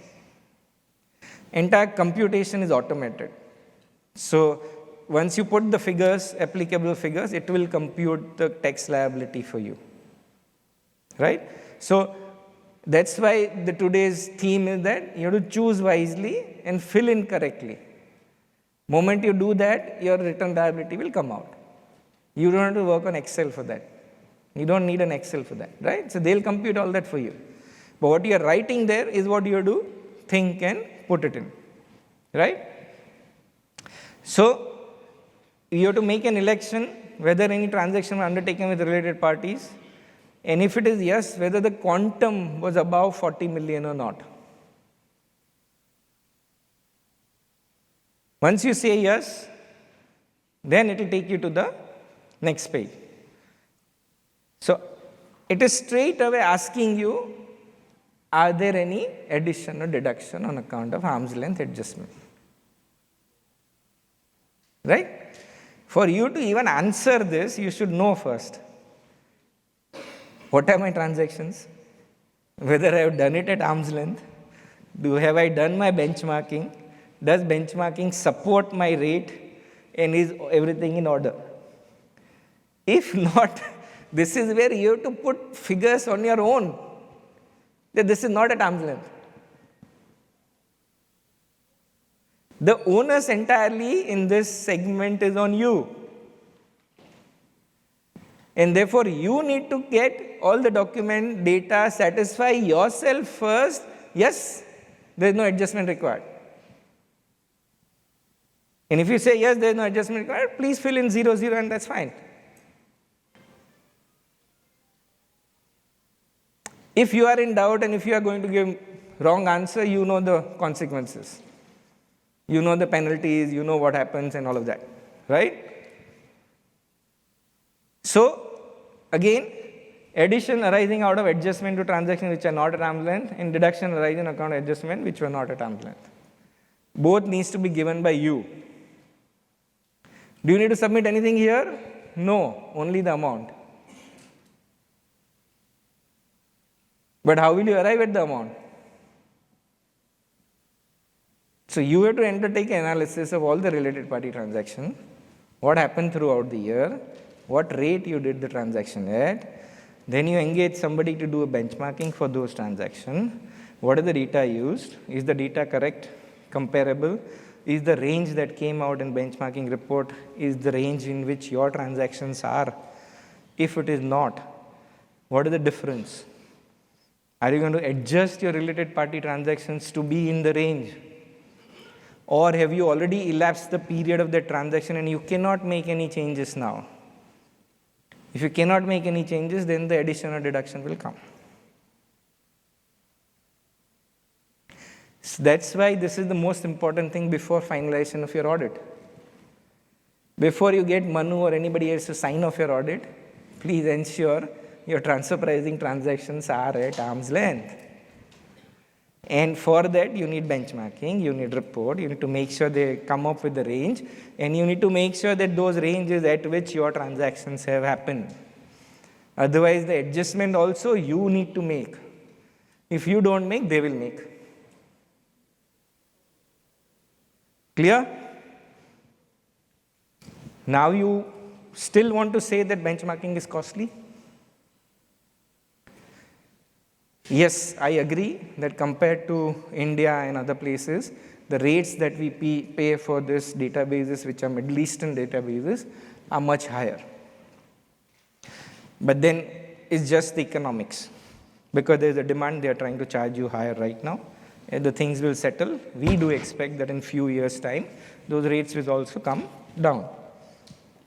Entire computation is automated. So once you put the figures, applicable figures, it will compute the tax liability for you. Right? So that's why today's theme is that you have to choose wisely and fill in correctly. Moment you do that, your return liability will come out. You don't have to work on Excel for that. You don't need an Excel for that, right? So they'll compute all that for you. But what you are writing there is what you have to think and put it in, right? So you have to make an election whether any transaction was undertaken with related parties, and if it is yes, whether the quantum was above 40 million or not. Once you say yes, then it will take you to the next page. So it is straight away asking you, are there any addition or deduction on account of arm's length adjustment? Right? For you to even answer this, you should know first, what are my transactions? Whether I have done it at arm's length? Have I done my benchmarking? Does benchmarking support my rate? And is everything in order? If not, this is where you have to put figures on your own. That this is not at arm's length. The onus entirely in this segment is on you. And therefore, you need to get all the document data, satisfy yourself first. Yes, there is no adjustment required. And if you say yes, there is no adjustment required, please fill in 00 and that's fine. If you are in doubt and if you are going to give wrong answer, you know the consequences. You know the penalties, you know what happens and all of that, right? So, again, addition arising out of adjustment to transactions which are not at arm's length and deduction arising on account of adjustment which were not at arm's length. Both needs to be given by you. Do you need to submit anything here? No, only the amount. But how will you arrive at the amount? So you have to undertake an analysis of all the related party transactions, what happened throughout the year, what rate you did the transaction at, then you engage somebody to do a benchmarking for those transactions. What are the data used? Is the data correct, comparable? Is the range that came out in benchmarking report, is the range in which your transactions are? If it is not, what is the difference? Are you going to adjust your related party transactions to be in the range? Or have you already elapsed the period of the transaction and you cannot make any changes now? If you cannot make any changes, then the addition or deduction will come. So that's why this is the most important thing before finalization of your audit. Before you get Manu or anybody else to sign off your audit, please ensure your transfer pricing transactions are at arm's length. And for that, you need benchmarking, you need report, you need to make sure they come up with the range, and you need to make sure that those ranges at which your transactions have happened. Otherwise, the adjustment also you need to make. If you don't make, they will make. Clear? Now you still want to say that benchmarking is costly? Yes, I agree that compared to India and other places, the rates that we pay for this databases, which are Middle Eastern databases, are much higher. But then it's just the economics. Because there's a demand, they are trying to charge you higher right now. And the things will settle. We do expect that in few years' time, those rates will also come down.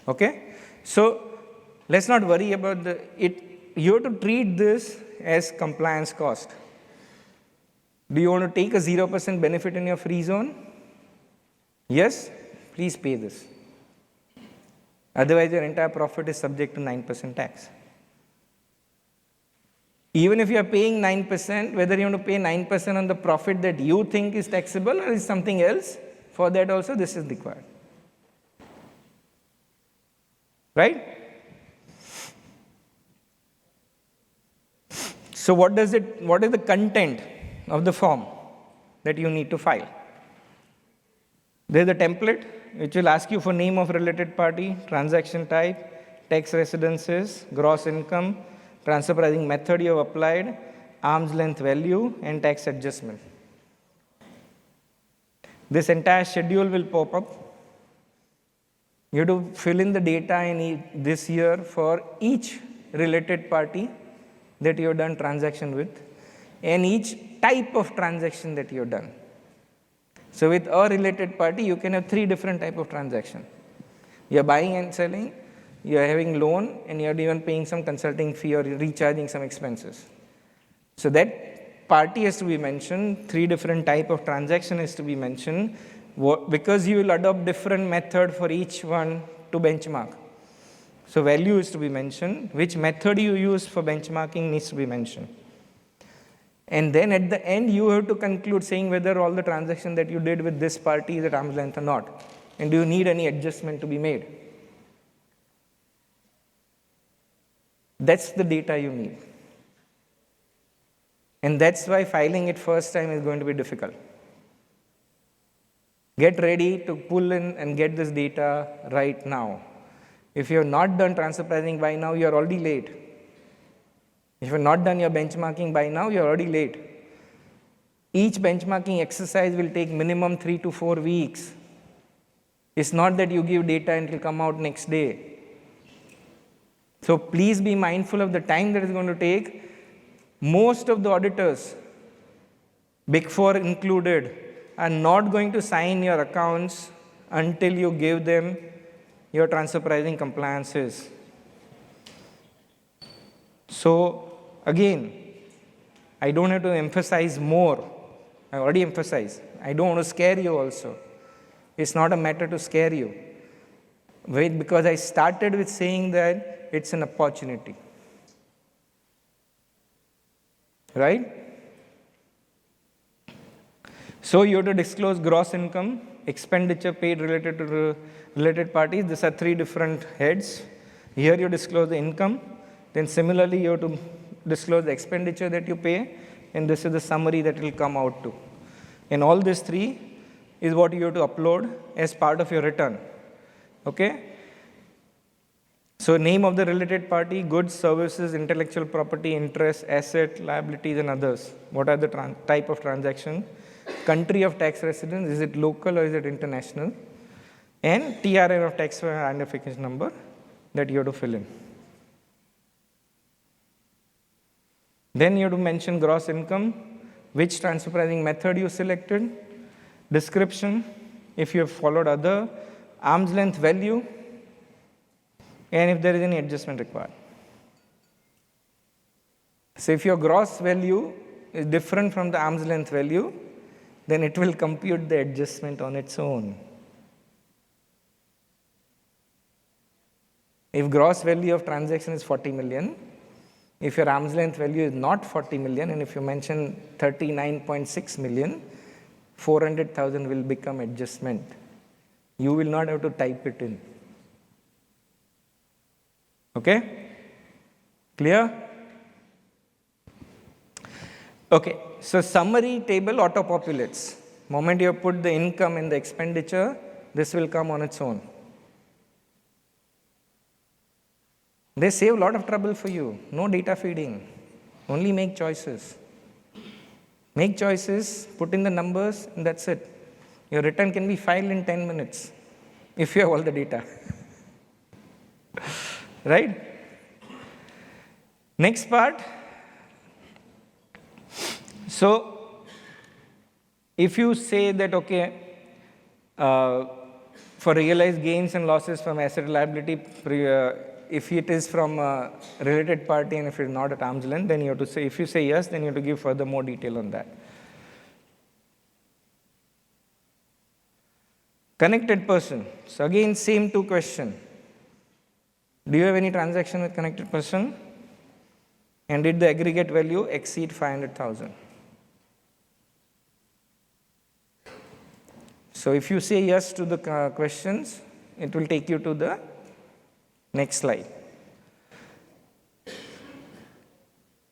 Okay? So let's not worry about you have to treat this as compliance cost. Do you want to take a 0% benefit in your free zone? Yes? Please pay this. Otherwise, your entire profit is subject to 9% tax. Even if you are paying 9%, whether you want to pay 9% on the profit that you think is taxable or is something else, for that also this is required. Right? So what is the content of the form that you need to file? There's a template which will ask you for name of related party, transaction type, tax residences, gross income, transfer pricing method you have applied, arm's length value, and tax adjustment. This entire schedule will pop up. You have to fill in the data in this year for each related party that you have done transaction with, and each type of transaction that you have done. So with a related party, you can have 3 different types of transaction. You are buying and selling, you are having loan, and you are even paying some consulting fee or recharging some expenses. So that party has to be mentioned, 3 different type of transaction has to be mentioned, because you will adopt different method for each one to benchmark. So value is to be mentioned, which method you use for benchmarking needs to be mentioned. And then at the end, you have to conclude saying whether all the transaction that you did with this party is at arm's length or not. And do you need any adjustment to be made? That's the data you need. And that's why filing it first time is going to be difficult. Get ready to pull in and get this data right now. If you have not done transfer pricing by now, you are already late. If you have not done your benchmarking by now, you are already late. Each benchmarking exercise will take minimum 3 to 4 weeks. It's not that you give data and it will come out next day. So please be mindful of the time that is going to take. Most of the auditors, Big Four included, are not going to sign your accounts until you give them your transfer pricing compliances. So again, I don't have to emphasize more. I already emphasized. I don't want to scare you also. It's not a matter to scare you. Wait, because I started with saying that it's an opportunity. Right? So you have to disclose gross income, expenditure paid related to related parties. These are 3 different heads. Here you disclose the income. Then similarly, you have to disclose the expenditure that you pay. And this is the summary that will come out to. And all these 3 is what you have to upload as part of your return. Okay? So name of the related party, goods, services, intellectual property, interest, asset, liabilities, and others. What are the type of transaction? Country of tax residence, is it local or is it international? And TRN of tax identification number that you have to fill in. Then you have to mention gross income, which transfer pricing method you selected, description, if you have followed other arm's length value, and if there is any adjustment required. So if your gross value is different from the arm's length value, then it will compute the adjustment on its own. If gross value of transaction is 40 million, if your arm's length value is not 40 million, and if you mention 39.6 million, 400,000 will become adjustment. You will not have to type it in. Okay? Clear? Okay, so summary table auto-populates. Moment you put the income and the expenditure, this will come on its own. They save a lot of trouble for you. No data feeding. Only make choices. Make choices, put in the numbers, and that's it. Your return can be filed in 10 minutes if you have all the data. Right? Next part. So, if you say that, okay, for realized gains and losses from asset liability, if it is from a related party and if it is not at arm's length, then you have to say, if you say yes, then you have to give further more detail on that. Connected person. So again, same two questions. Do you have any transaction with connected person? And did the aggregate value exceed 500,000? So if you say yes to the questions, it will take you to the next slide.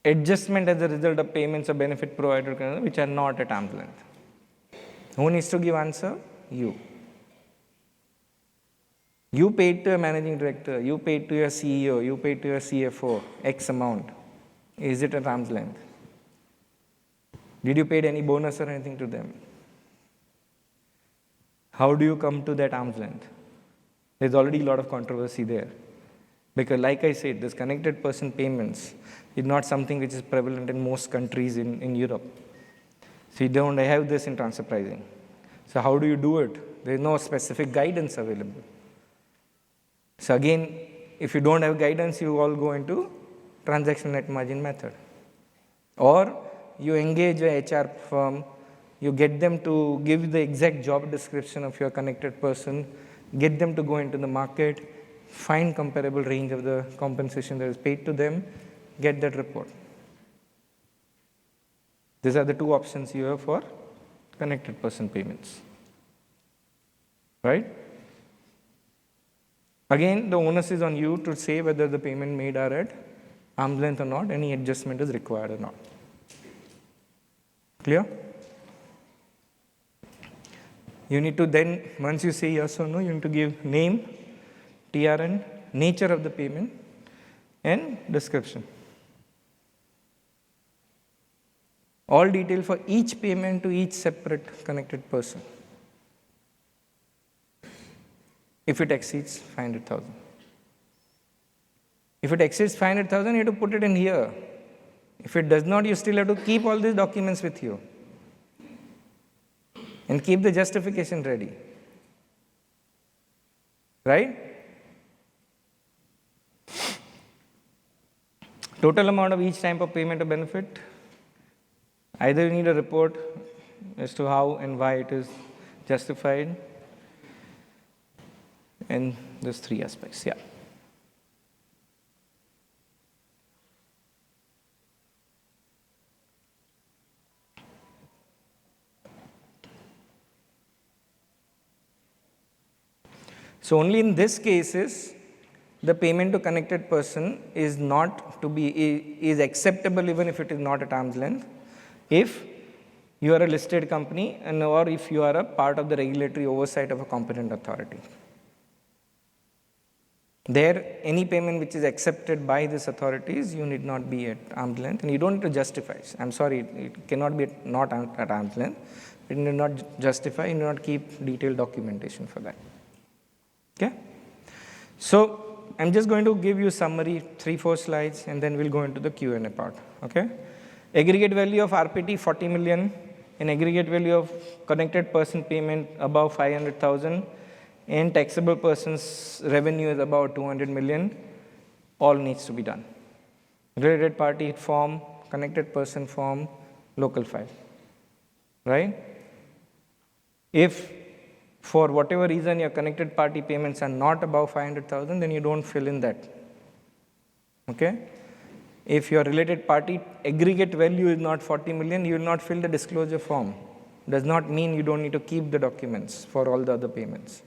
Adjustment as a result of payments or benefit provided which are not at arm's length. Who needs to give answer? You. You paid to a managing director, you paid to your CEO, you paid to your CFO X amount. Is it at arm's length? Did you pay any bonus or anything to them? How do you come to that arm's length? There's already a lot of controversy there. Because like I said, this connected person payments is not something which is prevalent in most countries in Europe. So you don't have this in transfer pricing. So how do you do it? There is no specific guidance available. So again, if you don't have guidance, you all go into transaction net margin method. Or you engage a HR firm, you get them to give the exact job description of your connected person, get them to go into the market, find comparable range of the compensation that is paid to them, get that report. These are the two options you have for connected person payments. Right? Again, the onus is on you to say whether the payment made are at arm's length or not, any adjustment is required or not. Clear? You need to then, once you say yes or no, you need to give name, TRN, nature of the payment, and description. All detail for each payment to each separate connected person. If it exceeds 500,000. If it exceeds 500,000, you have to put it in here. If it does not, you still have to keep all these documents with you. And keep the justification ready. Right? Total amount of each type of payment or benefit. Either you need a report as to how and why it is justified. And there's three aspects, yeah. So only in this cases, the payment to connected person is not to be, is acceptable even if it is not at arm's length. If you are a listed company and or if you are a part of the regulatory oversight of a competent authority. There, any payment which is accepted by these authorities, you need not be at arm's length, and you don't need to justify. I'm sorry, it cannot be not at arm's length. You need not justify, you need not keep detailed documentation for that. Okay? So, I'm just going to give you a summary, 3-4 slides, and then we'll go into the Q&A part. Okay? Aggregate value of RPT 40 million, an aggregate value of connected person payment above 500,000, and taxable person's revenue is about 200 million, all needs to be done. Related party form, connected person form, local file, right? If for whatever reason your connected party payments are not above 500,000, then you don't fill in that, okay? If your related party aggregate value is not 40 million, you will not fill the disclosure form. Does not mean you don't need to keep the documents for all the other payments.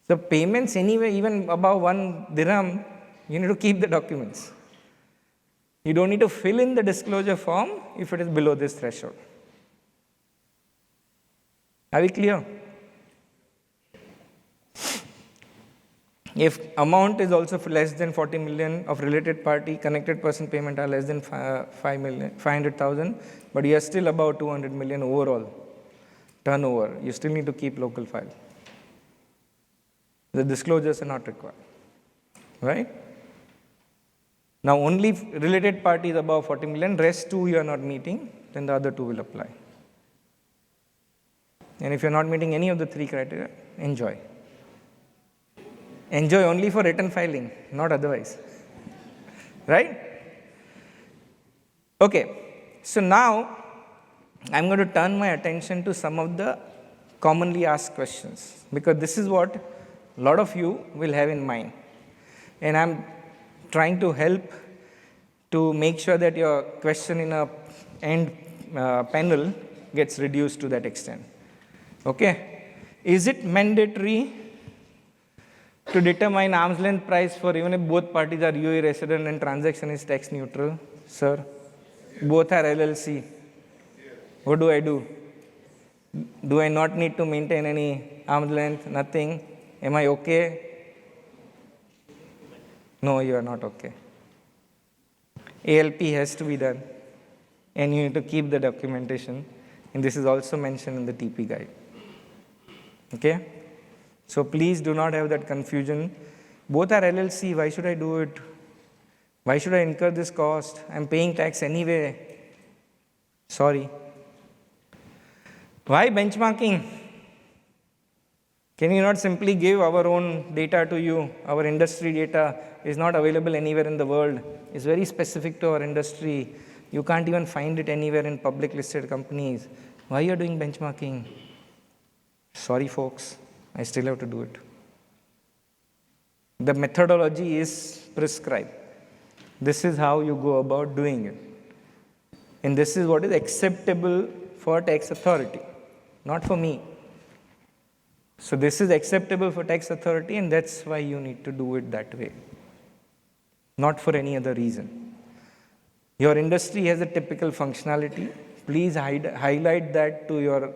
So payments anyway, even above 1 dirham, you need to keep the documents. You don't need to fill in the disclosure form if it is below this threshold. Are we clear? If amount is also less than 40 million of related party, connected person payment are less than 500,000, but you are still about 200 million overall turnover, you still need to keep local file. The disclosures are not required, right? Now only related parties above 40 million, rest 2 you are not meeting, then the other 2 will apply. And if you are not meeting any of the 3 criteria, enjoy. Enjoy only for return filing, not otherwise, right? Okay, so now I'm going to turn my attention to some of the commonly asked questions, because this is what a lot of you will have in mind. And I'm trying to help to make sure that your question in a end panel gets reduced to that extent. Okay? Is it mandatory to determine arm's length price for even if both parties are UAE resident and transaction is tax neutral? Sir, both are LLC. What do I do? Do I not need to maintain any arm's length? Nothing. Am I okay? No, you are not okay. ALP has to be done, and you need to keep the documentation, and this is also mentioned in the TP guide. Okay? So please do not have that confusion. Both are LLC, why should I do it? Why should I incur this cost? I'm paying tax anyway. Sorry. Why benchmarking? Can you not simply give our own data to you? Our industry data is not available anywhere in the world. It's very specific to our industry. You can't even find it anywhere in public listed companies. Why are you doing benchmarking? Sorry folks, I still have to do it. The methodology is prescribed. This is how you go about doing it. And this is what is acceptable for tax authority, not for me. So this is acceptable for tax authority, and that's why you need to do it that way, not for any other reason. Your industry has a typical functionality. Please highlight that to your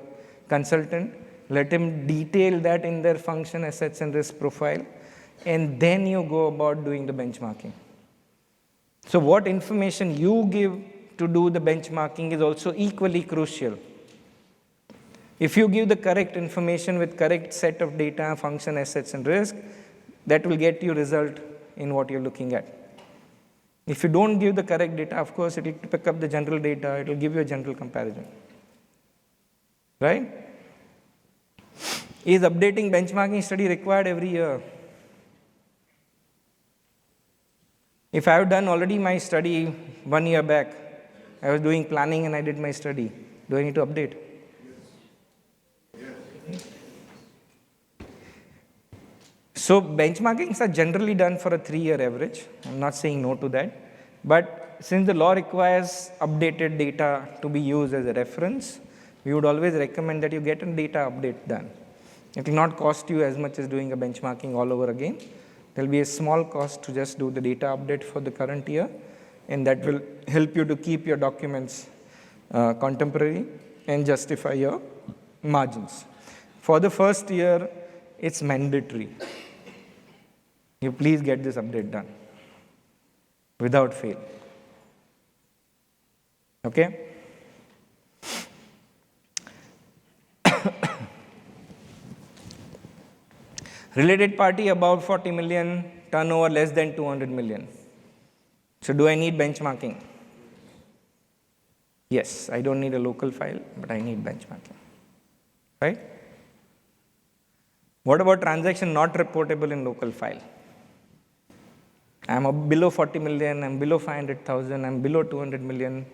consultant. Let him detail that in their function, assets, and risk profile, and then you go about doing the benchmarking. So what information you give to do the benchmarking is also equally crucial. If you give the correct information with correct set of data, function, assets, and risk, that will get you result in what you're looking at. If you don't give the correct data, of course, it will pick up the general data, it will give you a general comparison. Right? Is updating benchmarking study required every year? If I have done already my study 1 year back, I was doing planning and I did my study, do I need to update? So benchmarkings are generally done for a 3-year average. I'm not saying no to that. But since the law requires updated data to be used as a reference, we would always recommend that you get a data update done. It will not cost you as much as doing a benchmarking all over again. There will be a small cost to just do the data update for the current year, and that will help you to keep your documents contemporary and justify your margins. For the first year, it's mandatory. You please get this update done without fail. Okay? Related party about 40 million, turnover less than 200 million. So do I need benchmarking? Yes, I don't need a local file, but I need benchmarking. Right? What about transaction not reportable in local file? I'm below 40 million, I'm below 500,000, I'm below 200 million.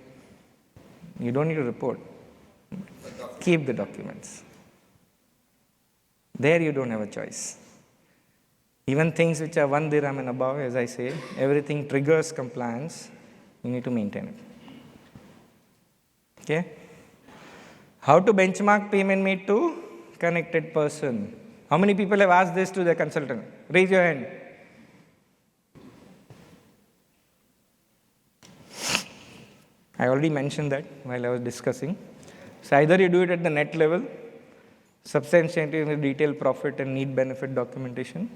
You don't need to report. Keep the documents. There you don't have a choice. Even things which are 1 dirham and above, as I say, everything triggers compliance, you need to maintain it. Okay? How to benchmark payment made to connected person? How many people have asked this to their consultant? Raise your hand. I already mentioned that while I was discussing. So either you do it at the net level, substantiating the detailed profit and need benefit documentation,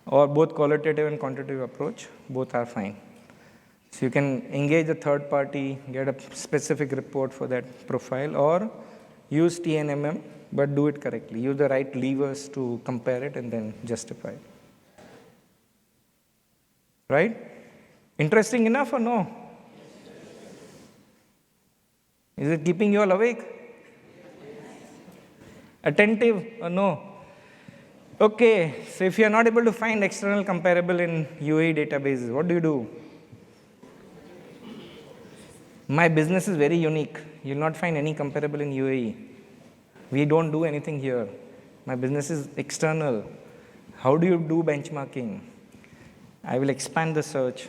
or both qualitative and quantitative approach, both are fine. So you can engage a third party, get a specific report for that profile, or use TNMM, but do it correctly. Use the right levers to compare it and then justify. Right? Interesting enough or no? Is it keeping you all awake? Attentive or no? Okay, so if you are not able to find external comparable in UAE databases, what do you do? My business is very unique. You will not find any comparable in UAE. We don't do anything here. My business is external. How do you do benchmarking? I will expand the search.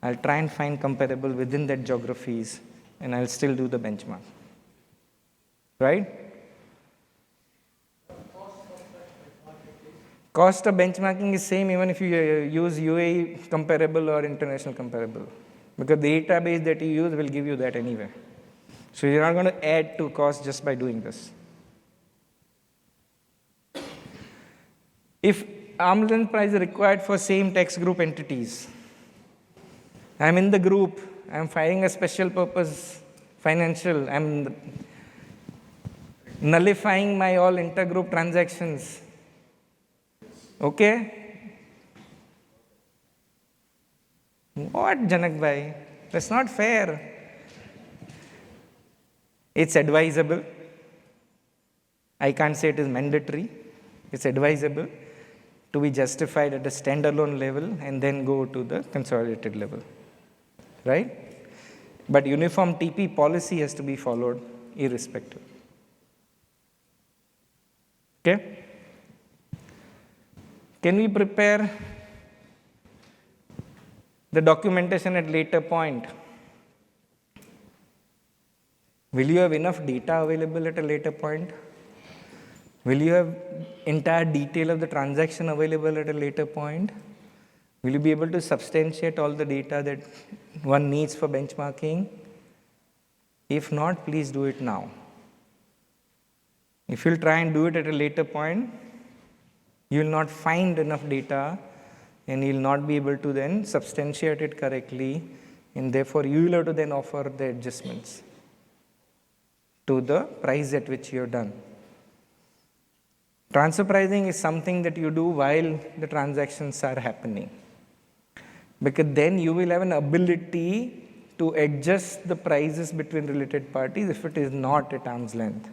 I'll try and find comparable within that geographies, and I'll still do the benchmark. Right? Cost of benchmarking is same even if you use UAE comparable or international comparable, because the database that you use will give you that anyway. So you're not going to add to cost just by doing this. If arm's length price is required for same tax group entities, I'm in the group, I'm filing a special purpose financial, I'm nullifying my all intergroup transactions. Okay? What, Janak bhai? That's not fair. It's advisable. I can't say it is mandatory. It's advisable to be justified at a standalone level and then go to the consolidated level. Right? But uniform TP policy has to be followed irrespective. Okay? Can we prepare the documentation at later point? Will you have enough data available at a later point? Will you have entire detail of the transaction available at a later point? Will you be able to substantiate all the data that one needs for benchmarking? If not, please do it now. If you'll try and do it at a later point, you will not find enough data and you will not be able to then substantiate it correctly, and therefore you will have to then offer the adjustments to the price at which you have done. Transfer pricing is something that you do while the transactions are happening, because then you will have an ability to adjust the prices between related parties if it is not at arm's length.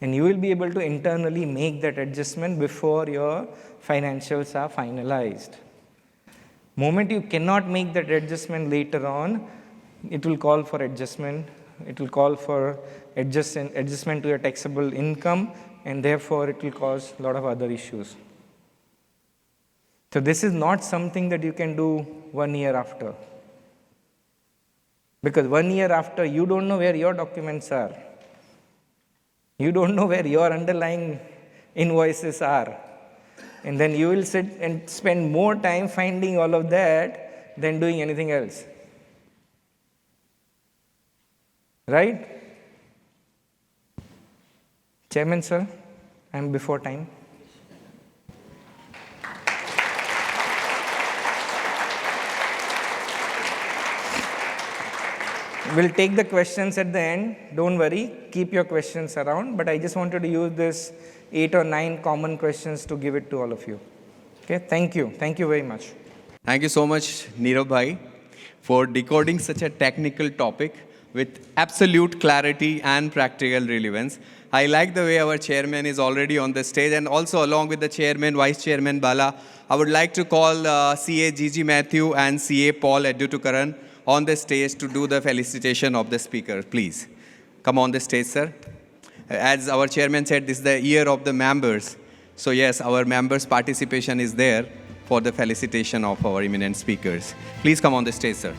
And you will be able to internally make that adjustment before your financials are finalized. Moment you cannot make that adjustment later on, it will call for adjustment. It will call for adjustment to your taxable income, and therefore it will cause a lot of other issues. So this is not something that you can do 1 year after. Because 1 year after, you don't know where your documents are. You don't know where your underlying invoices are. And then you will sit and spend more time finding all of that than doing anything else. Right? Chairman, sir, I'm before time. We'll take the questions at the end. Don't worry, keep your questions around. But I just wanted to use this 8 or 9 common questions to give it to all of you. Okay, thank you. Thank you very much. Thank you so much, Neerav bhai, for decoding such a technical topic with absolute clarity and practical relevance. I like the way our chairman is already on the stage, and also along with the chairman, vice chairman Bala, I would like to call CA Gigi Matthew and CA Paul Edutukaran on the stage to do the felicitation of the speaker. Please come on the stage, sir. As our chairman said, this is the year of the members. So yes, our members' participation is there for the felicitation of our eminent speakers. Please come on the stage, sir.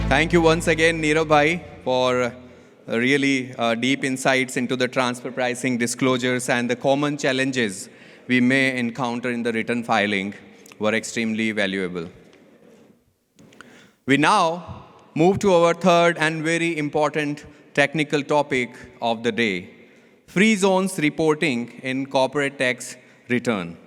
Thank you once again, Neerav Bhai, for really deep insights into the transfer pricing disclosures and the common challenges we may encounter in the return filing were extremely valuable. We now move to our third and very important technical topic of the day, free zones reporting in corporate tax return.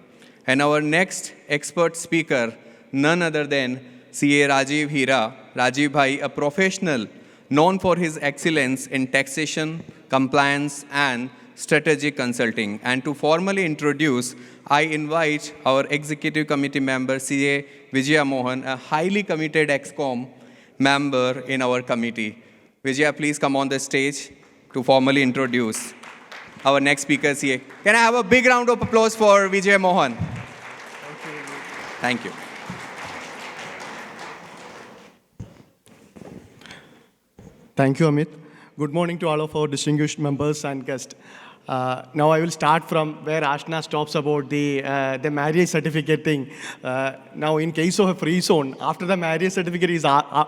And our next expert speaker, none other than CA Rajiv Hira. Rajiv Bhai, a professional known for his excellence in taxation, compliance, and strategic consulting. And to formally introduce, I invite our executive committee member, CA Vijaya Mohan, a highly committed ExCom member in our committee. Vijaya, please come on the stage to formally introduce our next speaker, CA. Can I have a big round of applause for Vijaya Mohan? Thank you. Thank you, Amit. Good morning to all of our distinguished members and guests. Now I will start from where Ashna stops about the marriage certificate thing. Now in case of a free zone, after the marriage certificate is,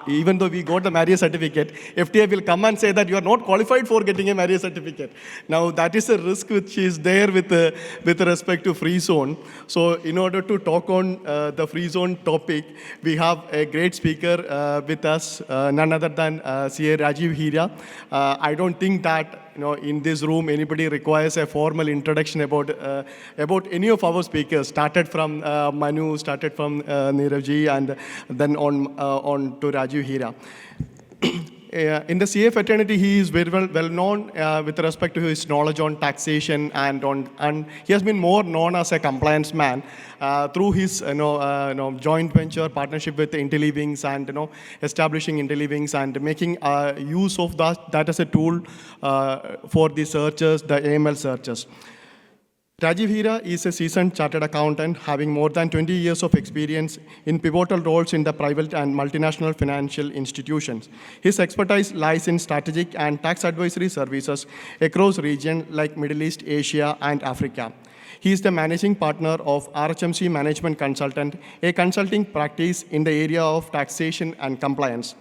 even though we got the marriage certificate, FTA will come and say that you are not qualified for getting a marriage certificate. Now that is a risk which is there with respect to free zone. So in order to talk on the free zone topic, we have a great speaker with us, none other than CA Rajiv Hira. I don't think that in this room, anybody requires a formal introduction about any of our speakers. Started from Manu, started from Neeraj, and then on to Rajiv Hira. In the CA fraternity, he is very well known with respect to his knowledge on taxation, and he has been more known as a compliance man through his joint venture partnership with Intellivings and establishing Intellivings and making use of that as a tool for the searches, the AML searches. Rajiv Hira is a seasoned chartered accountant having more than 20 years of experience in pivotal roles in the private and multinational financial institutions. His expertise lies in strategic and tax advisory services across regions like Middle East, Asia, and Africa. He is the managing partner of RHMC Management Consultant, a consulting practice in the area of taxation and compliance.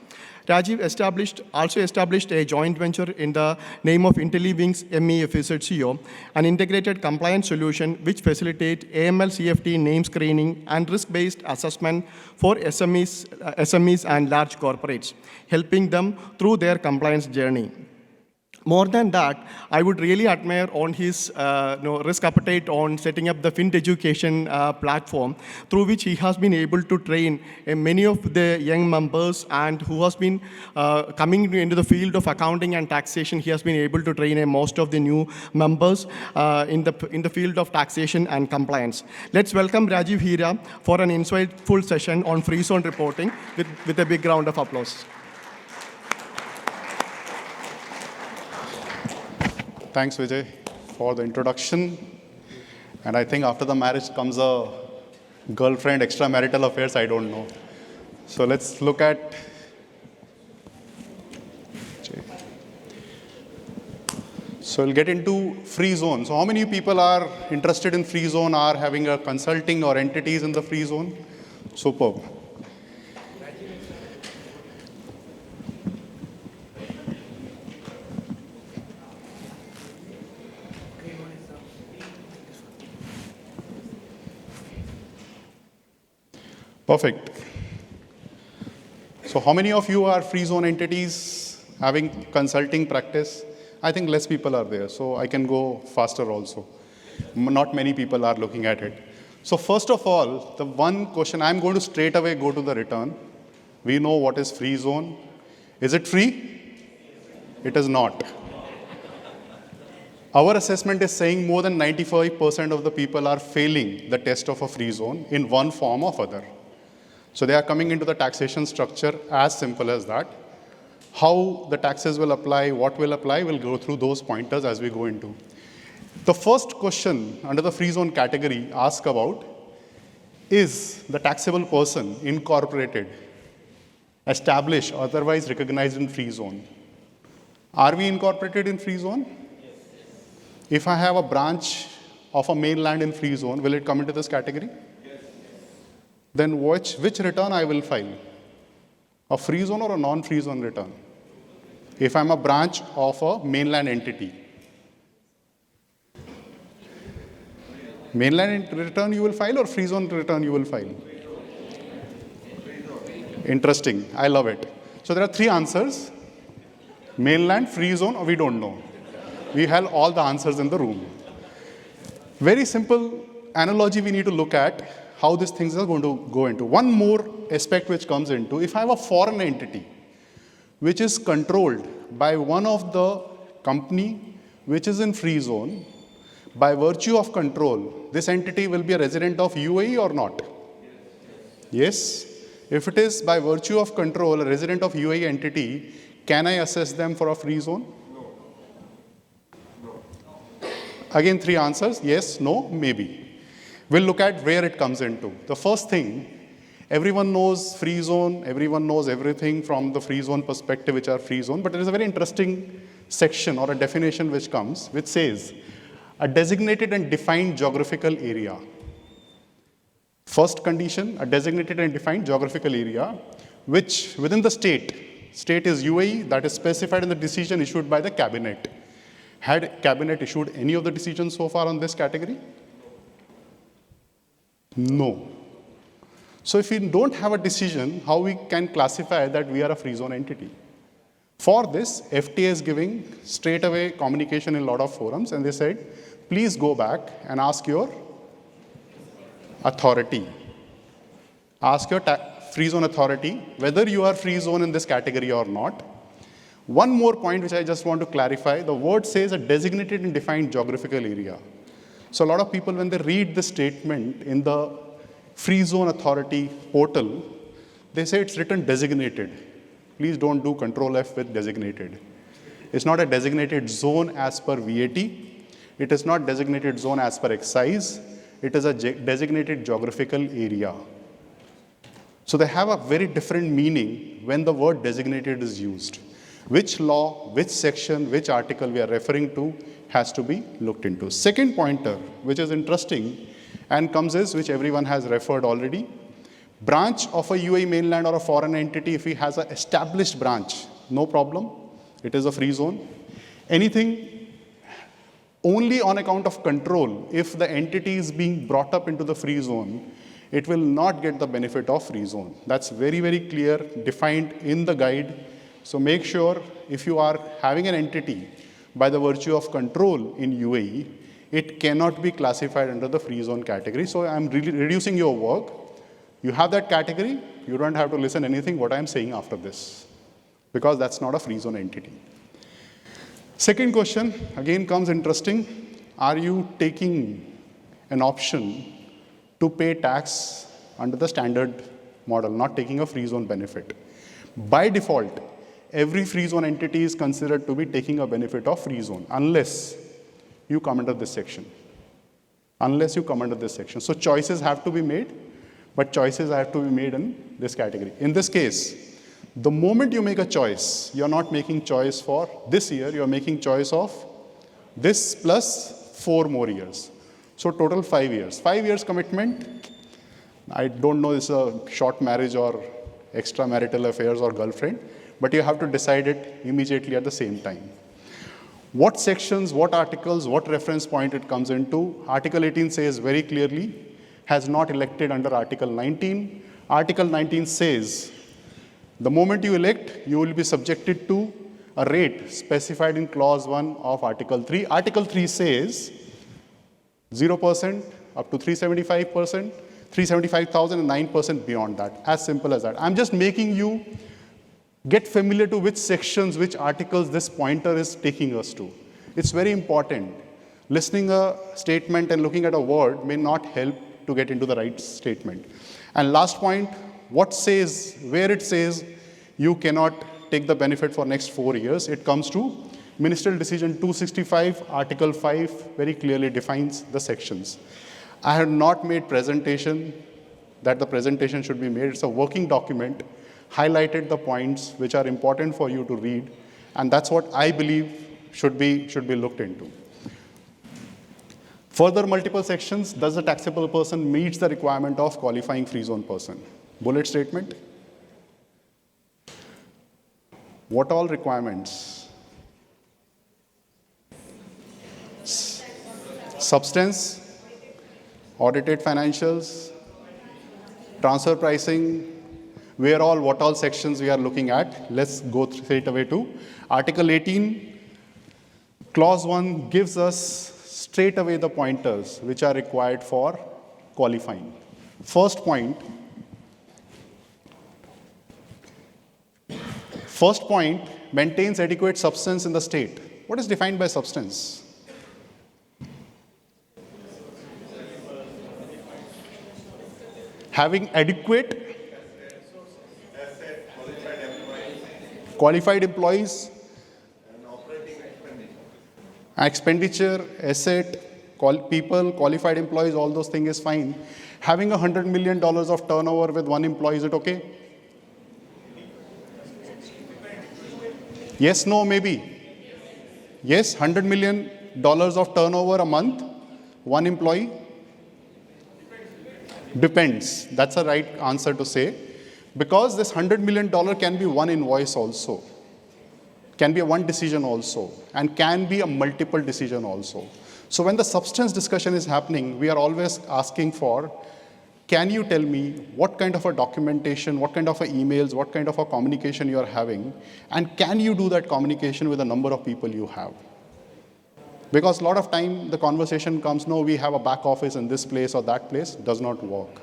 Rajiv also established a joint venture in the name of Intellivings MEFZCO, an integrated compliance solution which facilitates AML CFT name screening and risk-based assessment for SMEs and large corporates, helping them through their compliance journey. More than that, I would really admire on his risk appetite on setting up the Fint Education platform, through which he has been able to train many of the young members, and who has been coming into the field of accounting and taxation. He has been able to train most of the new members in the field of taxation and compliance. Let's welcome Rajiv Hira for an insightful session on free zone reporting with a big round of applause. Thanks, Vijay, for the introduction. And I think after the marriage comes a girlfriend, extramarital affairs, I don't know. So let's look at. So we'll get into free zone. So how many people are interested in free zone, are having a consulting or entities in the free zone? Superb. Perfect. So how many of you are free zone entities having consulting practice? I think less people are there, so I can go faster also. Not many people are looking at it. So first of all, the one question, I'm going to straight away go to the return. We know what is free zone. Is it free? It is not. Our assessment is saying more than 95% of the people are failing the test of a free zone in one form or other. So they are coming into the taxation structure as simple as that. How the taxes will apply, what will apply, we'll go through those pointers as we go into. The first question under the free zone category asks about, is the taxable person incorporated, established, or otherwise recognized in free zone? Are we incorporated in free zone? Yes. If I have a branch of a mainland in free zone, will it come into this category? Yes. Then which return I will file? A free zone or a non-free zone return? If I'm a branch of a mainland entity. Mainland return you will file or free zone return you will file? Interesting. I love it. So there are three answers. Mainland, free zone, or we don't know. We have all the answers in the room. Very simple analogy we need to look at how these things are going to go into. One more aspect which comes into, if I have a foreign entity which is controlled by one of the company which is in free zone, by virtue of control, this entity will be a resident of UAE or not? Yes. If it is by virtue of control, a resident of UAE entity, can I assess them for a free zone? No. Again, three answers, yes, no, maybe. We'll look at where it comes into. The first thing, everyone knows free zone, everyone knows everything from the free zone perspective, which are free zone, but there is a very interesting section or a definition which comes, which says, a designated and defined geographical area. First condition, a designated and defined geographical area, which within the state is UAE, that is specified in the decision issued by the cabinet. Had cabinet issued any of the decisions so far on this category? No. So if we don't have a decision, how we can classify that we are a free zone entity? For this, FTA is giving straight away communication in a lot of forums, and they said, please go back and ask your authority. Ask your free zone authority whether you are free zone in this category or not. One more point which I just want to clarify, the word says a designated and defined geographical area. So a lot of people, when they read the statement in the free zone authority portal, they say it's written designated. Please don't do Control F with designated. It's not a designated zone as per VAT. It is not designated zone as per excise. It is a designated geographical area. So they have a very different meaning when the word designated is used. Which law, which section, which article we are referring to has to be looked into. Second pointer, which is interesting and comes is, which everyone has referred already, branch of a UAE mainland or a foreign entity, if he has an established branch, no problem. It is a free zone. Anything only on account of control, if the entity is being brought up into the free zone, it will not get the benefit of free zone. That's very, very clear, defined in the guide. So make sure if you are having an entity by the virtue of control in UAE, it cannot be classified under the free zone category. So I'm really reducing your work. You have that category, you don't have to listen anything what I'm saying after this, because that's not a free zone entity. Second question, again comes interesting. Are you taking an option to pay tax under the standard model, not taking a free zone benefit? By default, every free zone entity is considered to be taking a benefit of free zone, unless you come under this section. Unless you come under this section. So choices have to be made, but choices have to be made in this category. In this case, the moment you make a choice, you're not making choice for this year, you're making choice of this plus 4 more years. So total 5 years. 5 years commitment. I don't know, it's a short marriage or extramarital affairs or girlfriend, but you have to decide it immediately at the same time. What sections, what articles, what reference point it comes into? Article 18 says very clearly, has not elected under Article 19. Article 19 says, the moment you elect, you will be subjected to a rate specified in Clause 1 of Article 3. Article 3 says 0%, up to 375%, 375,000 and 9% beyond that. As simple as that. I'm just making you get familiar to which sections, which articles this pointer is taking us to. It's very important. Listening a statement and looking at a word may not help to get into the right statement. And last point, what says, where it says you cannot take the benefit for next 4 years, it comes to Ministerial Decision 265, Article 5 very clearly defines the sections. I have not made presentation that the presentation should be made. It's a working document, highlighted the points which are important for you to read, and that's what I believe should be looked into. Further multiple sections, does the taxable person meets the requirement of qualifying free zone person? Bullet statement. What all requirements? Substance, audited financials, transfer pricing, where all, what all sections we are looking at. Let's go straight away to Article 18. Clause 1 gives us straight away the pointers which are required for qualifying. First point maintains adequate substance in the state. What is defined by substance? Having adequate qualified employees, expenditure, asset, people, qualified employees, all those things is fine. Having $100 million of turnover with one employee, is it okay? Yes, no, maybe. Yes, $100 million of turnover a month, one employee? Depends. That's a right answer to say. Because this $100 million can be one invoice also, can be a one decision also, and can be a multiple decision also. So when the substance discussion is happening, we are always asking for, can you tell me what kind of a documentation, what kind of a emails, what kind of a communication you are having, and can you do that communication with the number of people you have? Because a lot of time the conversation comes, no, we have a back office in this place or that place, does not work.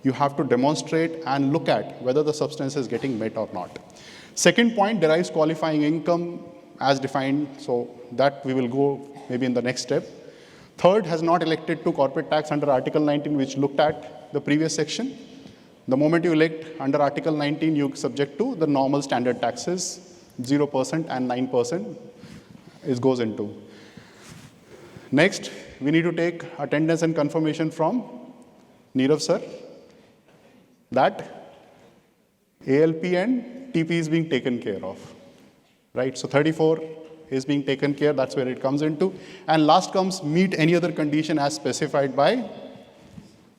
You have to demonstrate and look at whether the substance is getting met or not. Second point, derives qualifying income as defined, so that we will go maybe in the next step. Third, has not elected to corporate tax under Article 19, which looked at the previous section. The moment you elect under Article 19, you're subject to the normal standard taxes, 0% and 9% goes into. Next, we need to take attendance and confirmation from Nirav sir that ALP and TP is being taken care of, right? So 34 is being taken care, that's where it comes into. And last comes meet any other condition as specified by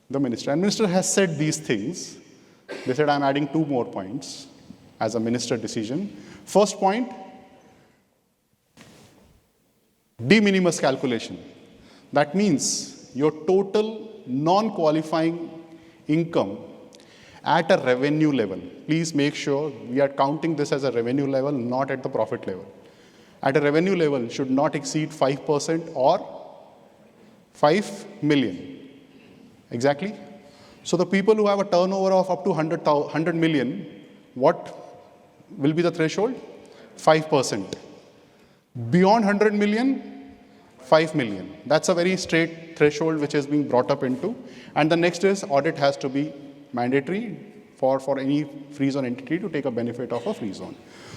the minister. And minister has said these things. They said, I'm adding 2 more points as a minister decision. First point, de minimis calculation. That means your total non-qualifying income at a revenue level. Please make sure we are counting this as a revenue level, not at the profit level. At a revenue level should not exceed 5% or 5 million. Exactly. So the people who have a turnover of up to 100 million, what will be the threshold? 5%. Beyond 100 million, 5 million. That's a very straight threshold which is being brought up into. And the next is audit has to be mandatory for any free zone entity to take a benefit of a free zone.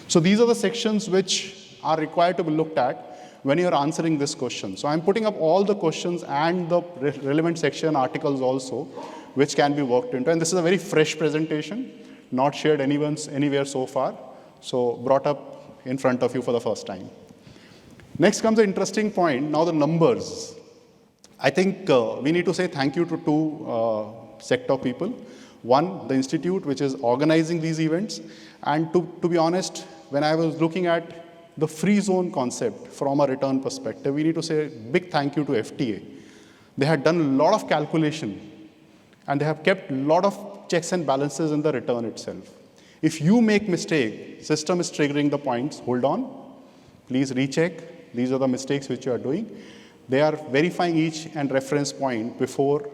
So these are the sections which are required to be looked at when you are answering this question. So I'm putting up all the questions and the relevant section articles also, which can be worked into. And this is a very fresh presentation, not shared anywhere so far. So brought up in front of you for the first time. Next comes the interesting point, now the numbers. I think we need to say thank you to 2 sector people. One, the institute, which is organizing these events. And to be honest, when I was looking at the free zone concept from a return perspective, we need to say a big thank you to FTA. They had done a lot of calculation and they have kept a lot of checks and balances in the return itself. If you make mistake, system is triggering the points, hold on, please recheck. These are the mistakes which you are doing. They are verifying each and reference point before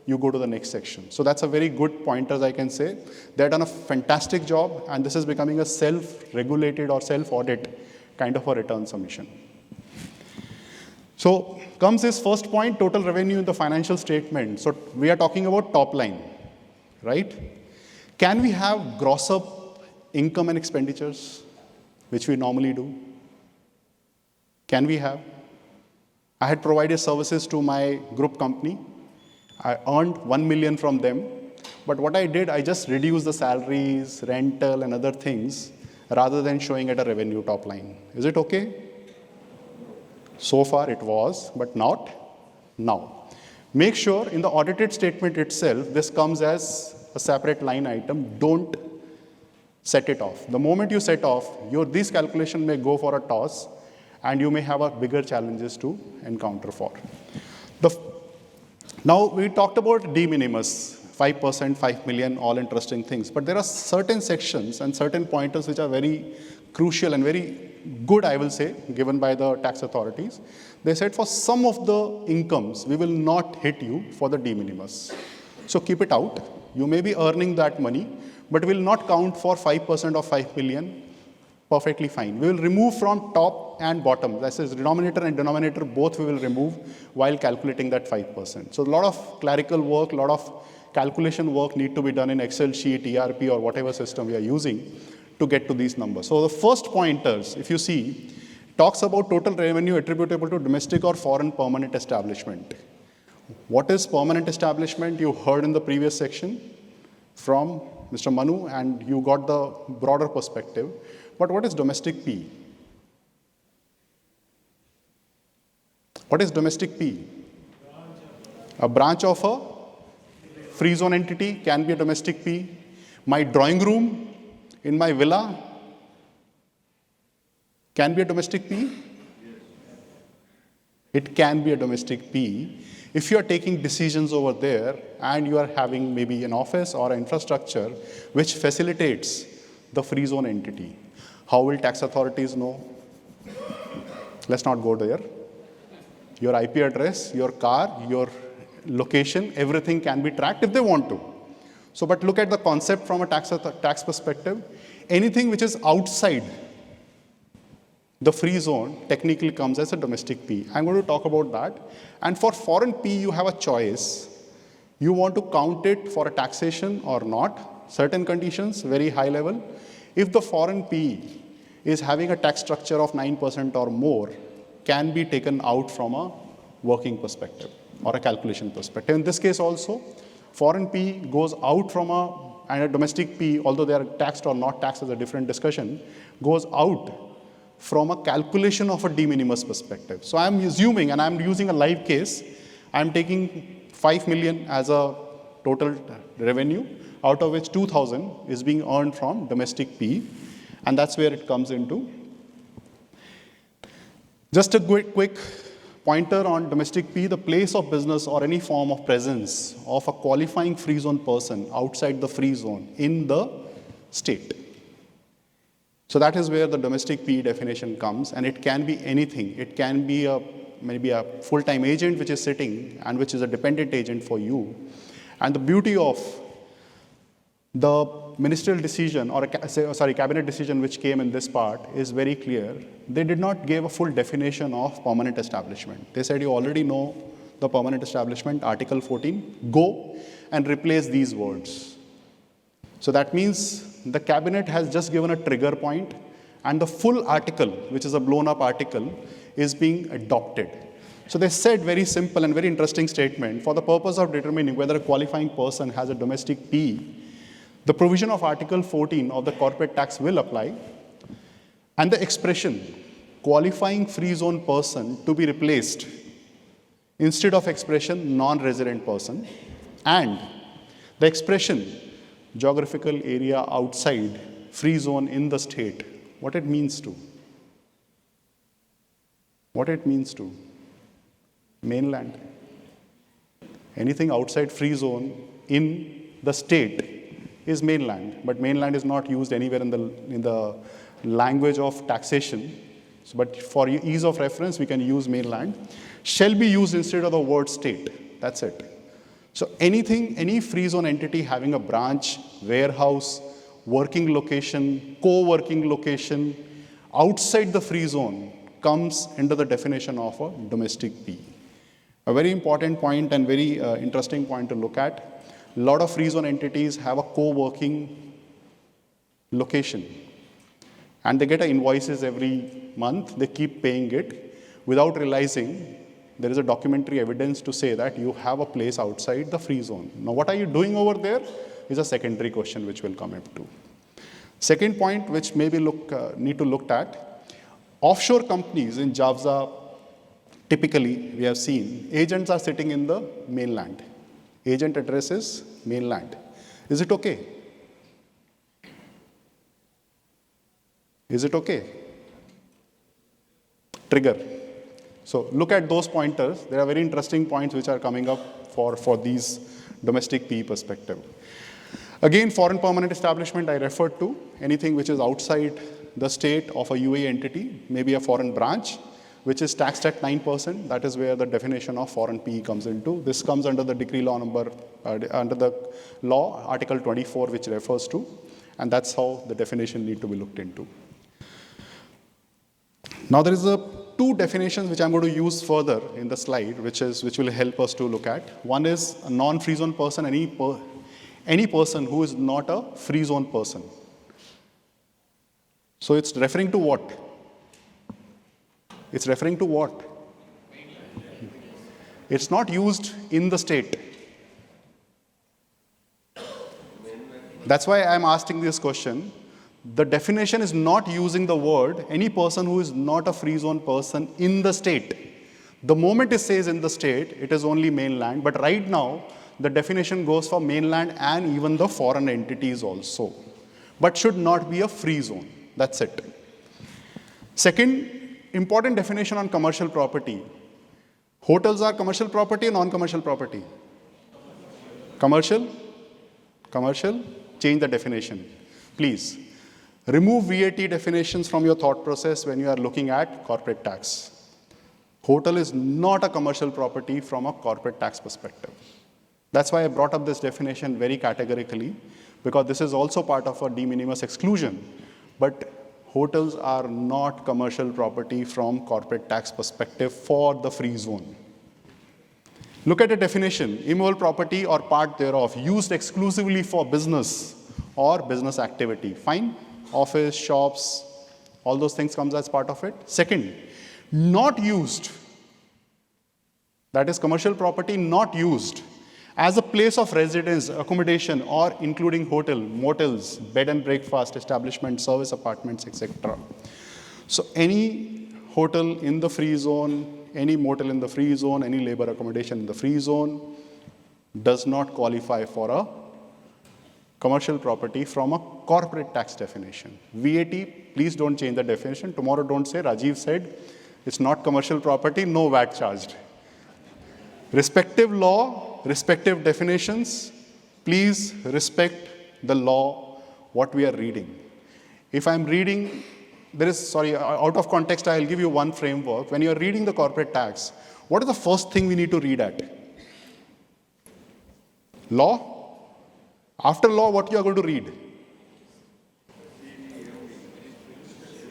you go to the next section. So that's a very good pointers, I can say. They've done a fantastic job, and this is becoming a self-regulated or self-audit kind of a return submission. So comes this first point, total revenue in the financial statement. So we are talking about top line, right? Can we have gross up income and expenditures, which we normally do? Can we have? I had provided services to my group company. I earned 1 million from them. But what I did, I just reduced the salaries, rental, and other things rather than showing at a revenue top line. Is it okay? So far it was, but not now. Make sure in the audited statement itself, this comes as a separate line item. Don't set it off. The moment you set off, this calculation may go for a toss, and you may have a bigger challenges to encounter for. Now, we talked about de minimis, 5%, 5 million, all interesting things. But there are certain sections and certain pointers which are very crucial and very good, I will say, given by the tax authorities. They said for some of the incomes, we will not hit you for the de minimis. So keep it out. You may be earning that money, but will not count for 5% of 5 million. Perfectly fine. We will remove from top and bottom. That is, denominator and denominator, both we will remove while calculating that 5%. So a lot of clerical work, a lot of calculation work need to be done in Excel sheet, ERP, or whatever system we are using to get to these numbers. So the first pointers, if you see, talks about total revenue attributable to domestic or foreign permanent establishment. What is permanent establishment? You heard in the previous section from Mr. Manu, and you got the broader perspective. But what is domestic P? What is domestic P? A branch of a free zone entity can be a domestic P. My drawing room in my villa can be a domestic P? It can be a domestic P if you are taking decisions over there and you are having maybe an office or an infrastructure which facilitates the free zone entity. How will tax authorities know? Let's not go there. Your IP address, your car, your location, everything can be tracked if they want to. So, but look at the concept from a tax perspective. Anything which is outside the free zone technically comes as a domestic P. I'm going to talk about that. And for foreign P, you have a choice. You want to count it for a taxation or not. Certain conditions, very high level. If the foreign P is having a tax structure of 9% or more, can be taken out from a working perspective or a calculation perspective. In this case also, foreign P goes out from and a domestic P, although they are taxed or not taxed is a different discussion, goes out from a calculation of a de minimis perspective. So I'm assuming, and I'm using a live case, I'm taking 5 million as a total revenue, out of which 2,000 is being earned from domestic P, and that's where it comes into. Just a quick pointer on domestic P, the place of business or any form of presence of a qualifying free zone person outside the free zone in the state. So that is where the domestic P definition comes, and it can be anything. It can be maybe a full-time agent which is sitting and which is a dependent agent for you. And the beauty of the ministerial decision or cabinet decision which came in this part is very clear. They did not give a full definition of permanent establishment. They said you already know the permanent establishment, Article 14, go and replace these words. So that means the cabinet has just given a trigger point, and the full article, which is a blown up article, is being adopted. So they said very simple and very interesting statement, for the purpose of determining whether a qualifying person has a domestic P, the provision of Article 14 of the corporate tax will apply, and the expression qualifying free zone person to be replaced instead of expression non-resident person, and the expression geographical area outside free zone in the state, what it means to. What it means to. Mainland. Anything outside free zone in the state is mainland, but mainland is not used anywhere in the language of taxation. So, but for ease of reference, we can use mainland. Shall be used instead of the word state. That's it. So anything, any free zone entity having a branch, warehouse, working location, co-working location outside the free zone comes under the definition of a domestic P. A very important point and very interesting point to look at. A lot of free zone entities have a co-working location. And they get invoices every month. They keep paying it without realizing there is a documentary evidence to say that you have a place outside the free zone. Now, what are you doing over there is a secondary question which will come up to. Second point which maybe need to look at, offshore companies in Java, typically we have seen agents are sitting in the mainland. Agent address is mainland. Is it okay? Is it okay? Trigger. So look at those pointers. There are very interesting points which are coming up for these domestic PE perspective. Again, foreign permanent establishment I referred to, anything which is outside the state of a UAE entity, maybe a foreign branch, which is taxed at 9%. That is where the definition of foreign PE comes into. This comes under the decree law number, under the law, Article 24, which refers to. And that's how the definition need to be looked into. Now there is two definitions which I'm going to use further in the slide, which will help us to look at. One is a non-free zone person, any person who is not a free zone person. So it's referring to what? It's referring to what? It's not used in the state. That's why I'm asking this question. The definition is not using the word any person who is not a free zone person in the state. The moment it says in the state, it is only mainland. But right now, the definition goes for mainland and even the foreign entities also. But should not be a free zone. That's it. Second, important definition on commercial property. Hotels are commercial property or non-commercial property? Commercial? Commercial? Change the definition, please. Remove VAT definitions from your thought process when you are looking at corporate tax. Hotel is not a commercial property from a corporate tax perspective. That's why I brought up this definition very categorically, because this is also part of a de minimis exclusion. But hotels are not commercial property from corporate tax perspective for the free zone. Look at the definition, immovable property or part thereof, used exclusively for business or business activity. Fine. Office, shops, all those things comes as part of it. Second, not used, that is commercial property not used as a place of residence, accommodation, or including hotel, motels, bed and breakfast, establishment, service apartments, etc. So any hotel in the free zone, any motel in the free zone, any labor accommodation in the free zone does not qualify for a commercial property from a corporate tax definition. VAT, please don't change the definition. Tomorrow don't say, Rajiv said, it's not commercial property, no VAT charged. Respective law, respective definitions, please respect the law, what we are reading. If I'm reading, out of context, I'll give you one framework. When you're reading the corporate tax, what is the first thing we need to read at? Law? After law, what you are going to read?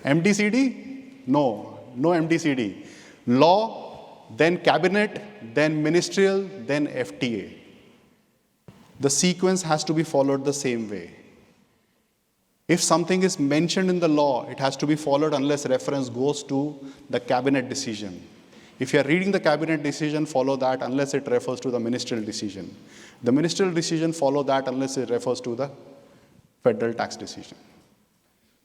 MDCD? No MDCD. Law, then cabinet, then ministerial, then FTA. The sequence has to be followed the same way. If something is mentioned in the law, it has to be followed unless reference goes to the cabinet decision. If you are reading the cabinet decision, follow that unless it refers to the ministerial decision. The ministerial decision, follow that unless it refers to the federal tax decision.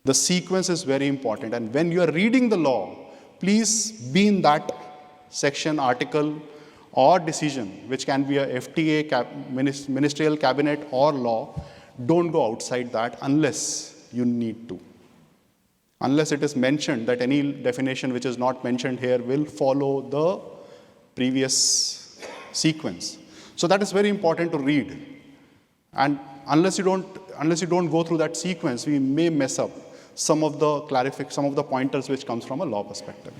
The sequence is very important. And when you are reading the law, please be in that section, article, or decision, which can be a FTA, ministerial cabinet, or law. Don't go outside that unless you need to. Unless it is mentioned that any definition which is not mentioned here will follow the previous sequence. So that is very important to read. And unless you don't go through that sequence, we may mess up. some of the pointers which comes from a law perspective.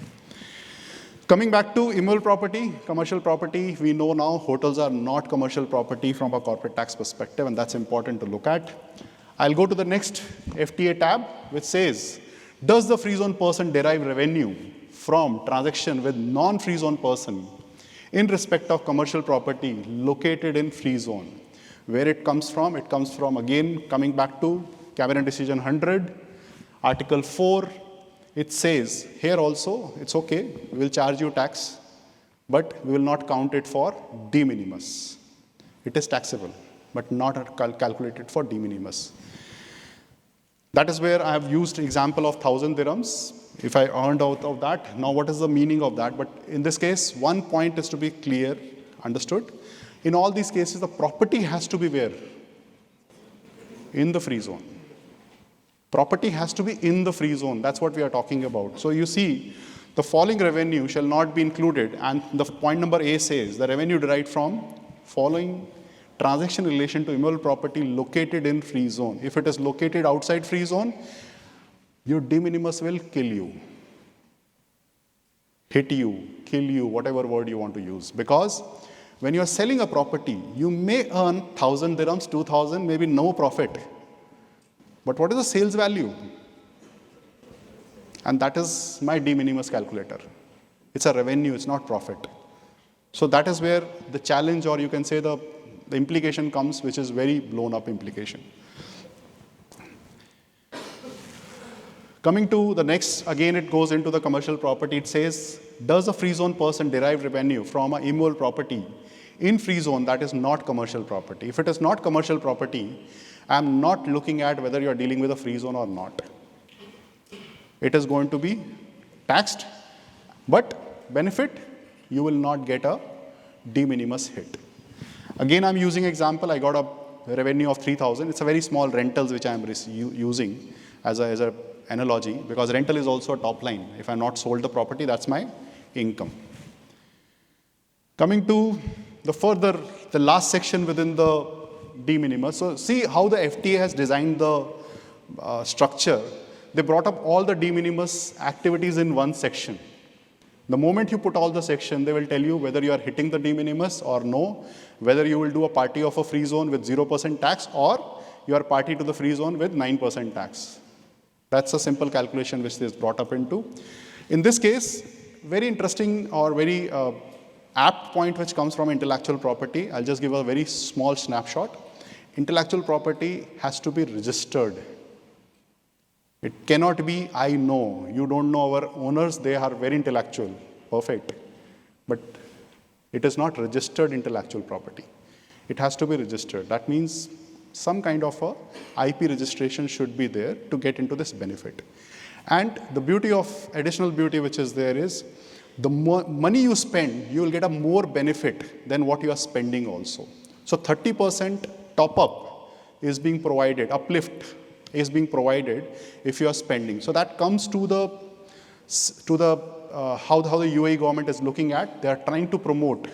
Coming back to immovable property, commercial property, we know now hotels are not commercial property from a corporate tax perspective, and that's important to look at. I'll go to the next FTA tab, which says, does the free zone person derive revenue from transaction with non-free zone person in respect of commercial property located in free zone? Where it comes from, again, coming back to Cabinet Decision 100, Article 4, it says, here also, it's okay, we will charge you tax, but we will not count it for de minimis. It is taxable, but not calculated for de minimis. That is where I have used example of 1,000 dirhams. If I earned out of that, now what is the meaning of that? But in this case, one point is to be clear, understood. In all these cases, the property has to be where? In the free zone. Property has to be in the free zone. That's what we are talking about. So you see, the following revenue shall not be included. And the point number A says, the revenue derived from following transaction in relation to immovable property located in free zone. If it is located outside free zone, your de minimis will kill you, hit you, kill you, whatever word you want to use. Because when you are selling a property, you may earn 1,000 dirhams, 2,000, maybe no profit. But what is the sales value? And that is my de minimis calculator. It's a revenue, it's not profit. So that is where the challenge, or you can say the implication comes, which is very blown up implication. Coming to the next, again it goes into the commercial property. It says, does a free zone person derive revenue from an immovable property in free zone that is not commercial property? If it is not commercial property, I'm not looking at whether you are dealing with a free zone or not. It is going to be taxed, but benefit, you will not get a de minimis hit. Again, I'm using example. I got a revenue of 3,000. It's a very small rentals which I'm using as a analogy, because rental is also a top line. If I'm not sold the property, that's my income. Coming to the last section within the de minimis. So see how the FTA has designed the structure. They brought up all the de minimis activities in one section. The moment you put all the section, they will tell you whether you are hitting the de minimis or no, whether you will do a party of a free zone with 0% tax, or you are party to the free zone with 9% tax. That's a simple calculation which is brought up into. In this case, very interesting or very apt point which comes from intellectual property. I'll just give a very small snapshot. Intellectual property has to be registered. It cannot be, I know. You don't know our owners, they are very intellectual. Perfect. But it is not registered intellectual property. It has to be registered. That means some kind of a IP registration should be there to get into this benefit. And the additional beauty which is there is, the more money you spend, you will get a more benefit than what you are spending also. So 30% top up is being provided, uplift is being provided if you are spending. So that comes to how the UAE government is looking at. They are trying to promote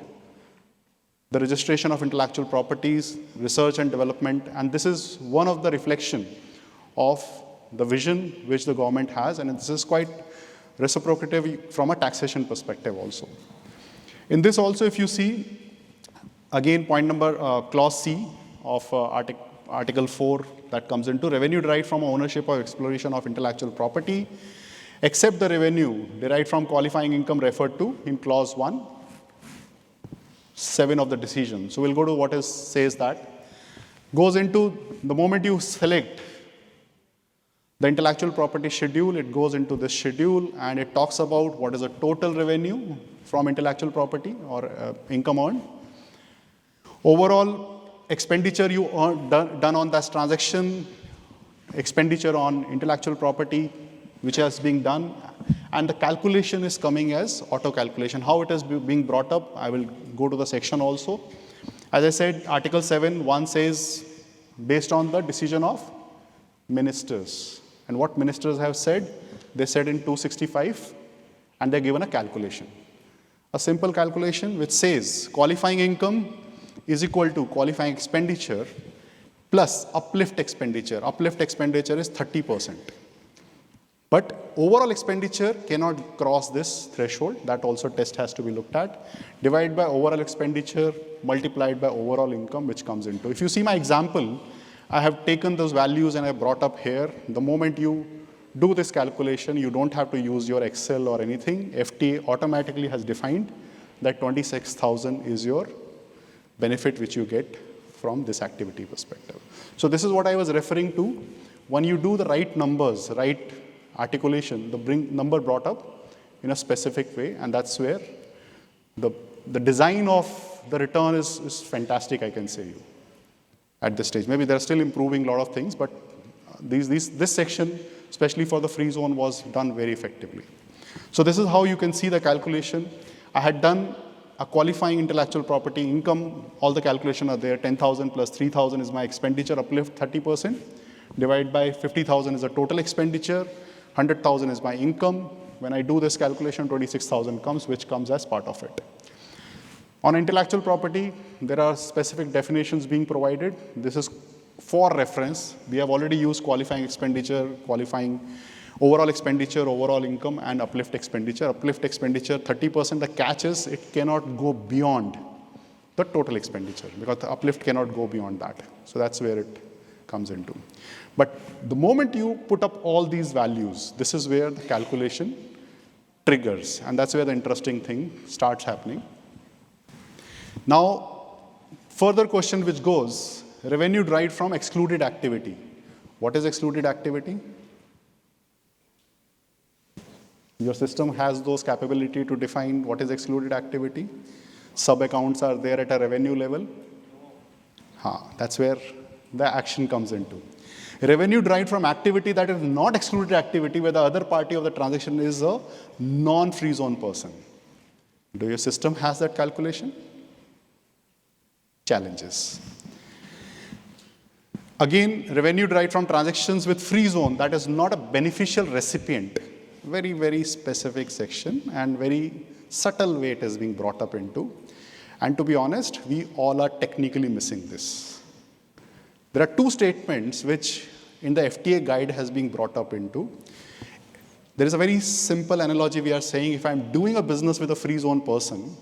the registration of intellectual properties, research and development, and this is one of the reflection of the vision which the government has, and this is quite reciprocative from a taxation perspective also. In this also, if you see, again, point number, clause C of Article 4 that comes into revenue derived from ownership or exploration of intellectual property, except the revenue derived from qualifying income referred to in clause 1, 7 of the decision. So we'll go to what says that. Goes into the moment you select the intellectual property schedule, it goes into this schedule and it talks about what is the total revenue from intellectual property or income earned. Overall expenditure you done on that transaction, expenditure on intellectual property which is being done, and the calculation is coming as auto calculation. How it is being brought up, I will go to the section also. As I said, Article 7(1) says based on the decision of ministers. And what ministers have said, they said in 265 and they're given a calculation. A simple calculation which says qualifying income is equal to qualifying expenditure plus uplift expenditure. Uplift expenditure is 30%. But overall expenditure cannot cross this threshold. That also test has to be looked at. Divide by overall expenditure, multiplied by overall income, which comes into. If you see my example, I have taken those values and I brought up here. The moment you do this calculation, you don't have to use your Excel or anything. FTA automatically has defined that 26,000 is your benefit which you get from this activity perspective. So this is what I was referring to. When you do the right numbers, right articulation, the number brought up in a specific way, and that's where the design of the return is fantastic, I can say you, at this stage. Maybe they're still improving a lot of things, but this section, especially for the free zone, was done very effectively. So this is how you can see the calculation. I had done a qualifying intellectual property income. All the calculations are there. 10,000 plus 3,000 is my expenditure uplift, 30%. Divided by 50,000 is the total expenditure. 100,000 is my income. When I do this calculation, 26,000 comes, which comes as part of it. On intellectual property, there are specific definitions being provided. This is for reference. We have already used qualifying expenditure, qualifying overall expenditure, overall income, and uplift expenditure. Uplift expenditure, 30%. The catch is it cannot go beyond the total expenditure because the uplift cannot go beyond that. So that's where it comes into. But the moment you put up all these values, this is where the calculation triggers. And that's where the interesting thing starts happening. Now, further question which goes, revenue derived from excluded activity. What is excluded activity? Your system has those capability to define what is excluded activity. Sub-accounts are there at a revenue level. That's where the action comes into. Revenue derived from activity that is not excluded activity, where the other party of the transaction is a non-free zone person. Do your system has that calculation? Challenges. Again, revenue derived from transactions with free zone that is not a beneficial recipient. Very, very specific section and very subtle way it is being brought up into. And to be honest, we all are technically missing this. There are two statements which in the FTA guide has been brought up into. There is a very simple analogy we are saying, if I'm doing a business with a free zone person,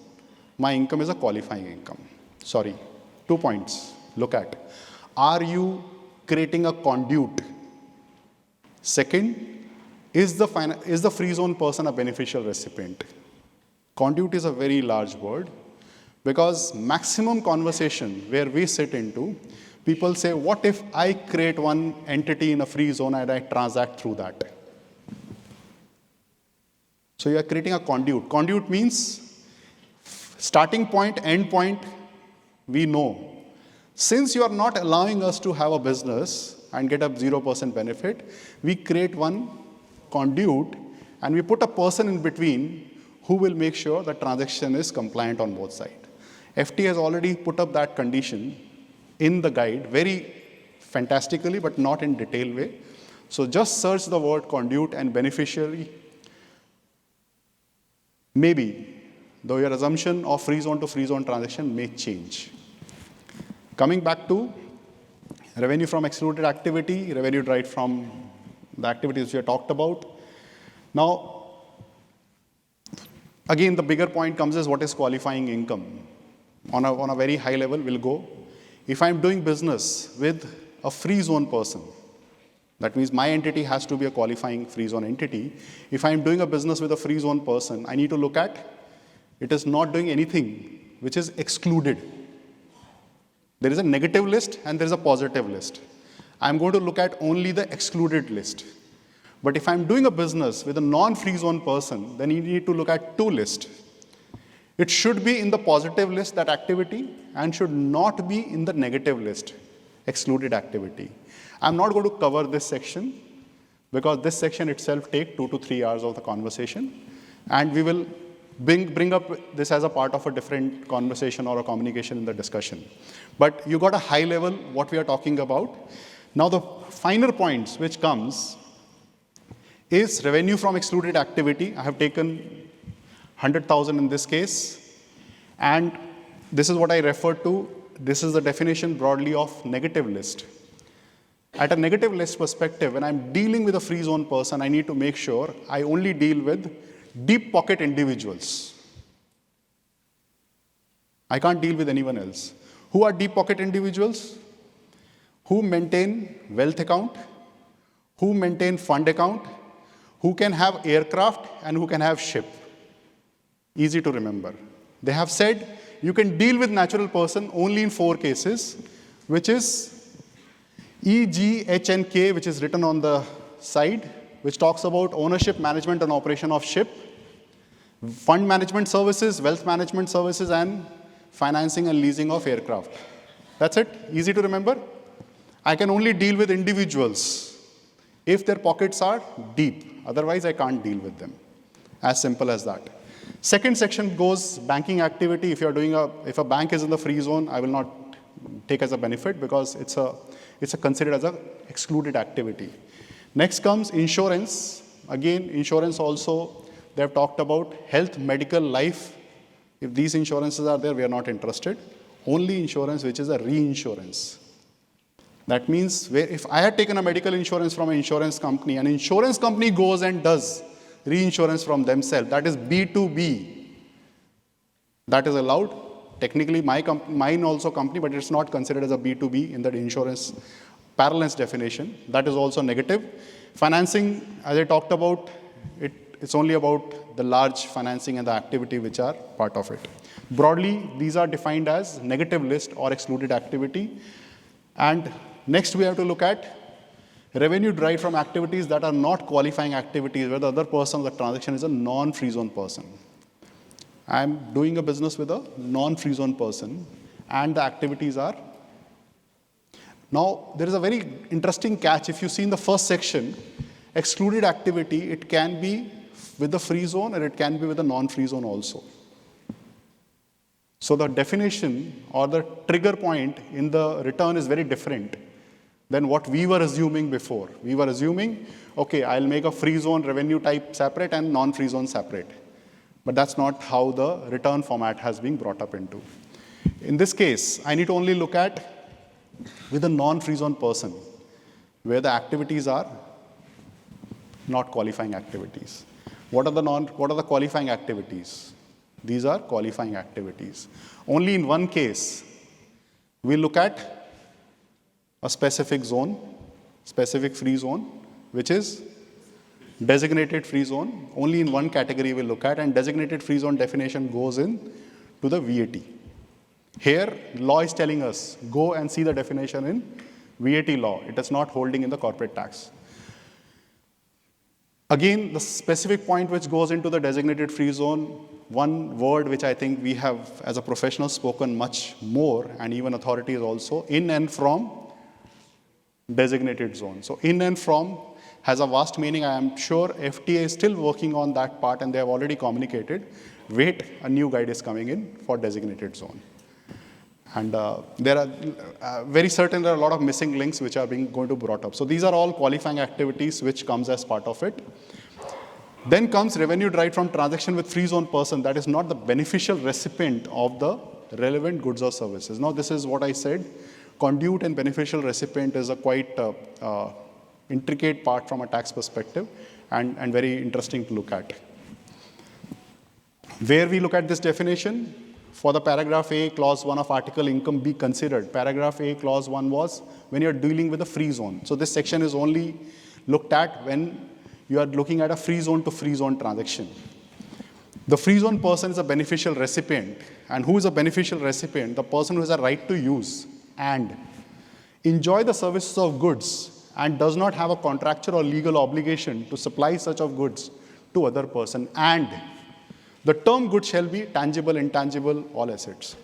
my income is a qualifying income. Sorry, 2 points. Look at. Are you creating a conduit? Second, is the free zone person a beneficial recipient? Conduit is a very large word because maximum conversation where we sit into, people say, what if I create one entity in a free zone and I transact through that? So you are creating a conduit. Conduit means starting point, end point, we know. Since you are not allowing us to have a business and get a 0% benefit, we create one conduit and we put a person in between who will make sure the transaction is compliant on both sides. FT has already put up that condition in the guide very fantastically, but not in detailed way. So just search the word conduit and beneficiary. Maybe, though your assumption of free zone to free zone transaction may change. Coming back to revenue from excluded activity, revenue derived from the activities we have talked about. Now, again, the bigger point comes is what is qualifying income. On a very high level, we'll go. If I'm doing business with a free zone person, that means my entity has to be a qualifying free zone entity. If I'm doing a business with a free zone person, I need to look at it is not doing anything which is excluded. There is a negative list and there is a positive list. I'm going to look at only the excluded list. But if I'm doing a business with a non-free zone person, then you need to look at two lists. It should be in the positive list, that activity, and should not be in the negative list, excluded activity. I'm not going to cover this section because this section itself takes 2 to 3 hours of the conversation. And we will bring up this as a part of a different conversation or a communication in the discussion. But you got a high level what we are talking about. Now the finer points which comes is revenue from excluded activity. I have taken 100,000 in this case. And this is what I referred to. This is the definition broadly of negative list. At a negative list perspective, when I'm dealing with a free zone person, I need to make sure I only deal with deep pocket individuals. I can't deal with anyone else. Who are deep pocket individuals? Who maintain wealth account, who maintain fund account, who can have aircraft and who can have ship. Easy to remember. They have said you can deal with natural person only in 4 cases, which is E, G, H, and K, which is written on the side, which talks about ownership, management, and operation of ship, fund management services, wealth management services, and financing and leasing of aircraft. That's it. Easy to remember. I can only deal with individuals if their pockets are deep. Otherwise, I can't deal with them. As simple as that. Second section goes banking activity. If a bank is in the free zone, I will not take as a benefit because it's considered as an excluded activity. Next comes insurance. Again, insurance also, they have talked about health, medical, life. If these insurances are there, we are not interested. Only insurance which is a reinsurance. That means if I had taken a medical insurance from an insurance company, an insurance company goes and does reinsurance from themselves, that is B2B. That is allowed. Technically, mine also company, but it's not considered as a B2B in that insurance parlance definition. That is also negative. Financing, as I talked about, it's only about the large financing and the activity which are part of it. Broadly, these are defined as negative list or excluded activity. And next, we have to look at revenue derived from activities that are not qualifying activities, where the other person, the transaction is a non-free zone person. I'm doing a business with a non-free zone person, and the activities are. Now, there is a very interesting catch. If you see in the first section, excluded activity, it can be with the free zone and it can be with the non-free zone also. So the definition or the trigger point in the return is very different than what we were assuming before. We were assuming, okay, I'll make a free zone revenue type separate and non-free zone separate. But that's not how the return format has been brought up into. In this case, I need to only look at with a non-free zone person, where the activities are not qualifying activities. What are the qualifying activities? These are qualifying activities. Only in one case, we look at a specific zone, specific free zone, which is designated free zone. Only in one category we'll look at, and designated free zone definition goes in to the VAT. Here, law is telling us, go and see the definition in VAT law. It is not holding in the corporate tax. Again, the specific point which goes into the designated free zone, one word which I think we have as a professional spoken much more, and even authorities also, in and from designated zone. So in and from has a vast meaning. I am sure FTA is still working on that part and they have already communicated. Wait, a new guide is coming in for designated zone. And there are very certain there are a lot of missing links which are going to be brought up. So these are all qualifying activities which comes as part of it. Then comes revenue derived from transaction with free zone person that is not the beneficial recipient of the relevant goods or services. Now this is what I said. Conduit and beneficial recipient is a quite intricate part from a tax perspective and very interesting to look at. Where we look at this definition, for the paragraph A, clause 1 of article income be considered. Paragraph A, clause 1 was when you're dealing with a free zone. So this section is only looked at when you are looking at a free zone to free zone transaction. The free zone person is a beneficial recipient. And who is a beneficial recipient? The person who has a right to use and enjoy the services of goods and does not have a contractual or legal obligation to supply such of goods to other person. And the term goods shall be tangible, intangible, all assets.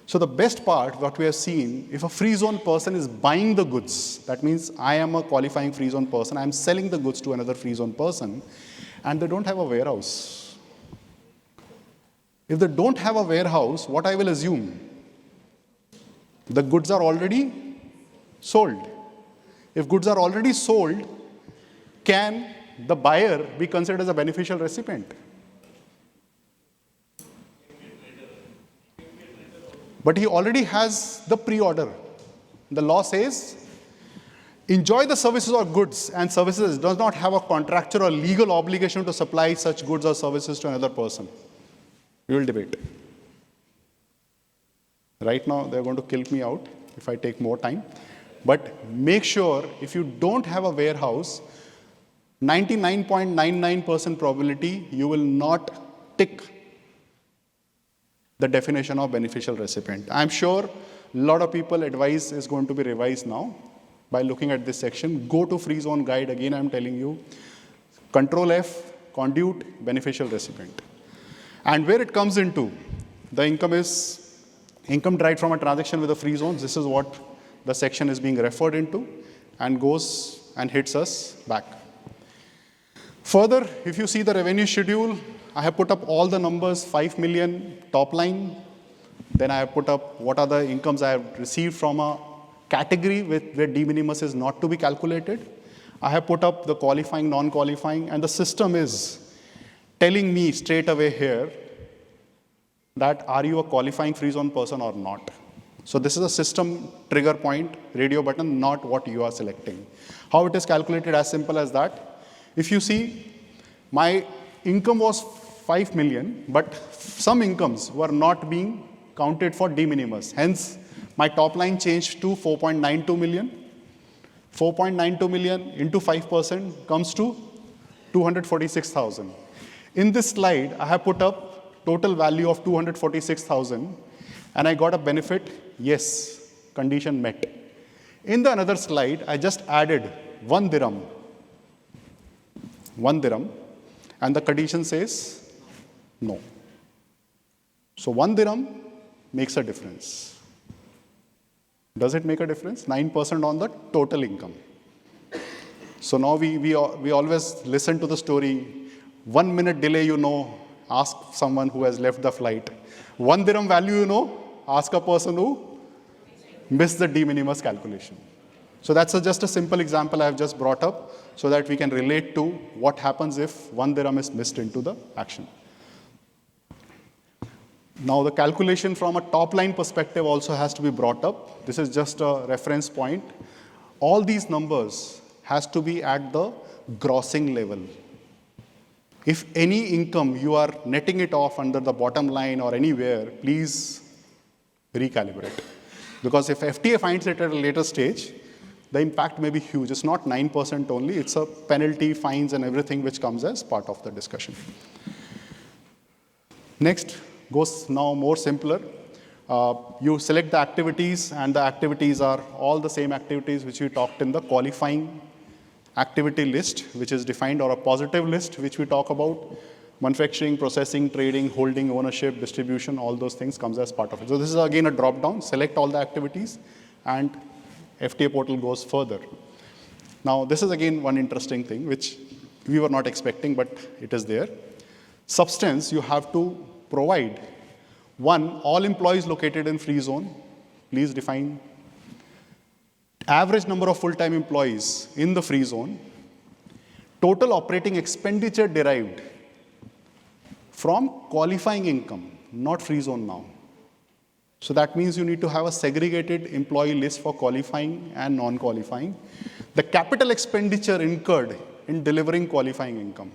So the best part, what we have seen, if a free zone person is buying the goods, that means I am a qualifying free zone person, I am selling the goods to another free zone person, and they don't have a warehouse. If they don't have a warehouse, what I will assume? The goods are already sold. If goods are already sold, can the buyer be considered as a beneficial recipient? But he already has the pre-order. The law says enjoy the services or goods and services does not have a contractual or legal obligation to supply such goods or services to another person. We will debate. Right now, they're going to kill me out if I take more time. But make sure if you don't have a warehouse, 99.99% probability you will not tick the definition of beneficial recipient. I'm sure a lot of people advice is going to be revised now by looking at this section. Go to free zone guide. Again, I'm telling you, Control F, conduit, beneficial recipient. And where it comes into, the income is income derived from a transaction with a free zone. This is what the section is being referred into and goes and hits us back. Further, if you see the revenue schedule, I have put up all the numbers, 5 million top line. Then I have put up what are the incomes I have received from a category where de minimis is not to be calculated. I have put up the qualifying, non-qualifying, and the system is telling me straight away here that are you a qualifying free zone person or not. So this is a system trigger point, radio button, not what you are selecting. How it is calculated, as simple as that. If you see, my income was 5 million, but some incomes were not being counted for de minimis. Hence, my top line changed to 4.92 million. 4.92 million into 5% comes to 246,000. In this slide, I have put up total value of 246,000, and I got a benefit, yes, condition met. In the another slide, I just added 1 dirham, and the condition says no. So 1 dirham makes a difference. Does it make a difference? 9% on the total income. So now we always listen to the story. 1 minute delay, ask someone who has left the flight. 1 dirham value, ask a person who missed the de minimis calculation. So that's just a simple example I have just brought up so that we can relate to what happens if 1 dirham is missed into the action. Now, the calculation from a top-line perspective also has to be brought up. This is just a reference point. All these numbers has to be at the grossing level. If any income you are netting it off under the bottom line or anywhere, please recalibrate. Because if FTA finds it at a later stage, the impact may be huge. It's not 9% only. It's a penalty, fines, and everything which comes as part of the discussion. Next goes now more simpler. You select the activities, and the activities are all the same activities which we talked in the qualifying activity list, which is defined, or a positive list, which we talk about. Manufacturing, processing, trading, holding, ownership, distribution, all those things comes as part of it. So this is again a drop-down. Select all the activities, and FTA portal goes further. Now, this is again one interesting thing, which we were not expecting, but it is there. Substance, you have to provide. One, all employees located in free zone. Please define average number of full-time employees in the free zone. Total operating expenditure derived from qualifying income, not free zone now. So that means you need to have a segregated employee list for qualifying and non-qualifying. The capital expenditure incurred in delivering qualifying income.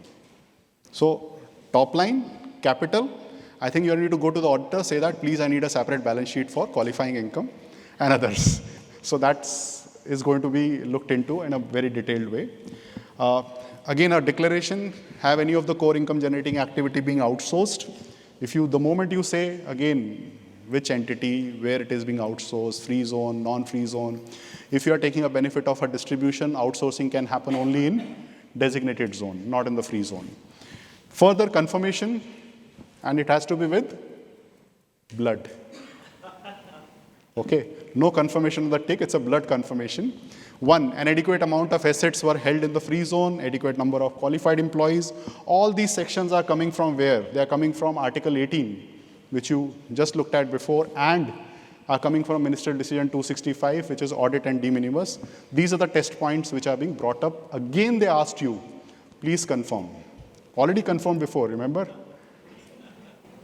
So top line, capital. I think you need to go to the auditor, say that, please, I need a separate balance sheet for qualifying income and others. So that is going to be looked into in a very detailed way. Again, a declaration, have any of the core income generating activity being outsourced. The moment you say, again, which entity, where it is being outsourced, free zone, non-free zone. If you are taking a benefit of a distribution, outsourcing can happen only in designated zone, not in the free zone. Further confirmation, and it has to be with blood. Okay, no confirmation of the tick, it's a blood confirmation. One, an adequate amount of assets were held in the free zone, adequate number of qualified employees. All these sections are coming from where? They are coming from Article 18, which you just looked at before, and are coming from Ministerial Decision 265, which is audit and de minimis. These are the test points which are being brought up. Again, they asked you, please confirm. Already confirmed before, remember?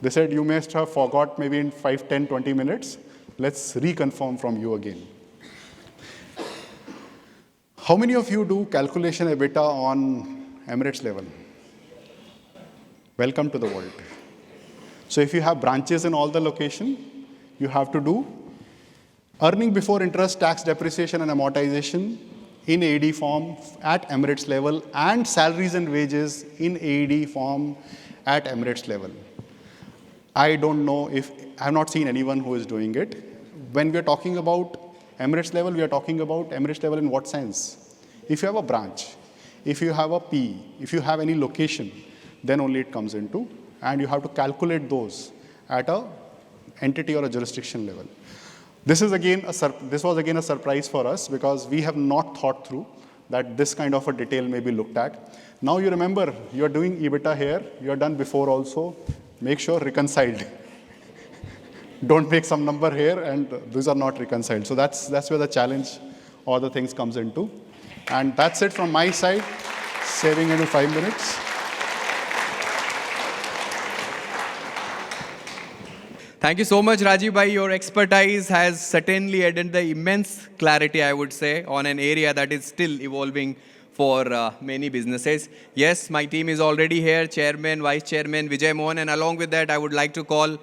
They said you must have forgot maybe in 5, 10, 20 minutes. Let's reconfirm from you again. How many of you do calculation EBITDA on Emirates level? Welcome to the world. So if you have branches in all the location, you have to do earning before interest, tax, depreciation, and amortization in AED form at Emirates level, and salaries and wages in AED form at Emirates level. I don't know if, I've not seen anyone who is doing it. When we are talking about Emirates level, we are talking about Emirates level in what sense? If you have a branch, if you have a P, if you have any location, then only it comes into, and you have to calculate those at a entity or a jurisdiction level. This was again a surprise for us because we have not thought through that this kind of a detail may be looked at. Now you remember, you are doing EBITDA here, you are done before also, make sure reconciled. Don't make some number here and these are not reconciled. So that's where the challenge or the things comes into. And that's it from my side, saving into 5 minutes. Thank you so much, Rajiv Bhai. Your expertise has certainly added the immense clarity, I would say, on an area that is still evolving for many businesses. Yes, my team is already here, Chairman, Vice Chairman, Vijay Mohan, and along with that, I would like to call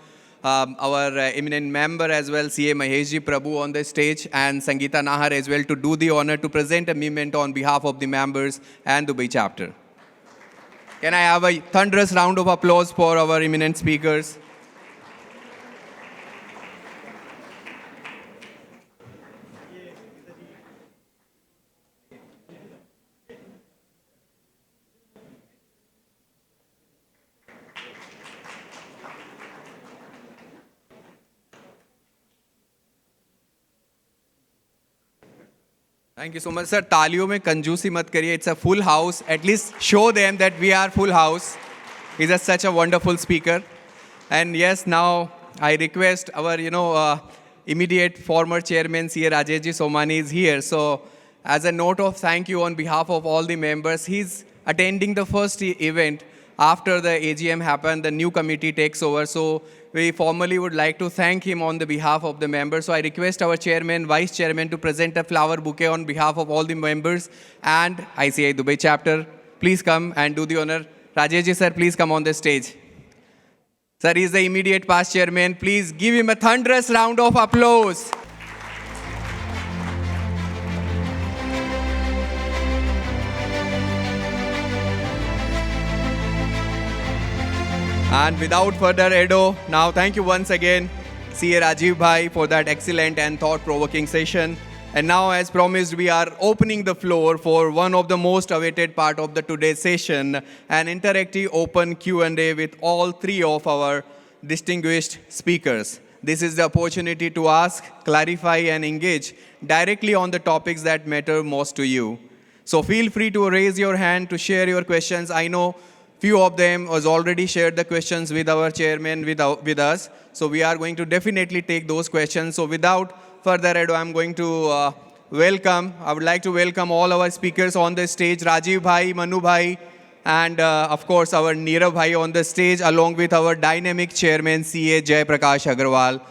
our eminent member as well, CA Maheshji Prabhu on the stage, and Sangeeta Nahar as well, to do the honor to present a memento on behalf of the members and Dubai chapter. Can I have a thunderous round of applause for our eminent speakers? Thank you so much, sir. तालियों में कंजूसी मत करिए. It's a full house. At least show them that we are full house. He's such a wonderful speaker. And yes, now I request our, immediate former chairman, C.A. Rajeshji Somani is here. So as a note of thank you on behalf of all the members, he's attending the first event after the AGM happened. The new committee takes over. So we formally would like to thank him on the behalf of the members. So I request our chairman, vice chairman to present a flower bouquet on behalf of all the members and ICI Dubai chapter. Please come and do the honor. Rajeshji sir, please come on the stage. Sir, he is the immediate past chairman. Please give him a thunderous round of applause. And without further ado, now thank you once again, CA Rajiv Bhai, for that excellent and thought-provoking session. And now, as promised, we are opening the floor for one of the most awaited part of the today's session, an interactive open Q&A with all three of our distinguished speakers. This is the opportunity to ask, clarify, and engage directly on the topics that matter most to you. So feel free to raise your hand to share your questions. I know few of them has already shared the questions with our chairman, with us. So we are going to definitely take those questions. So without further ado, I'm going to I would like to welcome all our speakers on the stage, Rajiv Bhai, Manu Bhai, and of course our Nirav Bhai on the stage, along with our dynamic chairman, CA Jai Prakash Agarwal,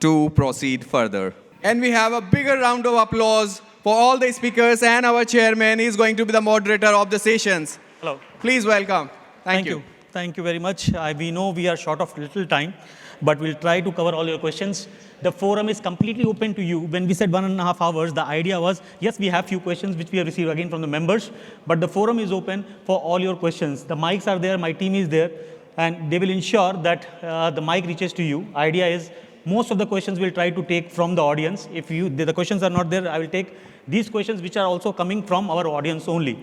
to proceed further. And we have a bigger round of applause for all the speakers and our chairman. He's going to be the moderator of the sessions. Hello. Please welcome. Thank you. Thank you very much. We know we are short of little time, but we'll try to cover all your questions. The forum is completely open to you. When we said 1.5 hours, the idea was, yes, we have few questions which we have received again from the members, but the forum is open for all your questions. The mics are there, my team is there, and they will ensure that the mic reaches to you. Idea is, most of the questions we'll try to take from the audience. If the questions are not there, I will take these questions which are also coming from our audience only.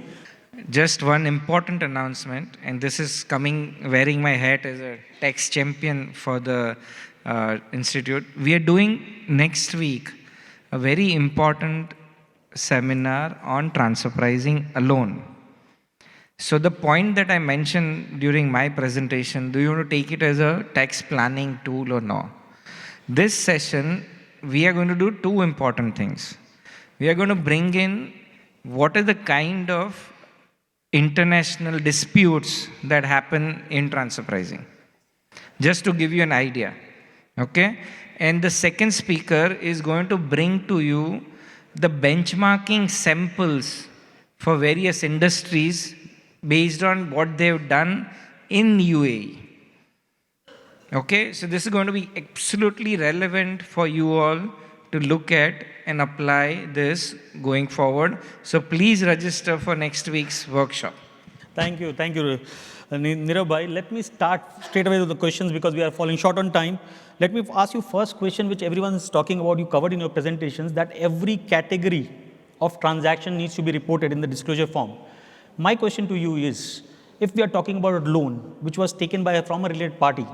Just one important announcement, and this is coming wearing my hat as a tax champion for the institute. We are doing next week a very important seminar on transfer pricing alone. So the point that I mentioned during my presentation, do you want to take it as a tax planning tool or no? This session, we are going to do two important things. We are going to bring in what is the kind of international disputes that happen in transfer pricing, just to give you an idea, okay? And the second speaker is going to bring to you the benchmarking samples for various industries based on what they've done in UAE. Okay, so this is going to be absolutely relevant for you all to look at and apply this going forward. So please register for next week's workshop. Thank you, Nirav bhai. Let me start straight away with the questions because we are falling short on time. Let me ask you first question, which everyone is talking about, you covered in your presentations, that every category of transaction needs to be reported in the disclosure form. My question to you is, if we are talking about a loan which was taken from a related party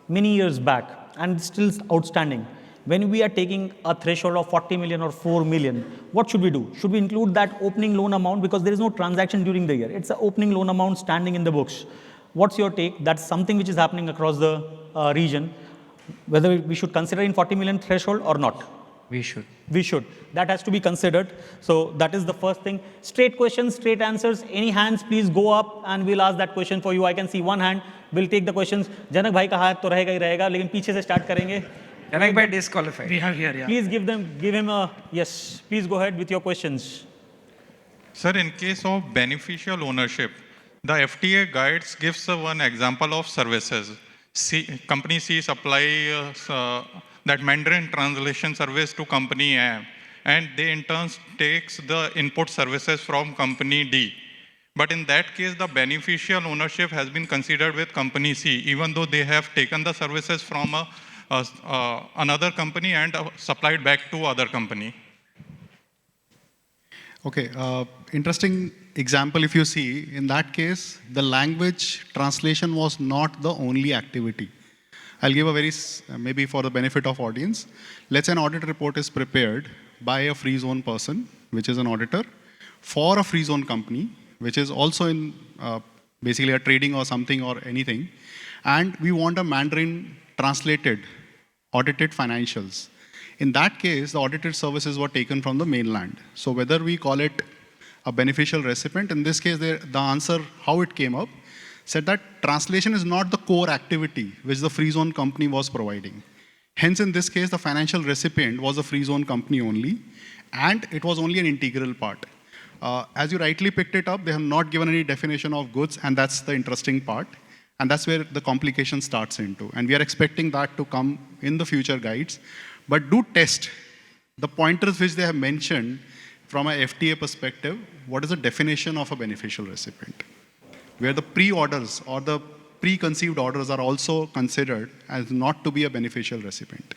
many years back and still outstanding, when we are taking a threshold of 40 million or 4 million, what should we do? Should we include that opening loan amount because there is no transaction during the year? It's an opening loan amount standing in the books. What's your take? That's something which is happening across the region. Whether we should consider in 40 million threshold or not? We should. We should. That has to be considered. So that is the first thing. Straight questions, straight answers. Any hands, please go up and we'll ask that question for you. I can see one hand. We'll take the questions. Janak bhai ka हाथ तो रहेगा ही रहेगा, लेकिन पीछे से start करेंगे. Janak bhai disqualified. We have here, yeah. Please give him a yes. Please go ahead with your questions. Sir, in case of beneficial ownership, the FTA guides gives one example of services. Company C supply that Mandarin translation service to company A, and they in turn takes the input services from company D. But in that case, the beneficial ownership has been considered with company C, even though they have taken the services from another company and supplied back to other company. Okay, interesting example if you see, in that case, the language translation was not the only activity. I'll give a very, maybe for the benefit of audience, let's say an audit report is prepared by a free zone person, which is an auditor, for a free zone company, which is also in basically a trading or something or anything, and we want a Mandarin translated, audited financials. In that case, the audited services were taken from the mainland. So whether we call it a beneficial recipient, in this case, the answer, how it came up, said that translation is not the core activity which the free zone company was providing. Hence, in this case, the financial recipient was a free zone company only, and it was only an integral part. As you rightly picked it up, they have not given any definition of goods, and that's the interesting part. And that's where the complication starts into. And we are expecting that to come in the future guides. But do test the pointers which they have mentioned from a FTA perspective. What is the definition of a beneficial recipient? Where the pre-orders or the preconceived orders are also considered as not to be a beneficial recipient.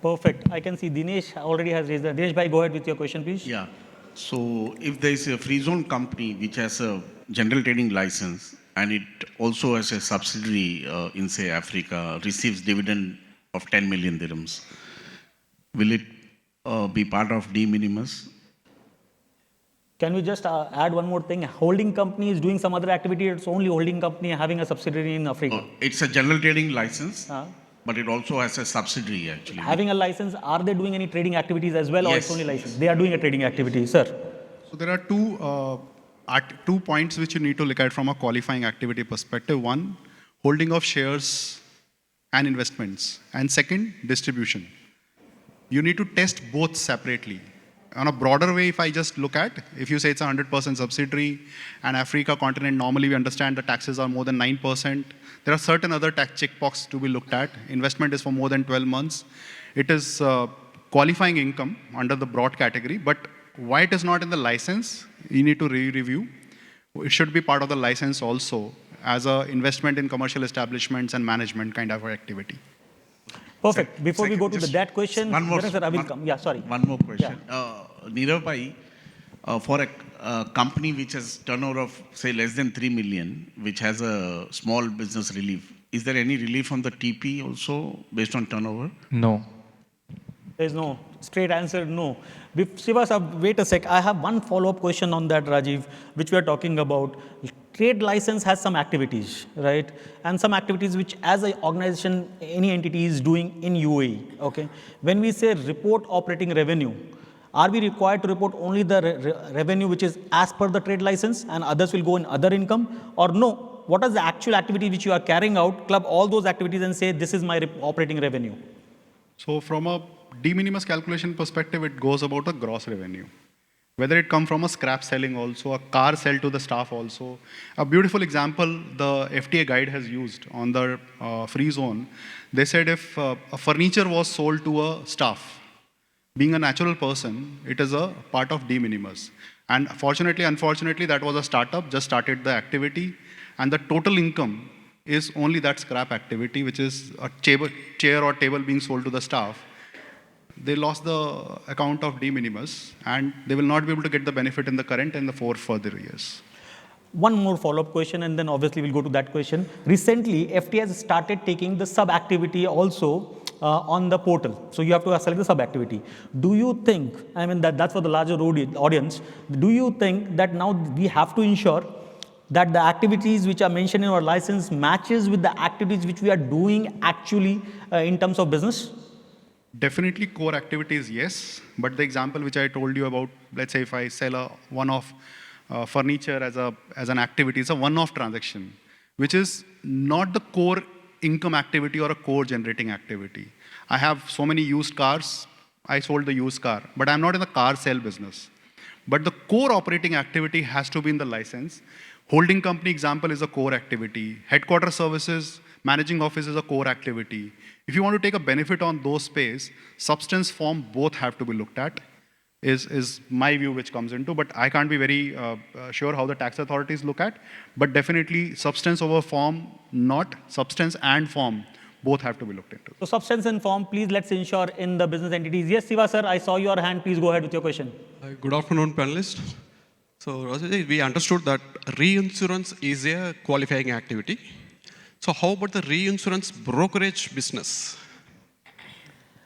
Perfect. I can see Dinesh already has raised that. Dinesh bhai, go ahead with your question, please. Yeah. So if there is a free zone company which has a general trading license and it also has a subsidiary in, say, Africa, receives dividend of 10 million dirhams, will it be part of de minimis? Can we just add one more thing? Holding company is doing some other activity. It's only holding company having a subsidiary in Africa. It's a general trading license, but it also has a subsidiary actually. Having a license, are they doing any trading activities as well, or Yes. it's only license? They are doing a trading activity, sir. So there are two points which you need to look at from a qualifying activity perspective. One, holding of shares and investments. And second, distribution. You need to test both separately. On a broader way, if I just look at, if you say it's a 100% subsidiary, and Africa continent, normally we understand the taxes are more than 9%. There are certain other tax checkboxes to be looked at. Investment is for more than 12 months. It is qualifying income under the broad category, but why it is not in the license, you need to review. It should be part of the license also as an investment in commercial establishments and management kind of activity. Perfect. Before we go to that question, One more, sir, I will come. Yeah, sorry. One more question. Nirav bhai, for a company which has turnover of, say, less than 3 million, which has a small business relief, is there any relief on the TP also based on turnover? No. There's no straight answer, no. Shiva, sir, wait a sec. I have one follow-up question on that, Rajiv, which we are talking about. Trade license has some activities, right? And some activities which as an organization, any entity is doing in UAE, okay? When we say report operating revenue, are we required to report only the revenue which is as per the trade license and others will go in other income, or no? What is the actual activity which you are carrying out, club all those activities and say this is my operating revenue? So from a de minimis calculation perspective, it goes about the gross revenue. Whether it come from a scrap selling also, a car sell to the staff also. A beautiful example the FTA guide has used on the free zone. They said if a furniture was sold to a staff, being a natural person, it is a part of de minimis. And unfortunately, that was a startup, just started the activity, and the total income is only that scrap activity, which is a chair or table being sold to the staff. They lost the account of de minimis, and they will not be able to get the benefit in the current and the 4 further years. One more follow-up question, and then obviously we'll go to that question. Recently, FT has started taking the sub-activity also on the portal. So you have to select the sub-activity. Do you think, I mean, that's for the larger audience, do you think that now we have to ensure that the activities which are mentioned in our license matches with the activities which we are doing actually in terms of business? Definitely core activities, yes. But the example which I told you about, let's say if I sell a one-off furniture as an activity, it's a one-off transaction, which is not the core income activity or a core generating activity. I have so many used cars, I sold the used car, but I'm not in the car sale business. But the core operating activity has to be in the license. Holding company example is a core activity. Headquarter services, managing office is a core activity. If you want to take a benefit on those space, substance, form, both have to be looked at, is my view which comes into, but I can't be very sure how the tax authorities look at, but definitely substance over form, not substance and form, both have to be looked into. So substance and form, please let's ensure in the business entities. Yes, Siva sir, I saw your hand, please go ahead with your question. Good afternoon, panelists. So Rajaji, we understood that reinsurance is a qualifying activity. So how about the reinsurance brokerage business?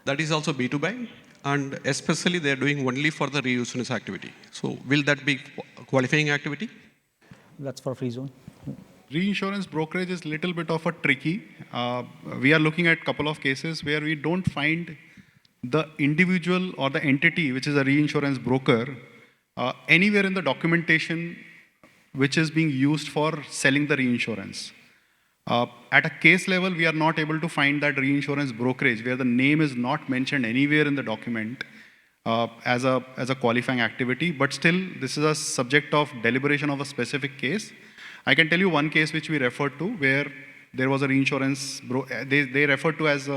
That is also B2B, and especially they are doing only for the reinsurance activity. So will that be qualifying activity? That's for free zone. Reinsurance brokerage is a little bit of a tricky. We are looking at a couple of cases where we don't find the individual or the entity, which is a reinsurance broker, anywhere in the documentation which is being used for selling the reinsurance. At a case level, we are not able to find that reinsurance brokerage where the name is not mentioned anywhere in the document as a qualifying activity, but still this is a subject of deliberation of a specific case. I can tell you one case which we referred to where there was a reinsurance, they referred to as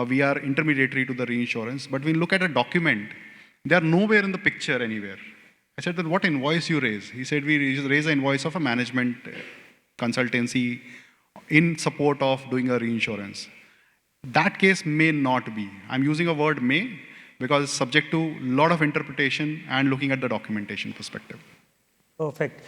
we are intermediary to the reinsurance, but when we look at a document, they are nowhere in the picture anywhere. I said, then what invoice you raise? He said, we raise an invoice of a management consultancy in support of doing a reinsurance. That case may not be. I'm using a word may because it's subject to a lot of interpretation and looking at the documentation perspective. Perfect.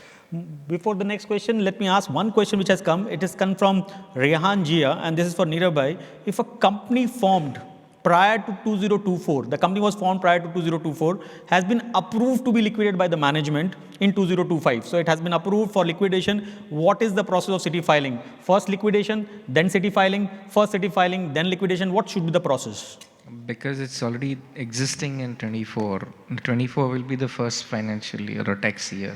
Before the next question, let me ask one question which has come. It has come from Rehan Jia, and this is for Nirabai. If a company formed prior to 2024, the company was formed prior to 2024, has been approved to be liquidated by the management in 2025. So it has been approved for liquidation. What is the process of city filing? First liquidation, then city filing, first city filing, then liquidation. What should be the process? Because it's already existing in 24. 24 will be the first financial year or tax year.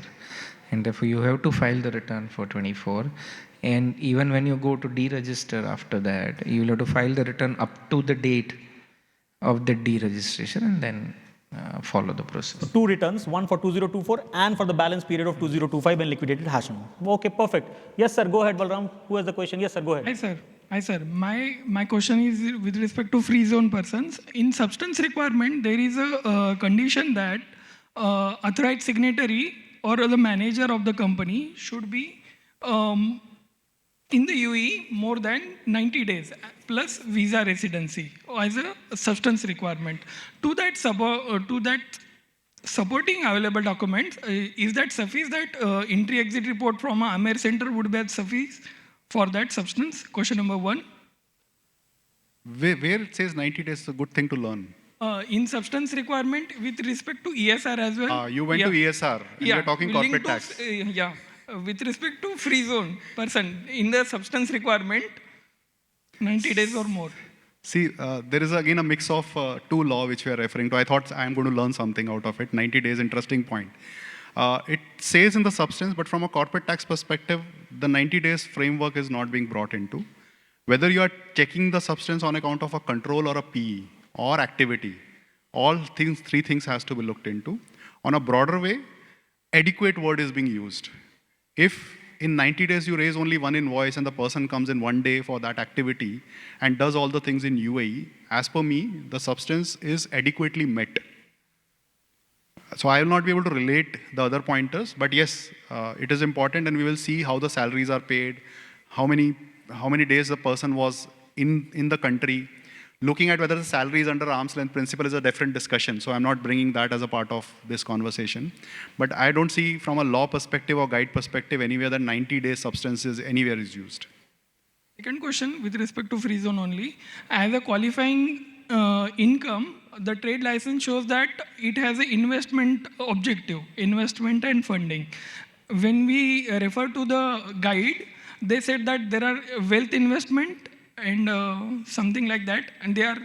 And therefore you have to file the return for 24. And even when you go to deregister after that, you will have to file the return up to the date of the deregistration and then follow the process. So 2 returns, one for 2024 and for the balance period of 2025 when liquidated Hashim. Okay, perfect. Yes, sir, go ahead, Balram. Who has the question? Yes, sir, go ahead. Hi, sir. Hi, sir. My question is with respect to free zone persons. In substance requirement, there is a condition that authorized signatory or the manager of the company should be in the UAE more than 90 days plus visa residency as a substance requirement. To that supporting available documents, is that suffice that entry-exit report from a Amer center would be suffice for that substance? Question number 1. Where it says 90 days is a good thing to learn. In substance requirement with respect to ESR as well. You went to ESR and you're talking corporate tax. With respect to free zone person, in the substance requirement, 90 days or more. See, there is again a mix of 2 law which we are referring to. I thought I'm going to learn something out of it. 90 days, interesting point. It says in the substance, but from a corporate tax perspective, the 90 days framework is not being brought into. Whether you are checking the substance on account of a control or a PE, or activity. All things, three things has to be looked into. On a broader way, adequate word is being used. If in 90 days you raise only one invoice and the person comes in one day for that activity and does all the things in UAE, as per me, the substance is adequately met. So I will not be able to relate the other pointers, but yes, it is important, and we will see how the salaries are paid, how many days the person was in the country. Looking at whether the salary is under arm's length principle is a different discussion, so I'm not bringing that as a part of this conversation. But I don't see from a law perspective or guide perspective anywhere that 90 days substances anywhere is used. Second question with respect to free zone only. As a qualifying income, the trade license shows that it has an investment objective, investment and funding. When we refer to the guide, they said that there are wealth investment and something like that, and they are...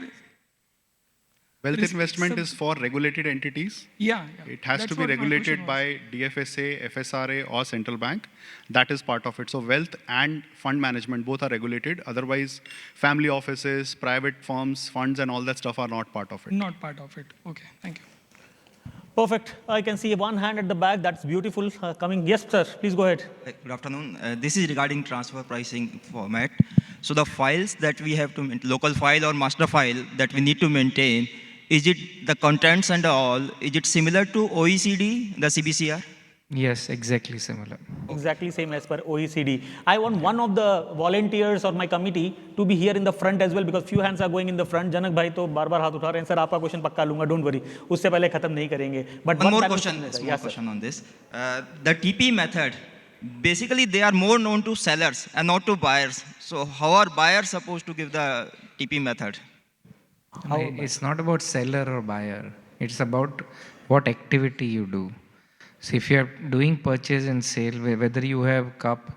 Wealth investment is for regulated entities. Yeah. It has to be regulated by DFSA, FSRA or central bank. That is part of it. So wealth and fund management both are regulated. Otherwise, family offices, private firms, funds and all that stuff are not part of it. Not part of it. Okay, thank you. Perfect. I can see one hand at the back. That's beautiful. Coming. Yes, sir. Please go ahead. Good afternoon. This is regarding transfer pricing format. So the files that we have to, local file or master file that we need to maintain, is it the contents and all, is it similar to OECD, the CBCR? Yes, exactly similar. Exactly same as per OECD. I want one of the volunteers or my committee to be here in the front as well, because few hands are going in the front. Janak bhai to बार-बार हाथ उठा रहे हैं. Sir, आपका question पक्का लूँगा. Don't worry. उससे पहले खत्म नहीं करेंगे. But one more question on this. The TP method, basically they are more known to sellers and not to buyers. So how are buyers supposed to give the TP method? It's not about seller or buyer. It's about what activity you do. So if you're doing purchase and sale, whether you have cup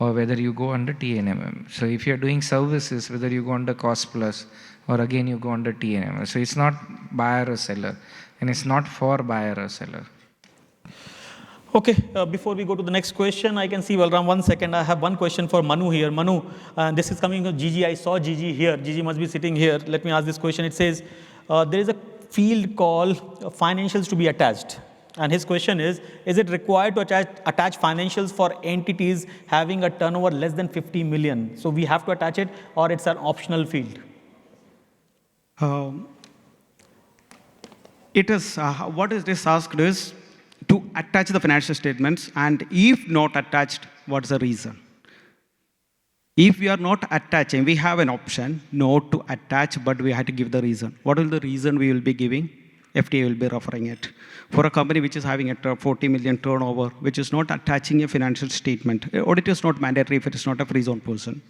or whether you go under TNMM. So if you're doing services, whether you go under cost plus or again you go under TNMM. So it's not buyer or seller, and it's not for buyer or seller. Okay, before we go to the next question, I can see Balram, 1 second. I have one question for Manu here. Manu, this is coming from Gigi. I saw Gigi here. Gigi must be sitting here. Let me ask this question. It says, there is a field called financials to be attached. And his question is it required to attach financials for entities having a turnover less than 50 million? So we have to attach it, or it's an optional field? It is, what is this asked is to attach the financial statements, and if not attached, what's the reason? If we are not attaching, we have an option not to attach, but we have to give the reason. What is the reason we will be giving? FTA will be referring it. For a company which is having a 40 million turnover, which is not attaching a financial statement, audit is not mandatory if it is not a free zone person.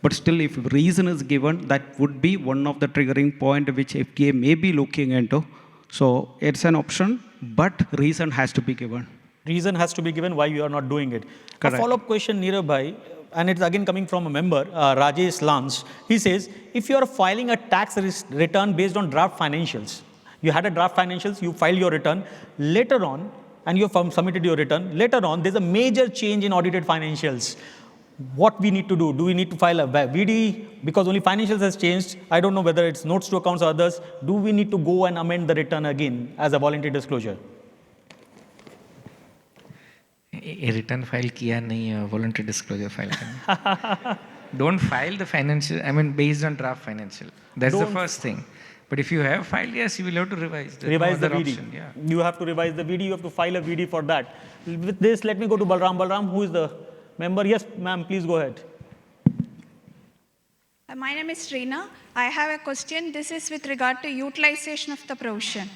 But still, if reason is given, that would be one of the triggering point which FTA may be looking into. So it's an option, but reason has to be given. Reason has to be given why you are not doing it. Correct. A follow-up question, Neerav bhai, and it's again coming from a member, Rajesh Lance. He says, if you are filing a tax return based on draft financials, you had a draft financials, you filed your return, later on, and you have submitted your return, later on, there's a major change in audited financials. What we need to do? Do we need to file a VD because only financials has changed? I don't know whether it's notes to accounts or others. Do we need to go and amend the return again as a voluntary disclosure? Return file kiya nahi, voluntary disclosure file. Don't file the financial, based on draft financial. That's the first thing. But if you have filed, yes, you will have to revise. Revise the VD. Yeah. You have to revise the VD. You have to file a VD for that. With this, let me go to Balram. Balram, who is the member? Yes, ma'am, please go ahead. My name is Reena. I have a question. This is with regard to utilization of the provision.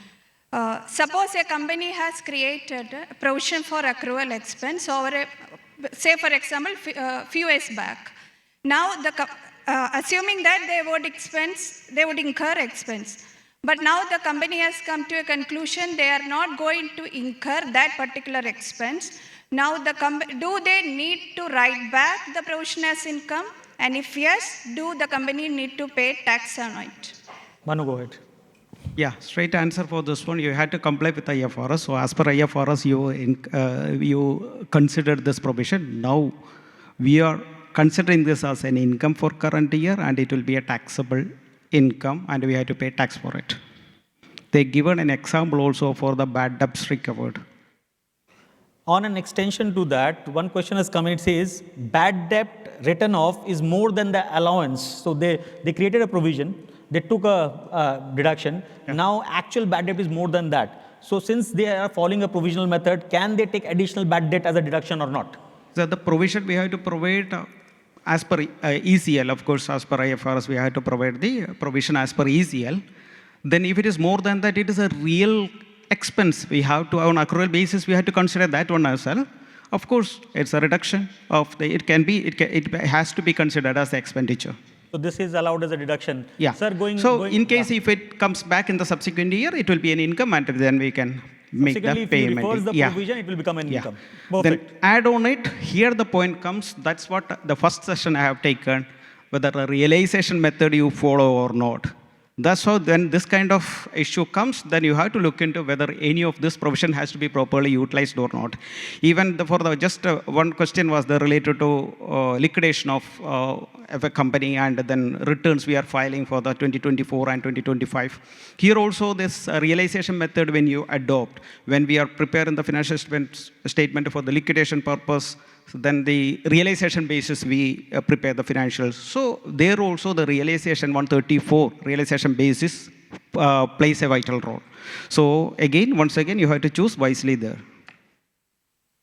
Suppose a company has created a provision for accrual expense over, say for example, few years back. Now, assuming that they would incur expense. But now the company has come to a conclusion they are not going to incur that particular expense. Now, do they need to write back the provision as income? And if yes, do the company need to pay tax on it? Manu, go ahead. Yeah, straight answer for this one. You had to comply with IFRS. So as per IFRS, you considered this provision. Now, we are considering this as an income for current year, and it will be a taxable income and we have to pay tax for it. They given an example also for the bad debts recovered. On an extension to that, one question has come in. It says bad debt written off is more than the allowance. So they created a provision, they took a deduction. Now actual bad debt is more than that. So since they are following a provisional method, can they take additional bad debt as a deduction or not? So the provision we have to provide as per ECL, of course, as per IFRS, we have to provide the provision as per ECL. Then if it is more than that, it is a real expense. We have to, on accrual basis, we have to consider that one as well. Of course, it's a reduction of the, it has to be considered as expenditure. So this is allowed as a deduction. Yeah. Sir, in case if it comes back in the subsequent year, it will be an income and then we can make the payment. If you reverse the provision, it will become an income. Perfect. Then add on it, here the point comes, that's what the first session I have taken, whether a realization method you follow or not. That's how when this kind of issue comes, then you have to look into whether any of this provision has to be properly utilized or not. Even one question was related to liquidation of a company and then returns we are filing for the 2024 and 2025. Here also this realization method when you adopt, when we are preparing the financial statement for the liquidation purpose, so then the realization basis we prepare the financials. So there also the realization 134 realization basis plays a vital role. So again, once again, you have to choose wisely there.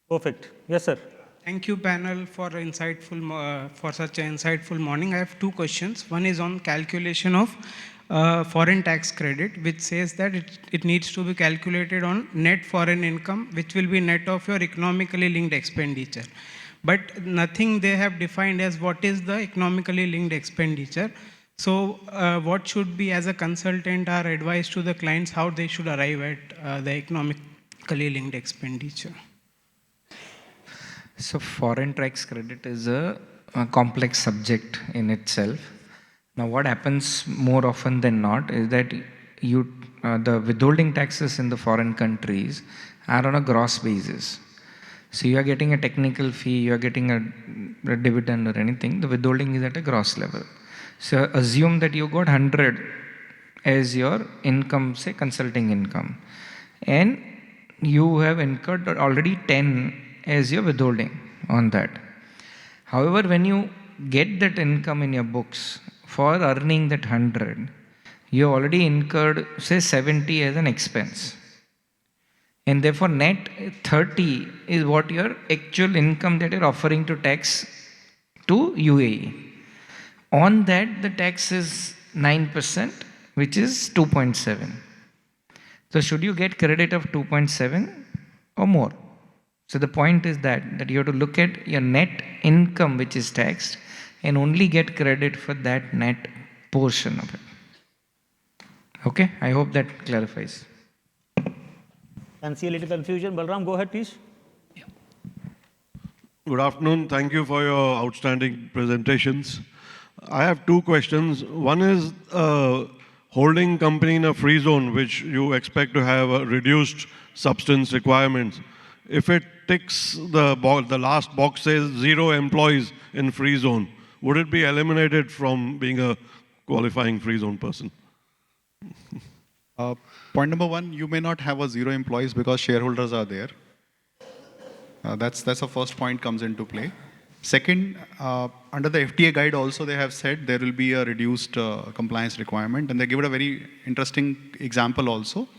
Perfect. Yes, sir. Thank you, panel, for for such an insightful morning. I have two questions. One is on calculation of foreign tax credit, which says that it needs to be calculated on net foreign income, which will be net of your economically linked expenditure. But nothing they have defined as what is the economically linked expenditure. So what should be, as a consultant, our advice to the clients, how they should arrive at the economically linked expenditure? So foreign tax credit is a complex subject in itself. Now what happens more often than not is that the withholding taxes in the foreign countries are on a gross basis. So you are getting a technical fee, you are getting a dividend or anything, the withholding is at a gross level. So assume that you got 100 as your income, say consulting income, and you have incurred already 10 as your withholding on that. However, when you get that income in your books for earning that 100, you already incurred, say 70 as an expense. And therefore net 30 is what your actual income that you're offering to tax to UAE. On that, the tax is 9%, which is 2.7. So should you get credit of 2.7 or more? So the point is that you have to look at your net income which is taxed and only get credit for that net portion of it. Okay, I hope that clarifies. Can see a little confusion. Balram, go ahead, please. Good afternoon. Thank you for your outstanding presentations. I have two questions. One is holding company in a free zone, which you expect to have a reduced substance requirements. If it ticks the last box says 0 employees in free zone, would it be eliminated from being a qualifying free zone person? Point number one, you may not have 0 employees because shareholders are there. That's the first point comes into play. Second, under the FTA guide also they have said there will be a reduced compliance requirement, and they give it a very interesting example also.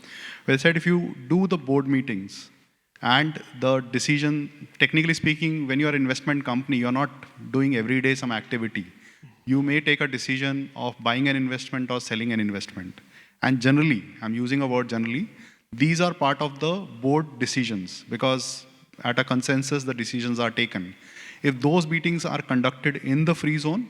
They said if you do the board meetings and the decision, technically speaking, when you are an investment company, you're not doing every day some activity. You may take a decision of buying an investment or selling an investment. And generally, I'm using a word generally, these are part of the board decisions because at a consensus, the decisions are taken. If those meetings are conducted in the free zone,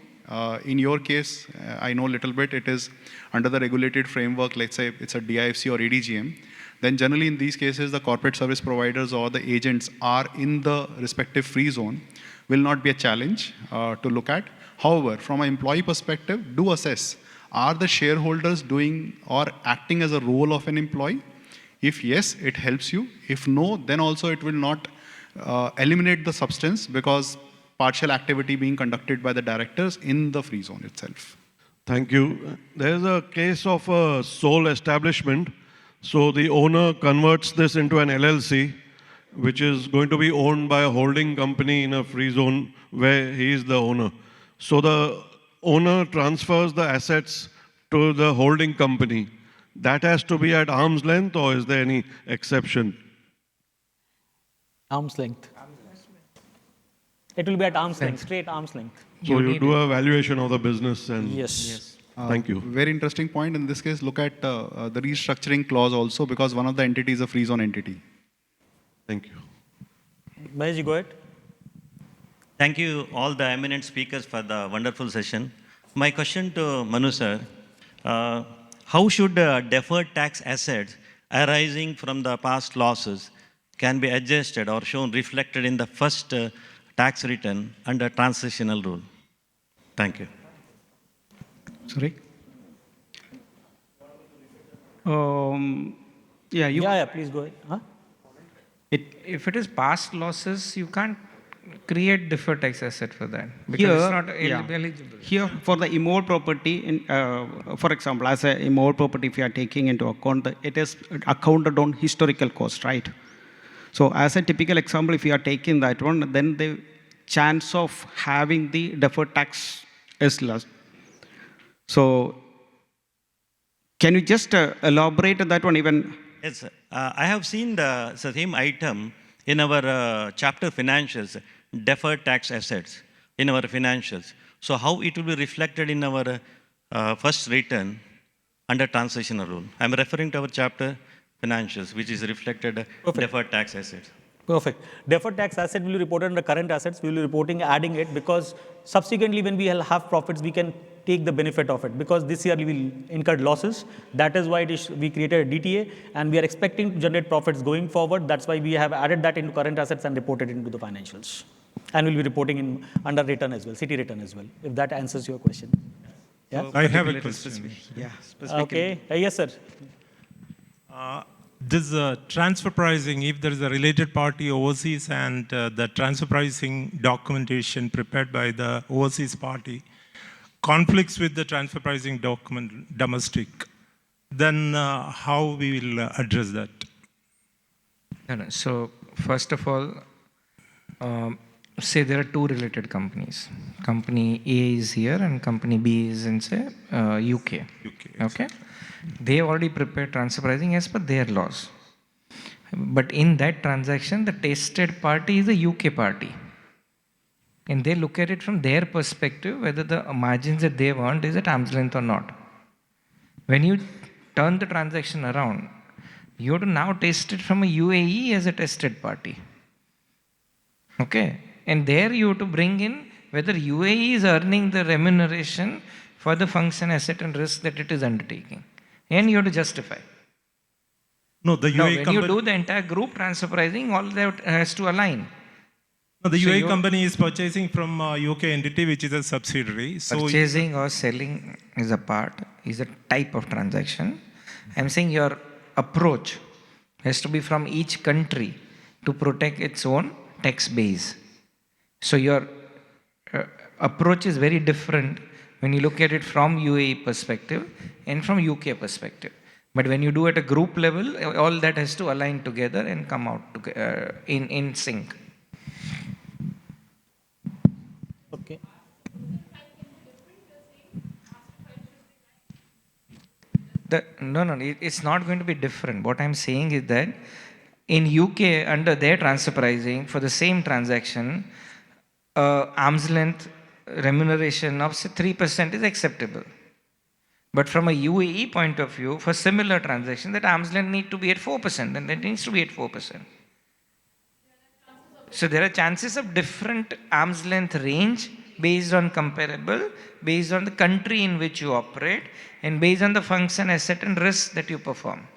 in your case, I know a little bit, it is under the regulated framework, let's say it's a DIFC or ADGM, then generally in these cases, the corporate service providers or the agents are in the respective free zone, will not be a challenge to look at. However, from an employee perspective, do assess, are the shareholders doing or acting as a role of an employee? If yes, it helps you. If no, then also it will not eliminate the substance because partial activity being conducted by the directors in the free zone itself. Thank you. There's a case of a sole establishment. So the owner converts this into an LLC, which is going to be owned by a holding company in a free zone where he is the owner. So the owner transfers the assets to the holding company. That has to be at arm's length, or is there any exception? Arm's length. It will be at arm's length, straight arm's length. So you do a valuation of the business and... Yes. Thank you. Very interesting point. In this case, look at the restructuring clause also, because one of the entities is a free zone entity. Thank you. Mahesh, you go ahead. Thank you, all the eminent speakers, for the wonderful session. My question to Manu sir, how should deferred tax assets arising from the past losses can be adjusted or shown reflected in the first tax return under transitional rule? Thank you. Sorry? Please go ahead. Huh? If it is past losses, you can't create deferred tax asset for that because it's not eligible. Here, for the immovable property, for example, as a immovable property, if you are taking into account, it is accounted on historical cost, right? So as a typical example, if you are taking that one, then the chance of having the deferred tax is less. So can you just elaborate on that one even? Yes, sir. I have seen the same item in our chapter financials, deferred tax assets in our financials. So how it will be reflected in our first return under transitional rule? I'm referring to our chapter financials, which is reflected deferred tax assets. Perfect. Deferred tax asset will be reported under current assets. We will be reporting, adding it, because subsequently when we have profits, we can take the benefit of it, because this year we will incur losses. That is why we created a DTA, and we are expecting to generate profits going forward. That's why we have added that into current assets and reported into the financials. And we'll be reporting in under return as well, city return as well, if that answers your question. Yeah? I have a question. Okay. Yes, sir. This transfer pricing, if there is a related party overseas and the transfer pricing documentation prepared by the overseas party conflicts with the transfer pricing document domestic, then how we will address that? No. So first of all, say there are two related companies. Company A is here and company B is in, say, UK. Okay? They already prepared transfer pricing as per their laws. But in that transaction, the tested party is the UK party. And they look at it from their perspective, whether the margins that they want is at arm's length or not. When you turn the transaction around, you have to now test it from a UAE as a tested party. Okay? And there you have to bring in whether UAE is earning the remuneration for the function, asset and risk that it is undertaking. And you have to justify. No, the UAE when you do the entire group transfer pricing, all that has to align. No, the UAE company is purchasing from a UK entity, which is a subsidiary. So purchasing or selling is a type of transaction. I'm saying your approach has to be from each country to protect its own tax base. So your approach is very different when you look at it from UAE perspective and from UK perspective. But when you do at a group level, all that has to align together and come out in sync. Okay. No, it's not going to be different. What I'm saying is that in UK, under their transfer pricing, for the same transaction, arm's length remuneration of say 3% is acceptable. But from a UAE point of view, for similar transaction, that arm's length need to be at 4%, and it needs to be at 4%. So there are chances of different arm's length range based on comparable, based on the country in which you operate, and based on the function, asset, and risk that you perform.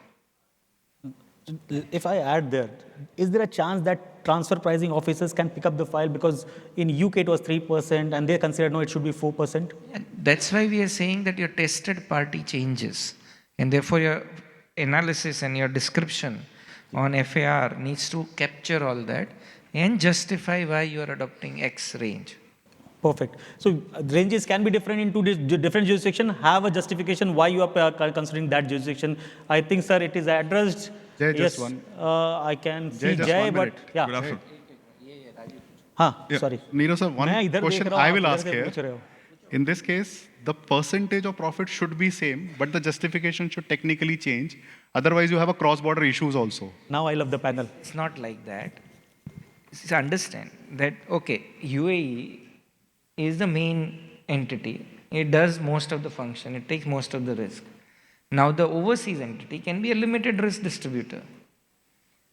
If I add there, is there a chance that transfer pricing officers can pick up the file, because in UK it was 3% and they considered no, it should be 4%? That's why we are saying that your tested party changes, and therefore your analysis and your description on FAR needs to capture all that and justify why you are adopting X range. Perfect. So ranges can be different into different jurisdiction. Have a justification why you are considering that jurisdiction. I think, sir, it is addressed. Jay, Yes, just one. I can see Just Jay, 1 but minute. yeah. Good afternoon. Sorry. Neeraj sir, one मैं इधर question देख रहा हूँ, I आप will इधर ask से here. पूछ रहे हो. In this case, the percentage of profit should be same, but the justification should technically change. Otherwise, you have a cross-border issues also. Now I love the panel. It's not like that. So understand that, okay, UAE is the main entity. It does most of the function. It takes most of the risk. Now the overseas entity can be a limited risk distributor.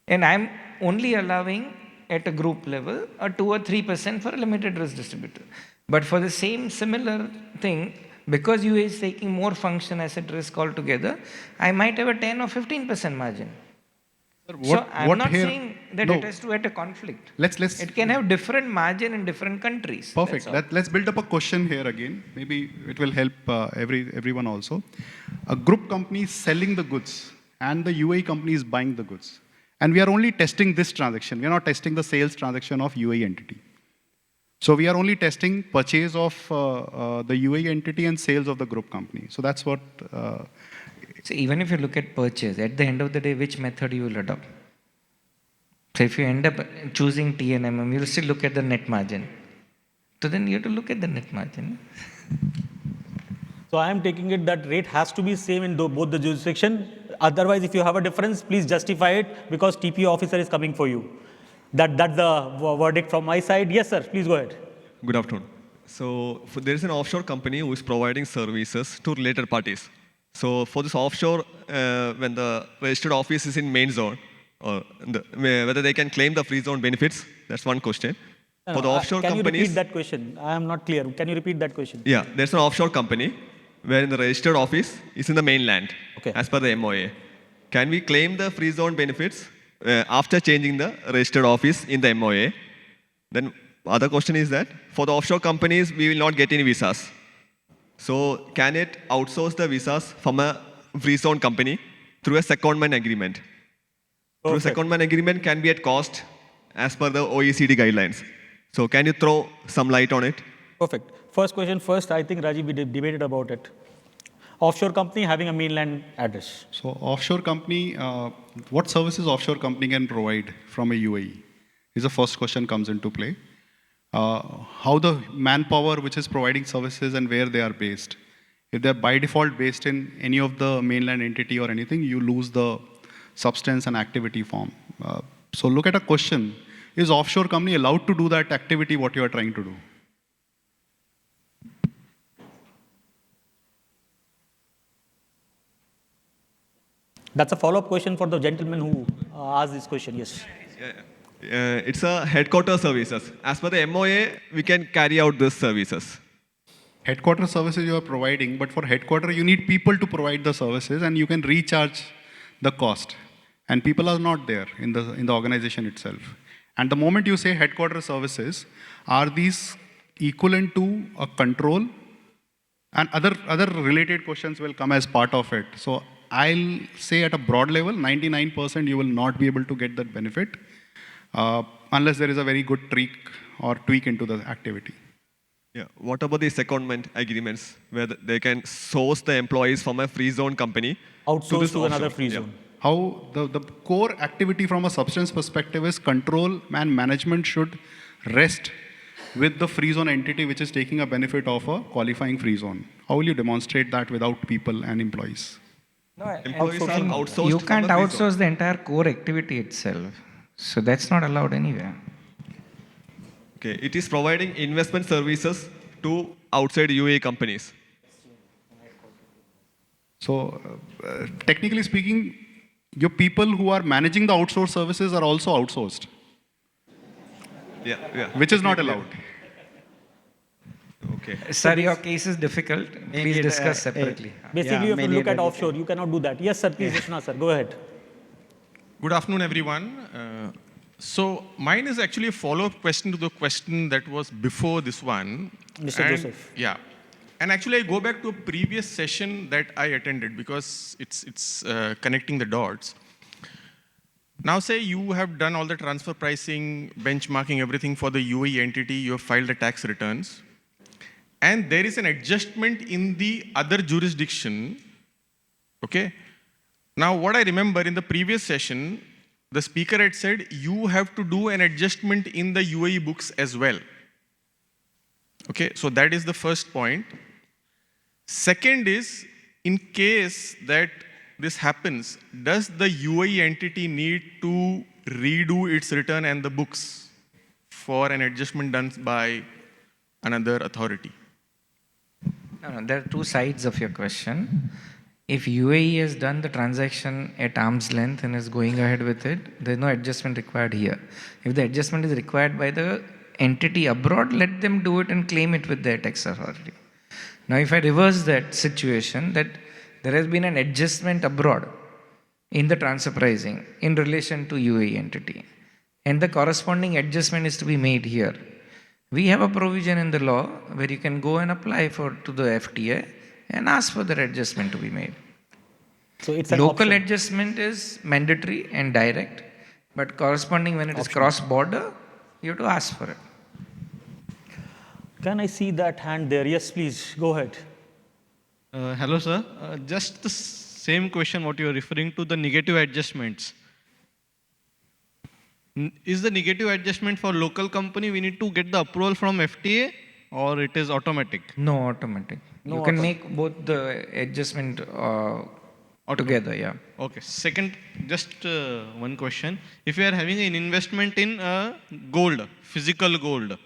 And I'm only allowing at a group level a 2 or 3% for a limited risk distributor. But for the same similar thing, because UAE is taking more function asset risk altogether, I might have a 10 or 15% margin. So I'm not saying that it has to at a conflict. It can have different margin in different countries. Perfect. Let's build up a question here again. Maybe it will help everyone also. A group company is selling the goods and the UAE company is buying the goods. And we are only testing this transaction. We are not testing the sales transaction of UAE entity. So we are only testing purchase of the UAE entity and sales of the group company. So that's what... So even if you look at purchase, at the end of the day, which method you will adopt? So if you end up choosing TNMM, you will still look at the net margin. So then you have to look at the net margin. So I am taking it that rate has to be same in both the jurisdiction. Otherwise, if you have a difference, please justify it because TPO officer is coming for you. That's the verdict from my side. Yes, sir. Please go ahead. Good afternoon. So there is an offshore company who is providing services to related parties. So for this offshore, when the registered office is in main zone, or whether they can claim the free zone benefits, that's one question. For the offshore can companies, you repeat that question? I am not clear. Can you repeat that question? yeah, there's an offshore company where the registered office is in the mainland, as per the MOA. Can we claim the free zone benefits after changing the registered office in the MOA? Then other question is that for the offshore companies, we will not get any visas. So can it outsource the visas from a free zone company through a secondment agreement? Through a secondment agreement can be at cost as per the OECD guidelines. So can you throw some light on it? Perfect. First question first. I think Rajiv, we debated about it. Offshore company having a mainland address. So offshore company, what services offshore company can provide from a UAE? Is the first question comes into play. How the manpower which is providing services and where they are based. If they're by default based in any of the mainland entity or anything, you lose the substance and activity form. So look at a question. Is offshore company allowed to do that activity what you are trying to do? That's a follow-up question for the gentleman who asked this question. Yes. It's a headquarter services. As per the MOA, we can carry out these services. Headquarter services you are providing, but for headquarter you need people to provide the services and you can recharge the cost. And people are not there in the organization itself. And the moment you say headquarter services, are these equivalent to a control? And other related questions will come as part of it. So I'll say at a broad level, 99% you will not be able to get that benefit unless there is a very good tweak into the activity. Yeah. What about the secondment agreements where they can source the employees from a free zone company outsource to another free zone? How the core activity from a substance perspective is control and management should rest with the free zone entity which is taking a benefit of a qualifying free zone. How will you demonstrate that without people and employees? No, you can't outsource the entire core activity itself. So that's not allowed anywhere. Okay, it is providing investment services to outside UAE companies. So technically speaking, your people who are managing the outsourced services are also outsourced. Yeah. Which is not allowed. Okay. Sir, your case is difficult. Please discuss separately. Basically, you have to look at offshore. You cannot do that. Yes, sir. Please, Krishna, sir. Go ahead. Good afternoon, everyone. So mine is actually a follow-up question to the question that was before this one. Mr. Joseph. Yeah. And actually, I go back to a previous session that I attended because it's connecting the dots. Now, say you have done all the transfer pricing, benchmarking, everything for the UAE entity. You have filed the tax returns. and there is an adjustment in the other jurisdiction, okay? Now, what I remember in the previous session, the speaker had said you have to do an adjustment in the UAE books as well. Okay, so that is the first point. Second is, in case that this happens, does the UAE entity need to redo its return and the books for an adjustment done by another authority? No, there are two sides of your question. If UAE has done the transaction at arm's length and is going ahead with it, there's no adjustment required here. If the adjustment is required by the entity abroad, let them do it and claim it with their tax authority. Now, if I reverse that situation, that there has been an adjustment abroad in the transfer pricing in relation to UAE entity, and the corresponding adjustment is to be made here. We have a provision in the law where you can go and apply to the FTA and ask for that adjustment to be made. So it's an Local option. adjustment is mandatory and direct, but corresponding when it is cross-border, you have to ask for it. Can I see that hand there? Yes, please, go ahead. Hello, sir. Just the same question what you are referring to, the negative adjustments. Is the negative adjustment for local company, we need to get the approval from FTA or it is automatic? No, automatic. You can make both the adjustment together, yeah. Okay. Second, just one question. If you are having an investment in gold, physical gold,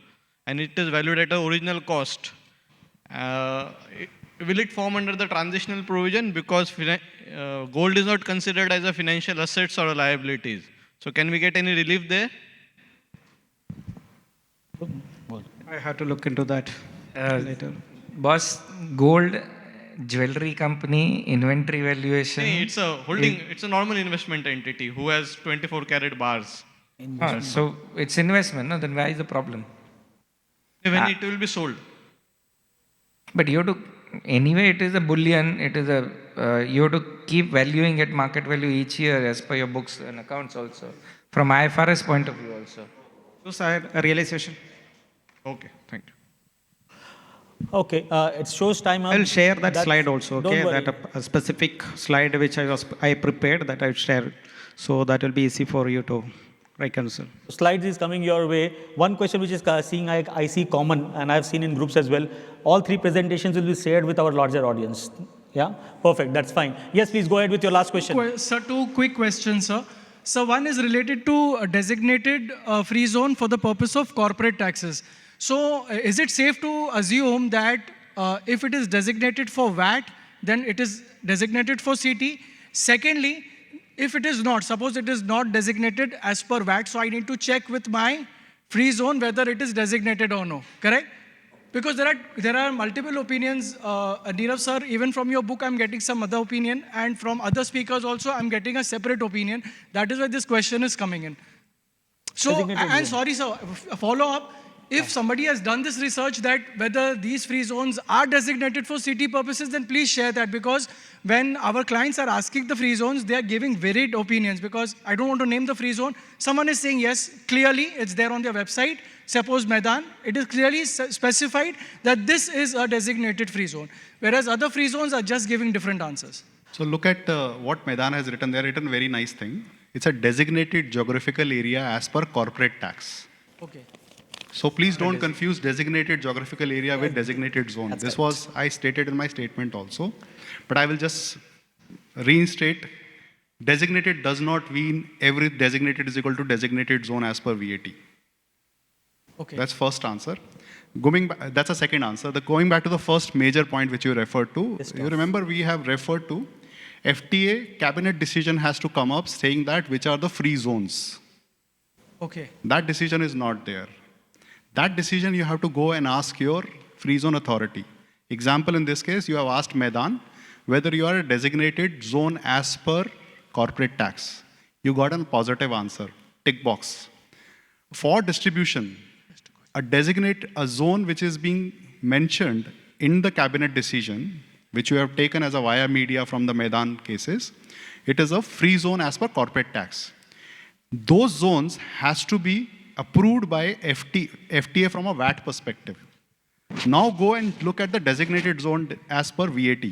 and it is valued at the original cost, will it form under the transitional provision because gold is not considered as a financial assets or liabilities? So can we get any relief there? I have to look into that later. Boss, gold, jewelry company, inventory valuation. It's a holding, it's a normal investment entity who has 24 karat bars. So it's investment, no? Then why is the problem? When it will be sold. But you have to, anyway, it is a bullion, it is a, you have to keep valuing at market value each year as per your books and accounts also. From IFRS point of view also. So, sir, a realization. Okay, thank you. Okay, it shows time up. I'll share that slide also, Don't okay? worry. That a specific slide which I prepared that I'll share. So that will be easy for you to reconcile. Slides is coming your way. One question which is I see common, and I've seen in groups as well. All three presentations will be shared with our larger audience. Yeah, perfect. That's fine. Yes, please go ahead with your last question. Sir, two quick questions, sir. So one is related to a designated free zone for the purpose of corporate taxes. So is it safe to assume that if it is designated for VAT, then it is designated for CT? Secondly, if it is not, suppose it is not designated as per VAT, so I need to check with my free zone whether it is designated or no, correct? Because there are multiple opinions, Nirav sir, even from your book I'm getting some other opinion, and from other speakers also I'm getting a separate opinion. That is why this question is coming in. So, and sorry sir, a follow up. If somebody has done this research that whether these free zones are designated for city purposes, then please share that, because when our clients are asking the free zones, they are giving varied opinions, because I don't want to name the free zone. Someone is saying, yes, clearly it's there on their website. Suppose Maidan, it is clearly specified that this is a designated free zone, whereas other free zones are just giving different answers. So look at what Maidan has written. They have written a very nice thing. It's a designated geographical area as per corporate tax. Okay. So please don't confuse designated geographical area with designated zone. This was, I stated in my statement also, but I will just reinstate. Designated does not mean every designated is equal to designated zone as per VAT. Okay. That's first answer. That's a second answer. Going back to the first major point which you referred to, you remember we have referred to FTA cabinet decision has to come up saying that which are the free zones. Okay. That decision is not there. That decision you have to go and ask your free zone authority. Example, in this case, you have asked Maidan whether you are a designated zone as per corporate tax. You got a positive answer, tick box. For distribution, a zone which is being mentioned in the cabinet decision, which you have taken as a via media from the Maidan cases, it is a free zone as per corporate tax. Those zones has to be approved by FTA from a VAT perspective. Now go and look at the designated zone as per VAT.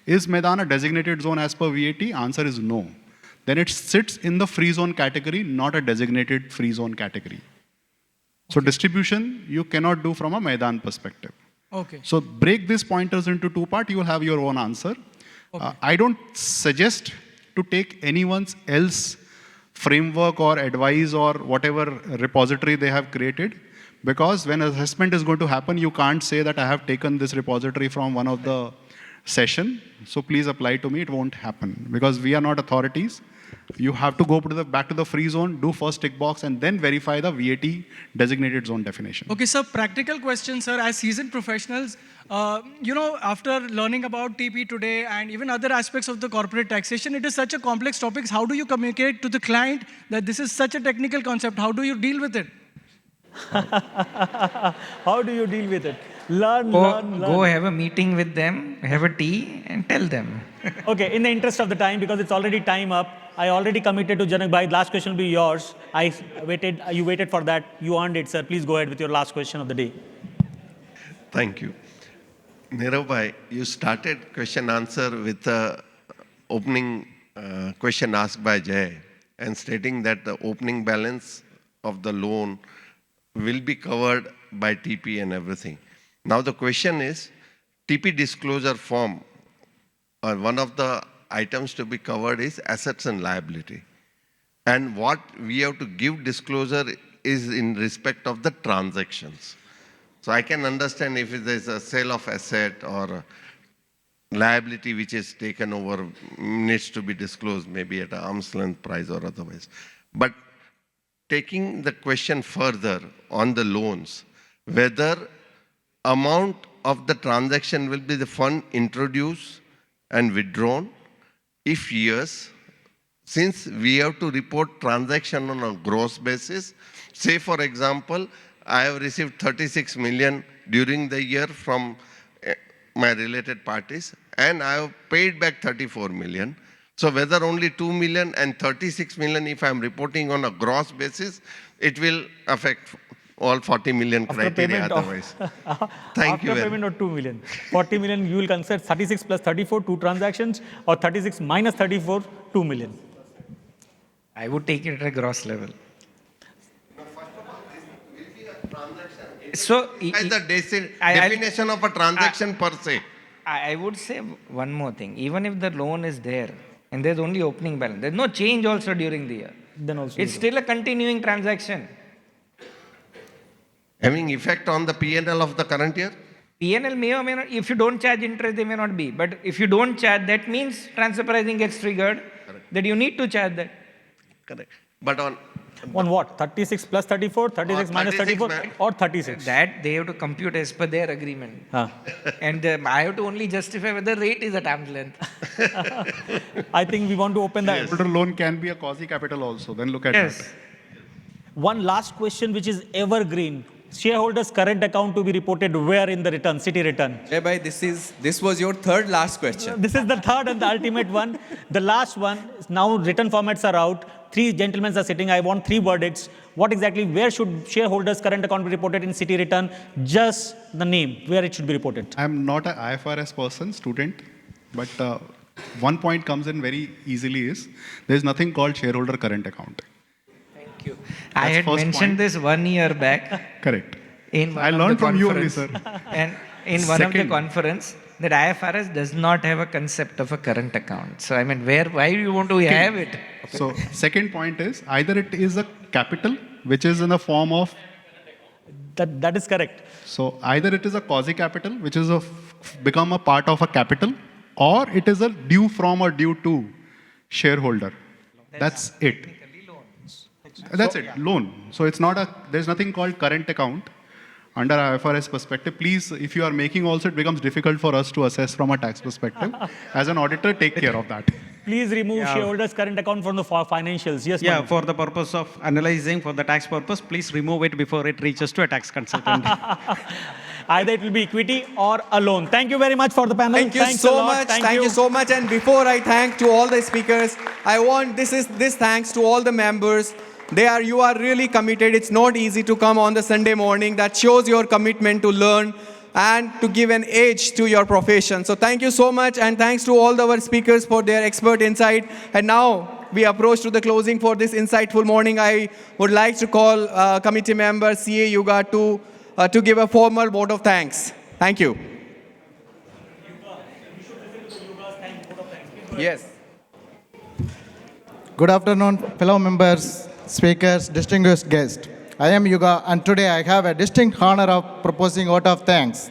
Is Maidan a designated zone as per VAT? Answer is no. Then it sits in the free zone category, not a designated free zone category. So distribution, you cannot do from a Maidan perspective. Okay. So break these pointers into two parts, you will have your own answer. I don't suggest to take anyone's else framework or advice or whatever repository they have created, because when assessment is going to happen, you can't say that I have taken this repository from one of the session, so please apply to me. It won't happen because we are not authorities. You have to go to back to the free zone, do first tick box, and then verify the VAT designated zone definition. Okay, sir, practical question, sir. As seasoned professionals, after learning about TP today and even other aspects of the corporate taxation, it is such a complex topic. How do you communicate to the client that this is such a technical concept? How do you deal with it? How do you deal with it? Learn. Go have a meeting with them, have a tea, and tell them. Okay, in the interest of the time, because it's already time up, I already committed to Janak Bhai. Last question will be yours. You waited for that. You earned it, sir. Please go ahead with your last question of the day. Thank you. Nirav Bhai, you started question answer with the opening question asked by Jay and stating that the opening balance of the loan will be covered by TP and everything. Now the question is, TP disclosure form, one of the items to be covered is assets and liability. And what we have to give disclosure is in respect of the transactions. So I can understand if there is a sale of asset or liability which is taken over needs to be disclosed maybe at an arm's length price or otherwise. But taking the question further on the loans, whether amount of the transaction will be the fund introduced and withdrawn. If yes, since we have to report transaction on a gross basis, say for example, I have received 36 million during the year from my related parties and I have paid back 34 million. So whether only 2 million and 36 million, if I am reporting on a gross basis, it will affect all 40 million criteria otherwise. Thank you. After payment of 2 million. 40 million, you will consider 36 plus 34, 2 transactions, or 36 minus 34, 2 million. I would take it at a gross level. So, the definition of a transaction per se. I would say one more thing. Even if the loan is there and there's only opening balance, there's no change also during the year. Then also it's still a continuing transaction. Having effect on the P&L of the current year? P&L may or may not, if you don't charge interest, they may not be. But if you don't charge, that means transfer pricing gets triggered, that you need to charge that. Correct. But on what? 36 plus 34, 36 minus 34, or 36? That they have to compute as per their agreement. And I have to only justify whether rate is at arm's length. I think we want to open that. Shareholder loan can be a quasi-capital also, then look at that. One last question which is evergreen. Shareholders' current account to be reported where in the return, city return? Jay bhai, this was your third last question. This is the third and the ultimate one. The last one, now written formats are out. 3 gentlemen are sitting. I want 3 verdicts. What exactly, where should shareholders' current account be reported in city return? Just the name, where it should be reported. I am not an IFRS person, student, but one point comes in very easily is, there is nothing called shareholder current account. I had mentioned this 1 year back. Correct. I learned from you only, sir. And in one of the conference, that IFRS does not have a concept of a current account. So I mean, why do you want to have it? Okay. So second point is, either it is a capital, which is in the form of... That is correct. So either it is a quasi-capital, which is become a part of a capital, or it is a due from or due to shareholder. That's it. That's it, loan. So it's not there's nothing called current account under IFRS perspective. Please, if you are making also, it becomes difficult for us to assess from a tax perspective. As an auditor, take care of that. Please remove shareholders' current account from the financials. Yes, yeah, Manu. for the purpose of analyzing, for the tax purpose, please remove it before it reaches to a tax consultant. Either it will be equity or a loan. Thank you very much for the panel. Thank you so much. Thank you so much. And before I thank to all the speakers, I want this thanks to all the members. You are really committed. It's not easy to come on the Sunday morning. That shows your commitment to learn. and to give an edge to your profession. So thank you so much, and thanks to all our speakers for their expert insight. And now we approach to the closing for this insightful morning. I would like to call committee member CA Yuga to give a formal vote of thanks. Thank you. Yes. Good afternoon, fellow members, speakers, distinguished guests. I am Yuga, and today I have a distinct honor of proposing vote of thanks,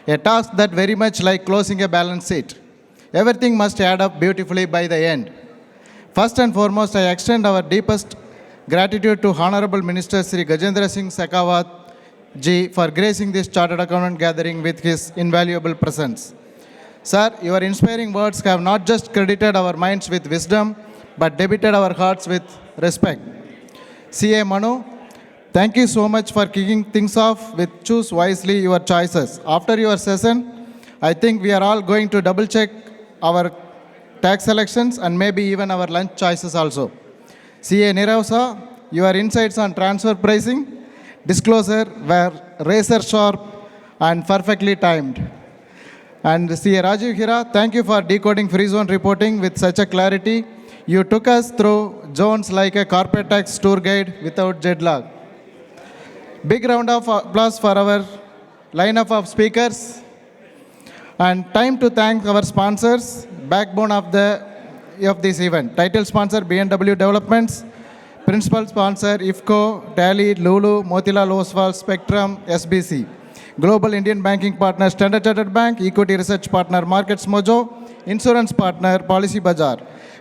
a task that very much like closing a balance sheet. Everything must add up beautifully by the end. First and foremost, I extend our deepest gratitude to Honorable Minister Sri Gajendra Singh Shekhawat ji for gracing this chartered accountant gathering with his invaluable presence. Sir, your inspiring words have not just credited our minds with wisdom, but debited our hearts with respect. CA Manu, thank you so much for kicking things off with choose wisely your choices. After your session, I think we are all going to double check our tax selections and maybe even our lunch choices also. CA Nirausa, your insights on transfer pricing, disclosure were razor sharp and perfectly timed. And CA Rajiv Hira, thank you for decoding free zone reporting with such a clarity. You took us through zones like a corporate tax tour guide without jet lag. Big round of applause for our lineup of speakers. And time to thank our sponsors, backbone of this event. Title sponsor B&W Developments, principal sponsor IFCO, Tally, Lulu, Motilal Oswal, Spectrum, SBC. Global Indian Banking Partner, Standard Chartered Bank, Equity Research Partner, Markets Mojo, Insurance Partner, Policy Bazaar.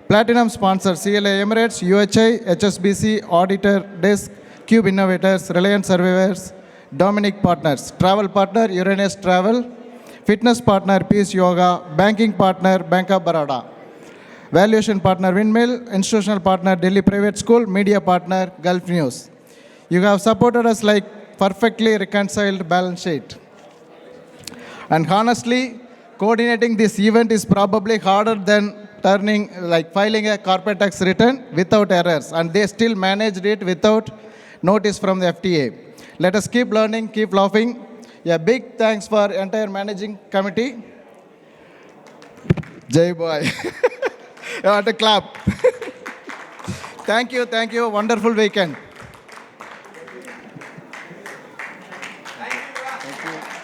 Platinum Sponsor, CLA Emirates, UHI, HSBC, Auditor, Desk, Cube Innovators, Reliance Surveyors, Dominic Partners. Travel Partner, Uranus Travel. Fitness Partner, Peace Yoga. Banking Partner, Bank of Baroda. Valuation Partner, Windmill. Institutional Partner, Delhi Private School. Media Partner, Gulf News. You have supported us like perfectly reconciled balance sheet. And honestly, coordinating this event is probably harder than filing a corporate tax return without errors. And they still managed it without notice from the FTA. Let us keep learning, keep laughing. A big thanks for entire managing committee. Jai boy. You want to clap. Thank you. Wonderful weekend. Thank you.